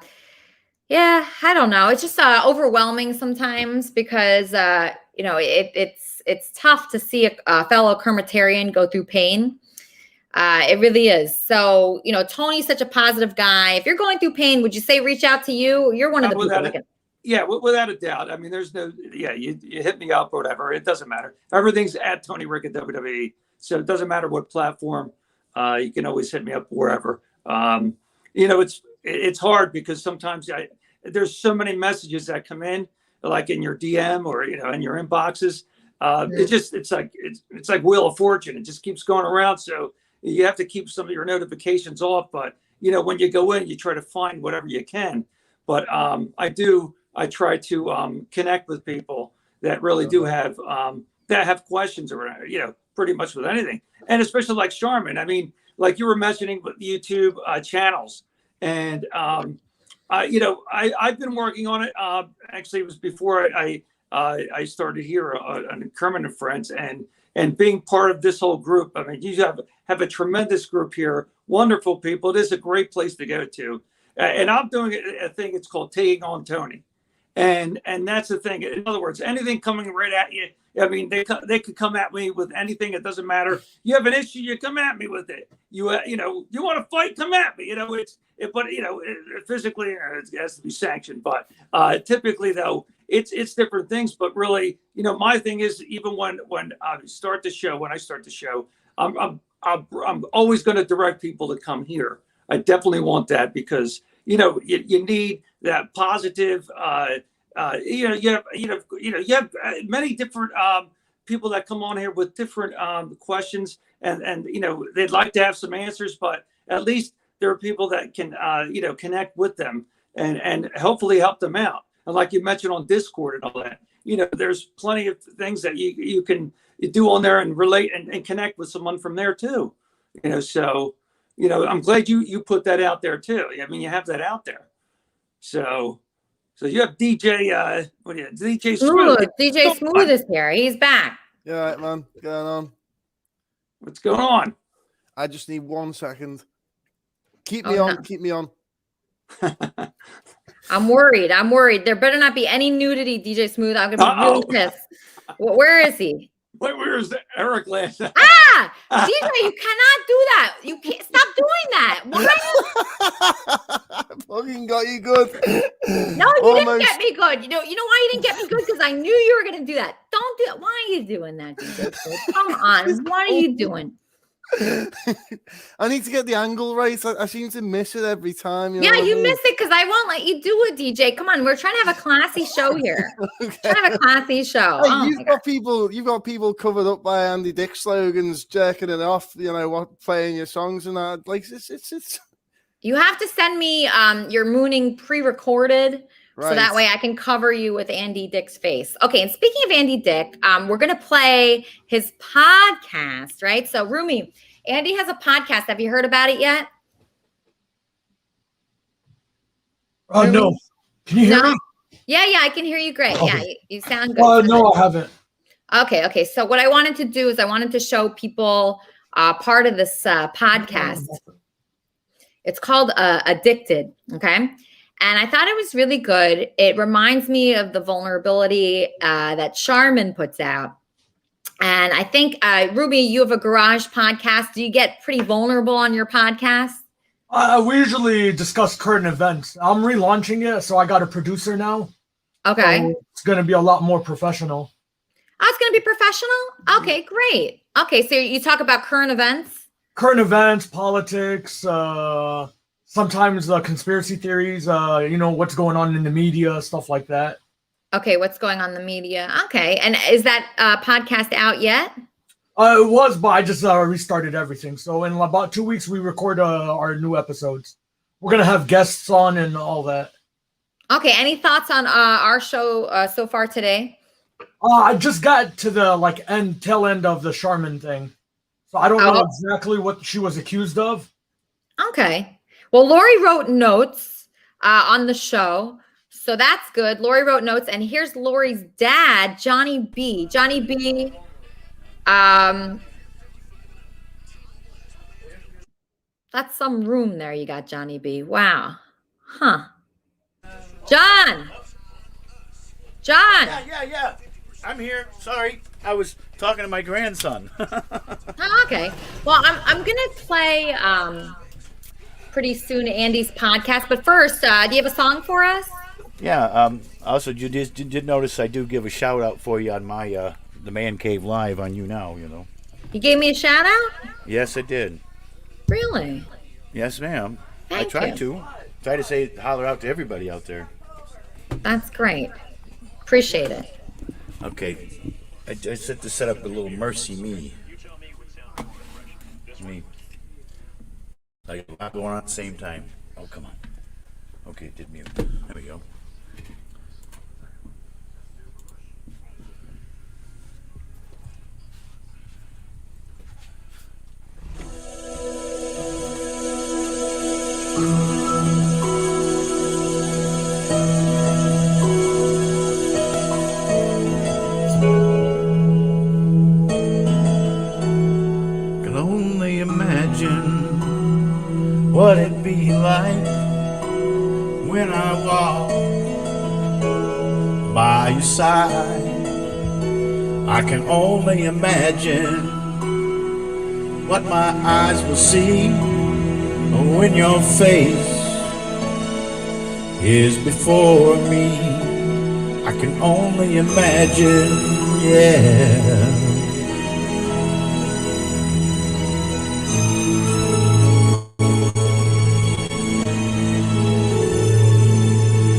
S7: I don't know. It's just overwhelming sometimes because it's tough to see a fellow Kermitarian go through pain. It really is. So, Tony's such a positive guy. If you're going through pain, would you say reach out to you? You're one of the people that can.
S19: Yeah, without a doubt. I mean, there's no. Yeah, you hit me up or whatever. It doesn't matter. Everything's at Tony Rick at WWE. So it doesn't matter what platform. You can always hit me up wherever. It's hard because sometimes there's so many messages that come in, like in your DM or in your inboxes. It's like Wheel of Fortune. It just keeps going around. So you have to keep some of your notifications off. But when you go in, you try to find whatever you can. But I try to connect with people that really do have questions around pretty much with anything, and especially like Charmin. I mean, like you were mentioning with YouTube channels, and I've been working on it. Actually, it was before I started here on Kermit and Friends, and being part of this whole group. I mean, you have a tremendous group here, wonderful people. It is a great place to go to, and I'm doing a thing. It's called Taking on Tony, and that's the thing. In other words, anything coming right at you. I mean, they could come at me with anything. It doesn't matter. You have an issue, you come at me with it. You want to fight, come at me. Physically it has to be sanctioned. But typically, though, it's different things. But really, my thing is even when I start the show, I'm always going to direct people to come here. I definitely want that because you need that positive. You have many different people that come on here with different questions, and they'd like to have some answers, but at least there are people that can connect with them and hopefully help them out. And like you mentioned on Discord and all that, there's plenty of things that you can do on there and relate and connect with someone from there too. So I'm glad you put that out there too. I mean, you have that out there. So you have DJ, DJ Smooth.
S7: DJ Smooth is here. He's back.
S12: Yeah, right, man. What's going on?
S19: What's going on?
S12: I just need 1 second. Keep me on. Keep me on.
S7: I'm worried. There better not be any nudity, DJ Smooth. I'm gonna be really pissed. Where is he?
S19: Where is Eric last?
S7: DJ, you cannot do that. You can't stop doing that. Why?
S12: Fucking got you good.
S7: No, you didn't get me good. You know why you didn't get me good? Because I knew you were gonna do that. Don't do it. Why are you doing that, DJ? Come on. What are you doing?
S12: I need to get the angle right. I seem to miss it every time.
S7: You miss it because I won't let you do it, DJ. Come on, we're trying to have a classy show here.
S12: Okay.
S7: Trying to have a classy show.
S12: Hey, you've got people covered up by Andy Dick slogans, jerking it off. Playing your songs and that. Like it's.
S7: You have to send me your mooning pre-recorded. Right. So that way I can cover you with Andy Dick's face. Okay, and speaking of Andy Dick, we're going to play his podcast, right? So, Rumi, Andy has a podcast. Have you heard about it yet?
S20: No. Can you hear me?
S7: Yeah, I can hear you great. Yeah, you sound good.
S20: No, I haven't.
S7: Okay. So what I wanted to do is I wanted to show people part of this podcast. It's called Addicted, okay? And I thought it was really good. It reminds me of the vulnerability that Charmin puts out. And I think, Ruby, you have a garage podcast. Do you get pretty vulnerable on your podcast?
S20: We usually discuss current events. I'm relaunching it, so I got a producer now.
S7: Okay.
S20: So it's going to be a lot more professional.
S7: Oh, it's going to be professional? Okay, great. Okay, so you talk about current events?
S20: Current events, politics, sometimes conspiracy theories, what's going on in the media, stuff like that.
S7: Okay, what's going on in the media? Okay, and is that podcast out yet?
S20: It was, but I just restarted everything. So in about 2 weeks, we record our new episodes. We're going to have guests on and all that.
S7: Okay, any thoughts on our show so far today?
S20: I just got to the tail end of the Charmin thing. So I don't know exactly what she was accused of.
S7: Okay. Well, Lori wrote notes on the show So that's good. Lori wrote notes, and here's Lori's dad, Johnny B. Johnny B. That's some room there you got, Johnny B. Wow. Huh. John.
S21: Yeah. I'm here. Sorry. I was talking to my grandson.
S7: Oh, okay. Well, I'm gonna play pretty soon Andy's podcast, but first, do you have a song for us?
S21: Yeah. Also, you did notice I do give a shout out for you on my the Man Cave Live on You Now. You know.
S7: You gave me a shout out?
S21: Yes, I did.
S7: Really?
S21: Yes, ma'am. I
S7: Thank
S21: tried
S7: you.
S21: to say holler out to everybody out there.
S7: That's great. Appreciate it.
S21: Okay. I just had to set up a little Mercy Me. Like a lot going on at the same time. Oh, come on. Okay, it did mute. There we go. Can only imagine what it'd be like when I walk by your side. I can only imagine what my eyes will see when your face is before me. I can only imagine, yeah.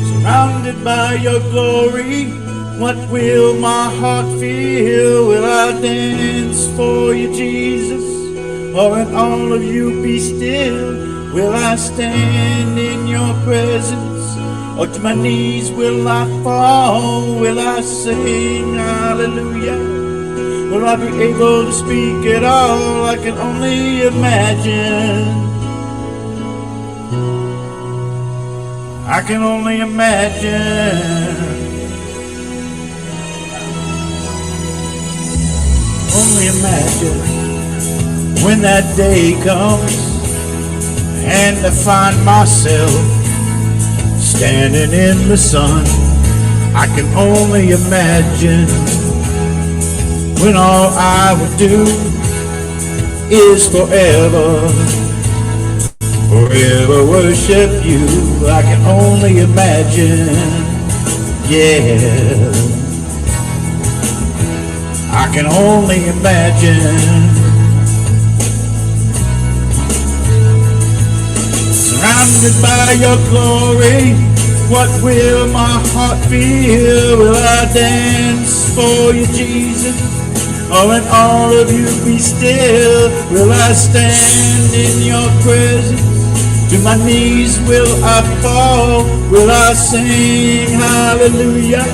S21: Surrounded by your glory, what will my heart feel? Will I dance for you, Jesus? Or in all of you be still? Will I stand in your presence? Or to my knees will I fall? Will I sing hallelujah? Will I be able to speak at all? I can only imagine. I can only imagine. Only imagine when that day comes and I find myself standing in the sun. I can only imagine when all I would do is forever worship you. I can only imagine, yeah. I can only imagine. Surrounded by your glory, what will my heart feel? Will I dance for you, Jesus? Or in all of you be still? Will I stand in your presence? To my knees will I fall? Will I sing hallelujah?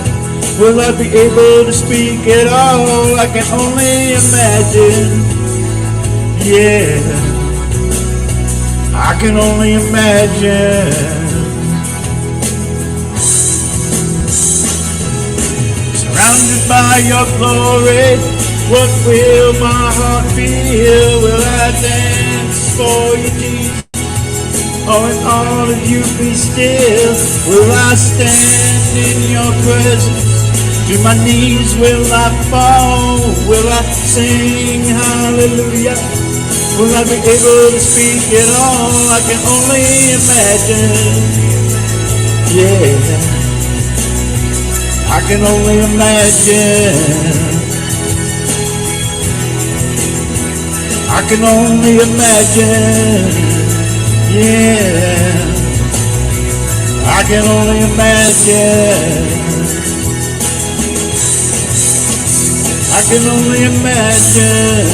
S21: Will I be able to speak at all? I can only imagine, yeah. I can only imagine. Surrounded by your glory, what will my heart feel? Will I dance for you, Jesus? Or in all of you be still? Will I stand in your presence? To my knees will I fall? Will I sing hallelujah? Will I be able to speak at all? I can only imagine, yeah. I can only imagine. I can only imagine, yeah. I can only imagine. I can only imagine.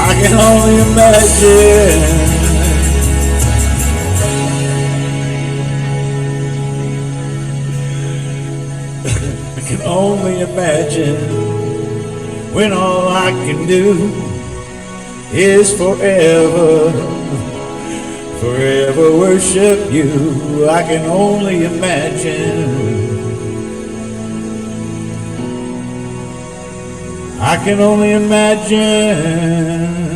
S21: I can only imagine. I can only imagine when all I can do is forever forever worship you. I can only imagine. I can only imagine.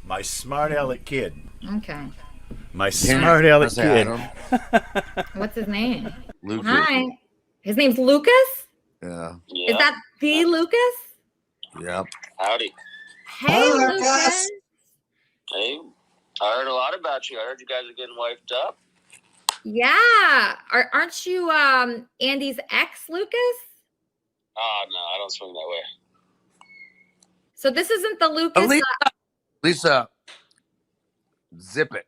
S21: My smart aleck kid.
S7: Okay.
S21: My smart aleck
S1: How's
S21: kid.
S1: Adam?
S7: What's his name?
S1: Lucas.
S7: Hi. His name's Lucas?
S1: Yeah.
S7: Is that the Lucas?
S1: Yep.
S22: Howdy.
S7: Hey, Lucas.
S22: Hey, I heard a lot about you. I heard you guys are getting wiped up.
S7: Yeah. Aren't you Andy's ex, Lucas?
S22: Oh, no, I don't swing that way.
S7: So this isn't the Lucas.
S1: Lisa, zip it.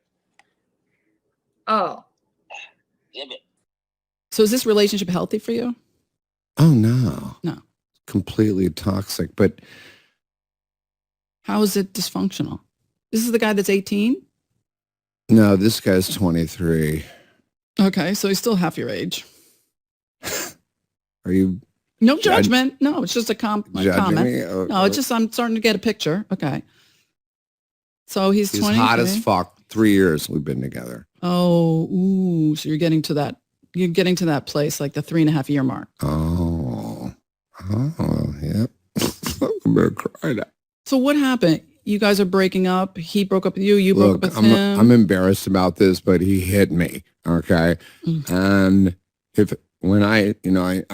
S7: Oh.
S22: Zip it.
S23: So is this relationship healthy for you?
S24: Oh, no.
S23: No.
S24: Completely toxic. But
S23: how is it dysfunctional? This is the guy that's 18?
S24: no, this guy's 23.
S23: Okay, so he's still half your age.
S24: Are you?
S23: No judgment. No, it's just a comment.
S24: Me?
S23: No, it's just I'm starting to get a picture. Okay. So he's 23.
S24: hot as fuck. 3 years we've been together.
S23: Oh, ooh. So you're getting to that. You're getting to that place, like the 3.5 year mark.
S24: Oh, yep. I'm gonna cry now.
S23: So what happened? You guys are breaking up. He broke up with you. You broke up with him.
S24: I'm embarrassed about this, but he hit me. Okay. And when I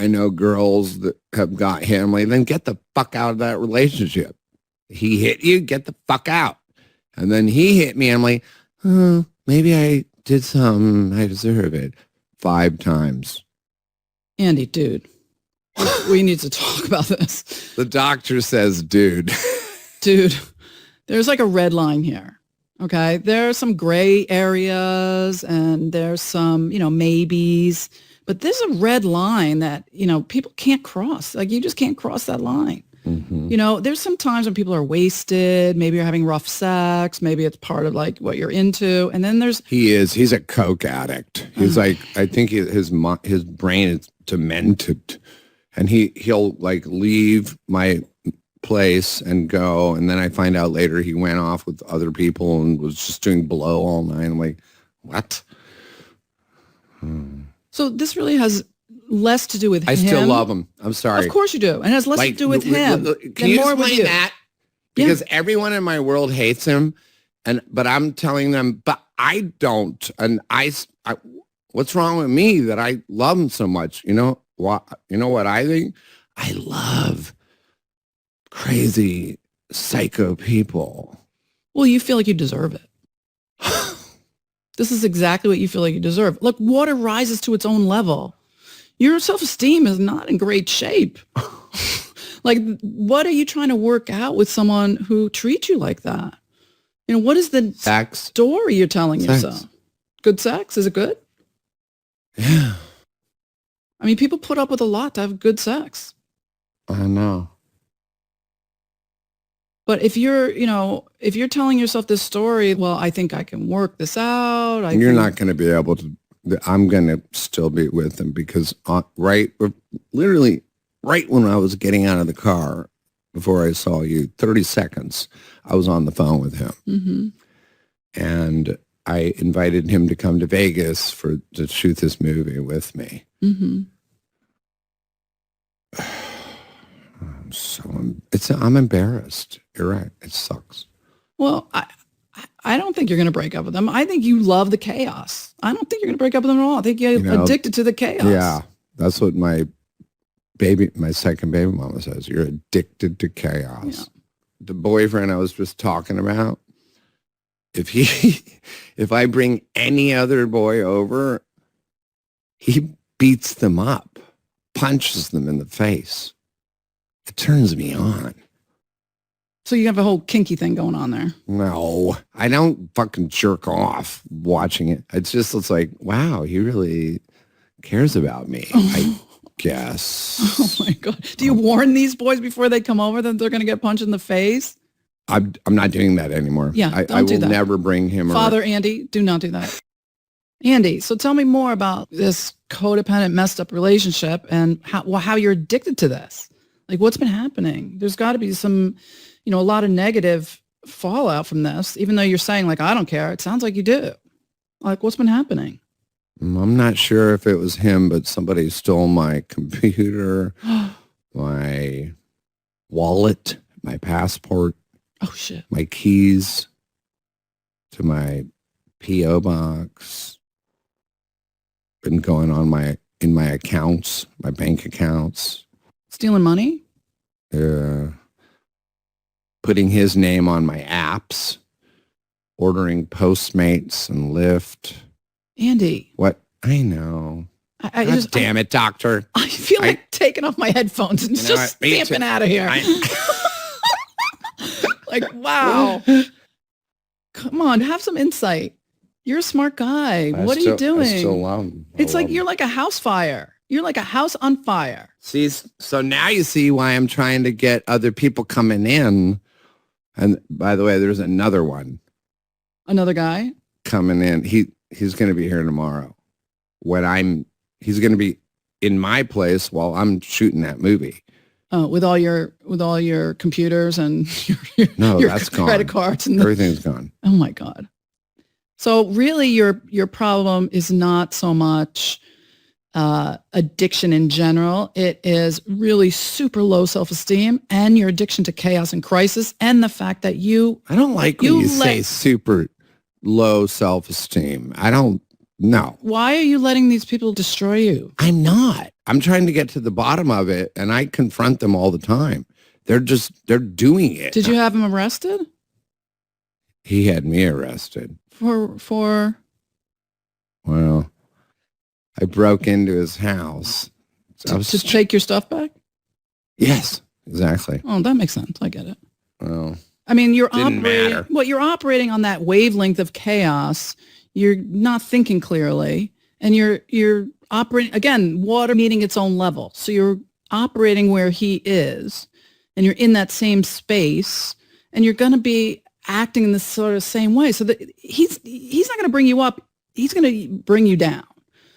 S24: know girls that have got hit, I'm like, then get the fuck out of that relationship. He hit you, get the fuck out. And then he hit me. I'm like, oh, maybe I did something. I deserve it. 5 times.
S23: Andy, dude, we need to talk about this.
S24: The doctor says, dude.
S23: Dude, there's like a red line here. Okay. There are some gray areas and there's some, maybes, but there's a red line that, people can't cross. Like you just can't cross that line.
S24: Mm-hmm.
S23: There's some times when people are wasted, maybe you're having rough sex, maybe it's part of like what you're into. And then
S24: he's a coke addict. He's like, I think his brain is demented, and he'll like leave my place and go. And then I find out later he went off with other people and was just doing blow all night. I'm like, what?
S23: So this really has less to do with him.
S24: I still love him. I'm sorry.
S23: Of course you do. And it has less to do with him.
S24: Can you
S23: more with
S24: explain that? Because everyone in my world hates him, but I'm telling them, but I don't. And I what's wrong with me that I love him so much? You know what? You know what I think? I love crazy psycho people.
S23: Well, you feel like you deserve it. This is exactly what you feel like you deserve. Look, water rises to its own level. Your self-esteem is not in great shape. Like, what are you trying to work out with someone who treats you like that? What is the story you're telling yourself? Good sex? Is it good?
S24: Yeah.
S23: I mean, people put up with a lot to have good sex.
S24: I know.
S23: But if you're telling yourself this story, well, I think I can work this out.
S24: You're not going to be able to. I'm going to still be with him because literally right when I was getting out of the car before I saw you, 30 seconds, I was on the phone with him.
S23: Mm-hmm.
S24: And I invited him to come to Vegas to shoot this movie with me.
S23: Mm-hmm.
S24: I'm embarrassed. You're right. It sucks.
S23: Well, I don't think you're going to break up with them. I think you love the chaos. I don't think you're going to break up with them at all. I think you're addicted to the chaos.
S24: Yeah, that's what my second baby mama says. You're addicted to chaos. Yeah. The boyfriend I was just talking about, if I bring any other boy over, he beats them up, punches them in the face. It turns me on.
S23: So you have a whole kinky thing going on there.
S24: No, I don't fucking jerk off watching it. It's like, wow, he really cares about me, I guess.
S23: Oh my God. Do you warn these boys before they come over that they're going to get punched in the face?
S24: I'm not doing that anymore.
S23: Yeah,
S24: I will never bring him
S23: Father Andy, do not do that. Andy, so tell me more about this codependent, messed up relationship and how you're addicted to this. Like, what's been happening? There's got to be some, a lot of negative fallout from this, even though you're saying, like, I don't care. It sounds like you do. Like, what's been happening?
S24: I'm not sure if it was him, but somebody stole my computer, my wallet, my passport.
S23: Oh, shit.
S24: My keys to my P.O. box. Been going on in my accounts, my bank accounts.
S23: Stealing money?
S24: Putting his name on my apps. Ordering Postmates and Lyft.
S23: Andy.
S24: What? I know.
S23: I
S24: God
S23: just,
S24: damn it, doctor.
S23: I feel like taking off my headphones and just stamping out of here. Like, wow. Come on, have some insight. You're a smart guy. What are you doing?
S24: I still love him.
S23: It's like you're like a house fire. You're like a house on fire.
S24: See, so now you see why I'm trying to get other people coming in. And by the way, there's another one.
S23: Another guy?
S24: Coming in. He's going to be here tomorrow. He's going to be in my place while I'm shooting that movie.
S23: With all your computers and your
S24: that's gone.
S23: credit cards and
S24: everything's gone.
S23: Oh my God. So really your problem is not so much addiction in general. It is really super low self-esteem and your addiction to chaos and crisis and the fact that
S24: I don't like when you say super low self-esteem. I don't know.
S23: Why are you letting these people destroy you?
S24: I'm not. I'm trying to get to the bottom of it, and I confront them all the time. They're doing it.
S23: Did you have him arrested?
S24: He had me arrested.
S23: For?
S24: Well, I broke into his house.
S23: To take your stuff back?
S24: Yes, exactly.
S23: Oh, that makes sense. I get it.
S24: Well,
S23: I mean, you're
S24: matter.
S23: You're operating on that wavelength of chaos. You're not thinking clearly, and you're operating, again, water meeting its own level. So you're operating where he is, and you're in that same space, and you're going to be acting in this sort of same way. So that he's not going to bring you up. He's going to bring you down.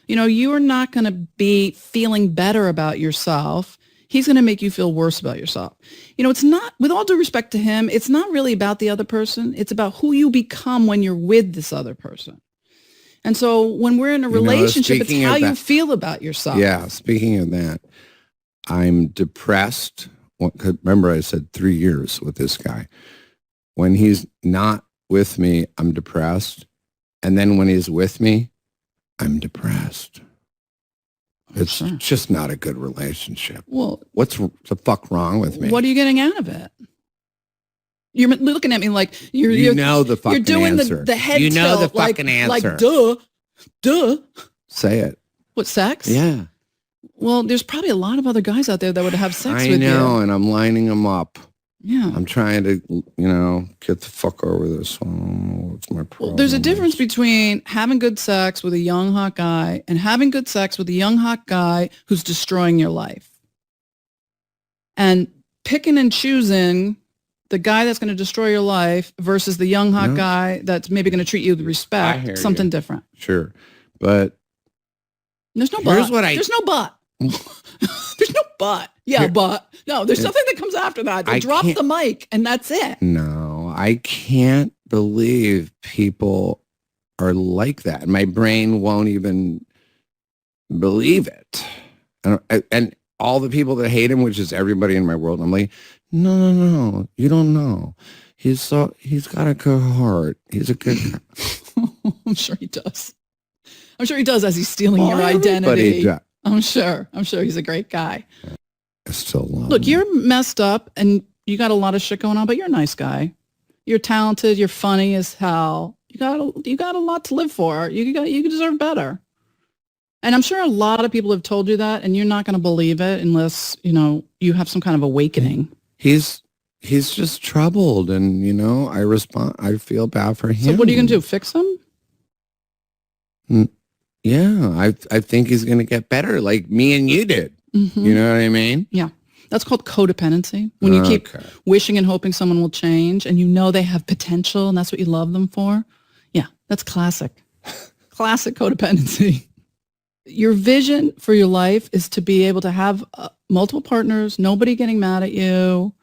S23: You are not going to be feeling better about yourself. He's going to make you feel worse about yourself. It's not, with all due respect to him, it's not really about the other person. It's about who you become when you're with this other person. And so when we're in a relationship, it's how you feel about yourself.
S24: Yeah. Speaking of that, I'm depressed. Remember I said 3 years with this guy. When he's not with me, I'm depressed. And then when he's with me, I'm depressed. It's just not a good relationship.
S23: Well,
S24: what's the fuck wrong with me?
S23: What are you getting out of it? You're looking at me like you're
S24: the fucking
S23: you're doing
S24: answer.
S23: the head
S24: you know
S23: tilt,
S24: the fucking answer.
S23: Like duh.
S24: Say it.
S23: What, sex?
S24: Yeah.
S23: Well, there's probably a lot of other guys out there that would have sex with you.
S24: I know, and I'm lining them up.
S23: Yeah.
S24: I'm trying to, get the fuck over this one. What's my problem?
S23: Well, there's a difference between having good sex with a young hot guy and having good sex with a young hot guy who's destroying your life. And picking and choosing the guy that's going to destroy your life versus the young hot guy that's maybe going to treat you with respect, something different.
S24: Sure. But
S23: there's no but.
S24: There's
S23: no but. There's no but. Yeah, but. No, there's something that comes after that. They drop the mic and that's it.
S24: No, I can't believe people are like that. My brain won't even believe it. And all the people that hate him, which is everybody in my world, I'm like, no, you don't know. He's got a good heart. He's a good guy.
S23: I'm sure he does. I'm sure he does as he's stealing your identity.
S24: Does.
S23: I'm sure he's a great guy.
S24: I still love
S23: Look,
S24: him.
S23: you're messed up and you got a lot of shit going on, but you're a nice guy. You're talented. You're funny as hell. You got a lot to live for. You deserve better. And I'm sure a lot of people have told you that, and you're not going to believe it unless, you have some kind of awakening.
S24: He's just troubled, and, I feel bad for him.
S23: So what are you going to do? Fix him?
S24: Yeah, I think he's going to get better like me and you did.
S23: Mm-hmm.
S24: You know what I mean?
S23: Yeah. That's called codependency. When you keep wishing and hoping someone will change and they have potential and that's what you love them for. Yeah, that's classic. Classic codependency. Your vision for your life is to be able to have multiple partners, nobody getting mad at you,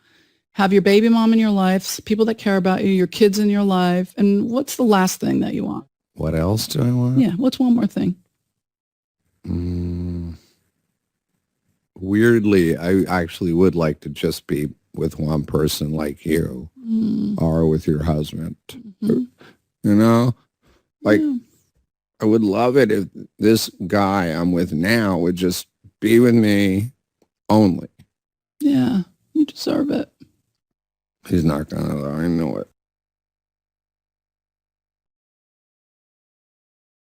S23: have your baby mom in your life, people that care about you, your kids in your life. And what's the last thing that you want?
S24: What else do I want?
S23: Yeah. What's one more thing?
S24: Weirdly, I actually would like to just be with one person like you or with your husband. You know, like I would love it if this guy I'm with now would just be with me only.
S23: Yeah. You deserve it.
S24: He's not gonna though. I know it.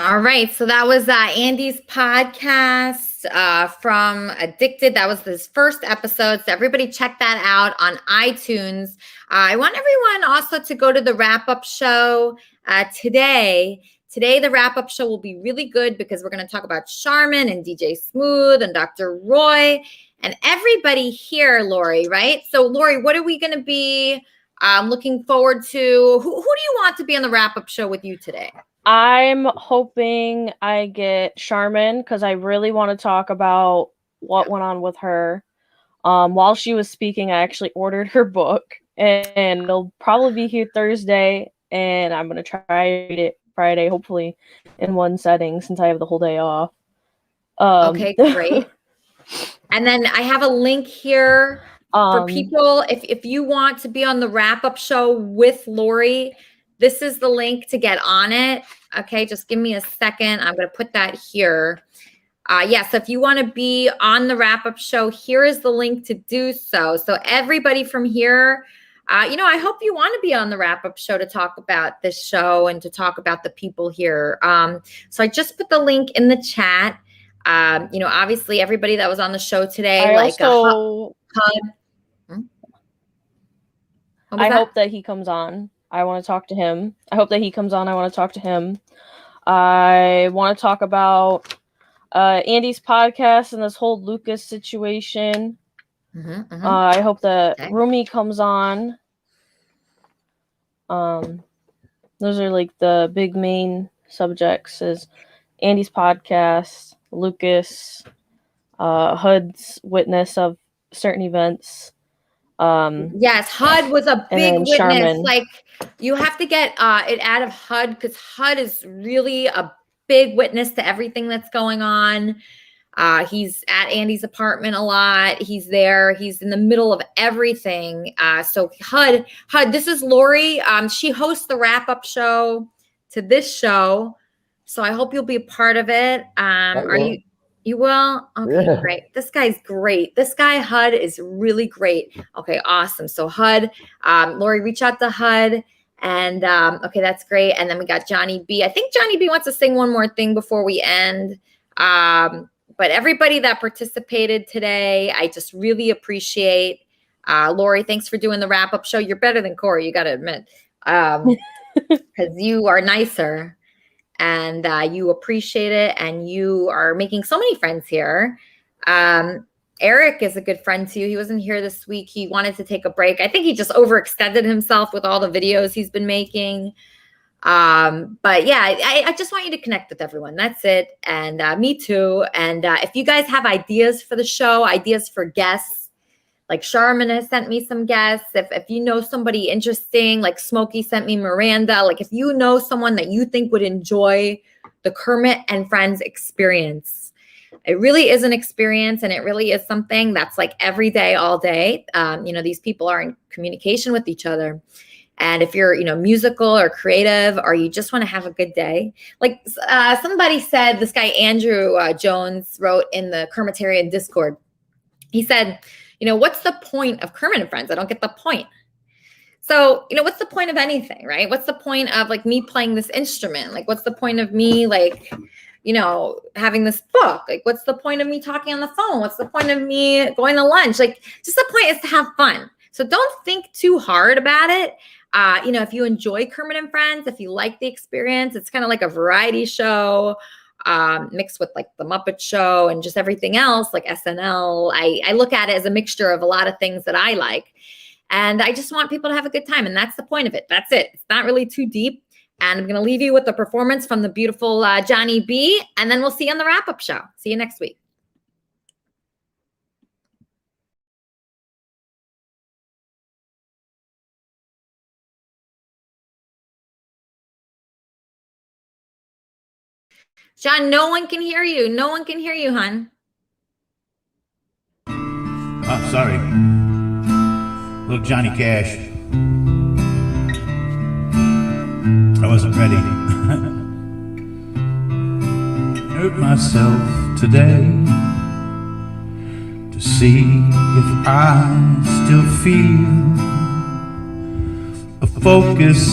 S7: All right, so that was Andy's podcast from Addicted. That was his first episode. So everybody check that out on iTunes. I want everyone also to go to the wrap-up show today. Today, the wrap-up show will be really good because we're going to talk about Charmin and DJ Smooth and Dr. Roy and everybody here, Lori, right? So, Lori, what are we going to be looking forward to? Who do you want to be on the wrap-up show with you today?
S18: I'm hoping I get Charmin because I really want to talk about what went on with her. While she was speaking, I actually ordered her book, and it'll probably be here Thursday, and I'm going to try to read it Friday, hopefully in one setting since I have the whole day off.
S7: Okay, great. And then I have a link here for people. If you want to be on the wrap-up show with Lori, this is the link to get on it. Okay, just give me a second. I'm going to put that here. Yes, if you want to be on the wrap-up show, here is the link to do so. So everybody from here, I hope you want to be on the wrap-up show to talk about this show and to talk about the people here. So I just put the link in the chat. Obviously everybody that was on the show today,
S18: I hope that he comes on. I want to talk to him. I hope that he comes on. I want to talk to him. I want to talk about Andy's podcast and this whole Lucas situation. I hope that Rumi comes on. Those are like the big main subjects: is Andy's podcast, Lucas, HUD's witness of certain events.
S7: Yes, HUD was a big witness.
S18: Charmin.
S7: Like, you have to get it out of HUD because HUD is really a big witness to everything that's going on. He's at Andy's apartment a lot. He's there. He's in the middle of everything. So HUD, this is Lori. She hosts the wrap-up show to this show. So I hope you'll be a part of it. You will? Okay,
S15: Yeah.
S7: Great. This guy's great. This guy, HUD, is really great. Okay, awesome. So HUD, Lori, reach out to HUD. And okay, that's great. And then we got Johnny B. I think Johnny B wants to sing one more thing before we end. But everybody that participated today, I just really appreciate. Lori, thanks for doing the wrap-up show. You're better than Corey, you got to admit, because you are nicer. And you appreciate it, and you are making so many friends here. Eric is a good friend too. He wasn't here this week. He wanted to take a break. I think he just overextended himself with all the videos he's been making. But yeah, I just want you to connect with everyone. That's it. And me too. And if you guys have ideas for the show, ideas for guests, like Charmin has sent me some guests. If you know somebody interesting, like Smokey sent me Miranda, like if you know someone that you think would enjoy the Kermit and Friends experience, it really is an experience, and it really is something that's like every day, all day. These people are in communication with each other. And if you're, musical or creative, or you just want to have a good day, like somebody said, this guy, Andrew Jones, wrote in the Kermitarian Discord. He said, what's the point of Kermit and Friends? I don't get the point. So, what's the point of anything, right? What's the point of like me playing this instrument? Like, what's the point of me having this book? Like, what's the point of me talking on the phone? What's the point of me going to lunch? Like, just the point is to have fun. So don't think too hard about it. If you enjoy Kermit and Friends, if you like the experience, it's kind of like a variety show. Mixed with like the Muppet Show and just everything else like SNL. I look at it as a mixture of a lot of things that I like. And I just want people to have a good time. And that's the point of it. That's it. It's not really too deep. And I'm going to leave you with a performance from the beautiful Johnny B. And then we'll see you on the wrap-up show. See you next week. John, no one can hear you. No one can hear you, hon.
S21: Oh, sorry. Little Johnny Cash. I wasn't ready. Hurt myself today to see if I still feel a focus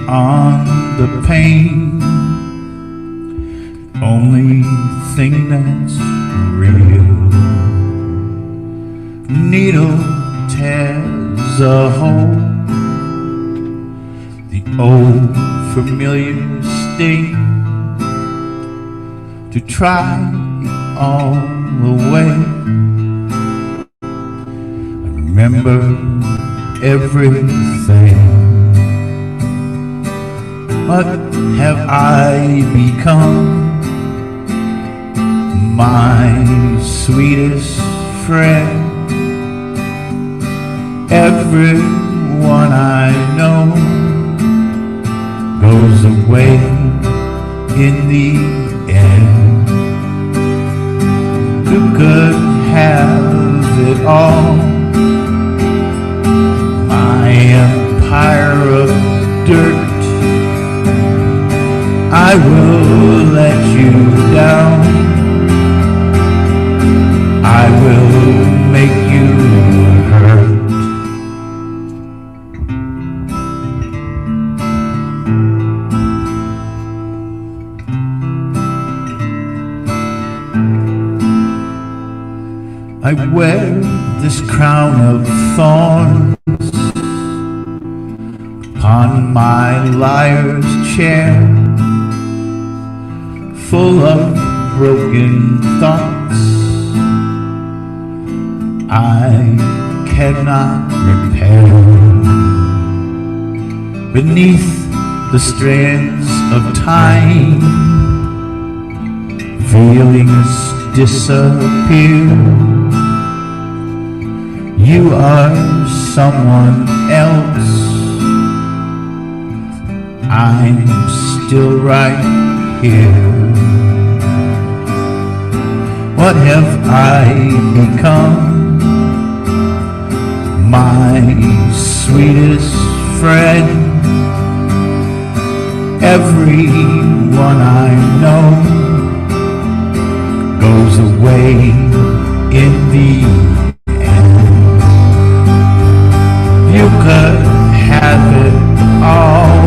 S21: on the pain. Only thing that's real. Needle tears a hole. The old familiar sting. To try all away. I remember everything. What have I become? My sweetest friend. Everyone I know goes away in the end. Who could have it all? My empire of dirt. I will let you down. I will make you hurt. I wear this crown of thorns upon my liar's chair, full of broken thoughts I cannot repair. Beneath the strands of time, feelings disappear. You are someone else. I'm still right here. What have I become? My sweetest friend. Everyone I know goes away in the you could have it all.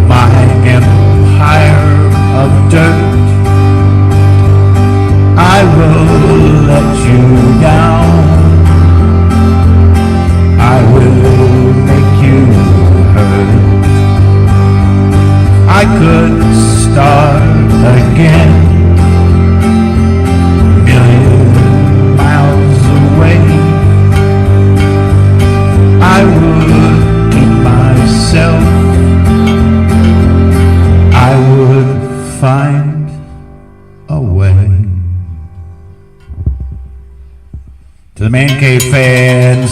S21: My empire of dirt. I will let you down. I will make you hurt. I could start again. Million miles away. I would keep myself. I would find a way. To the Man Cave fans.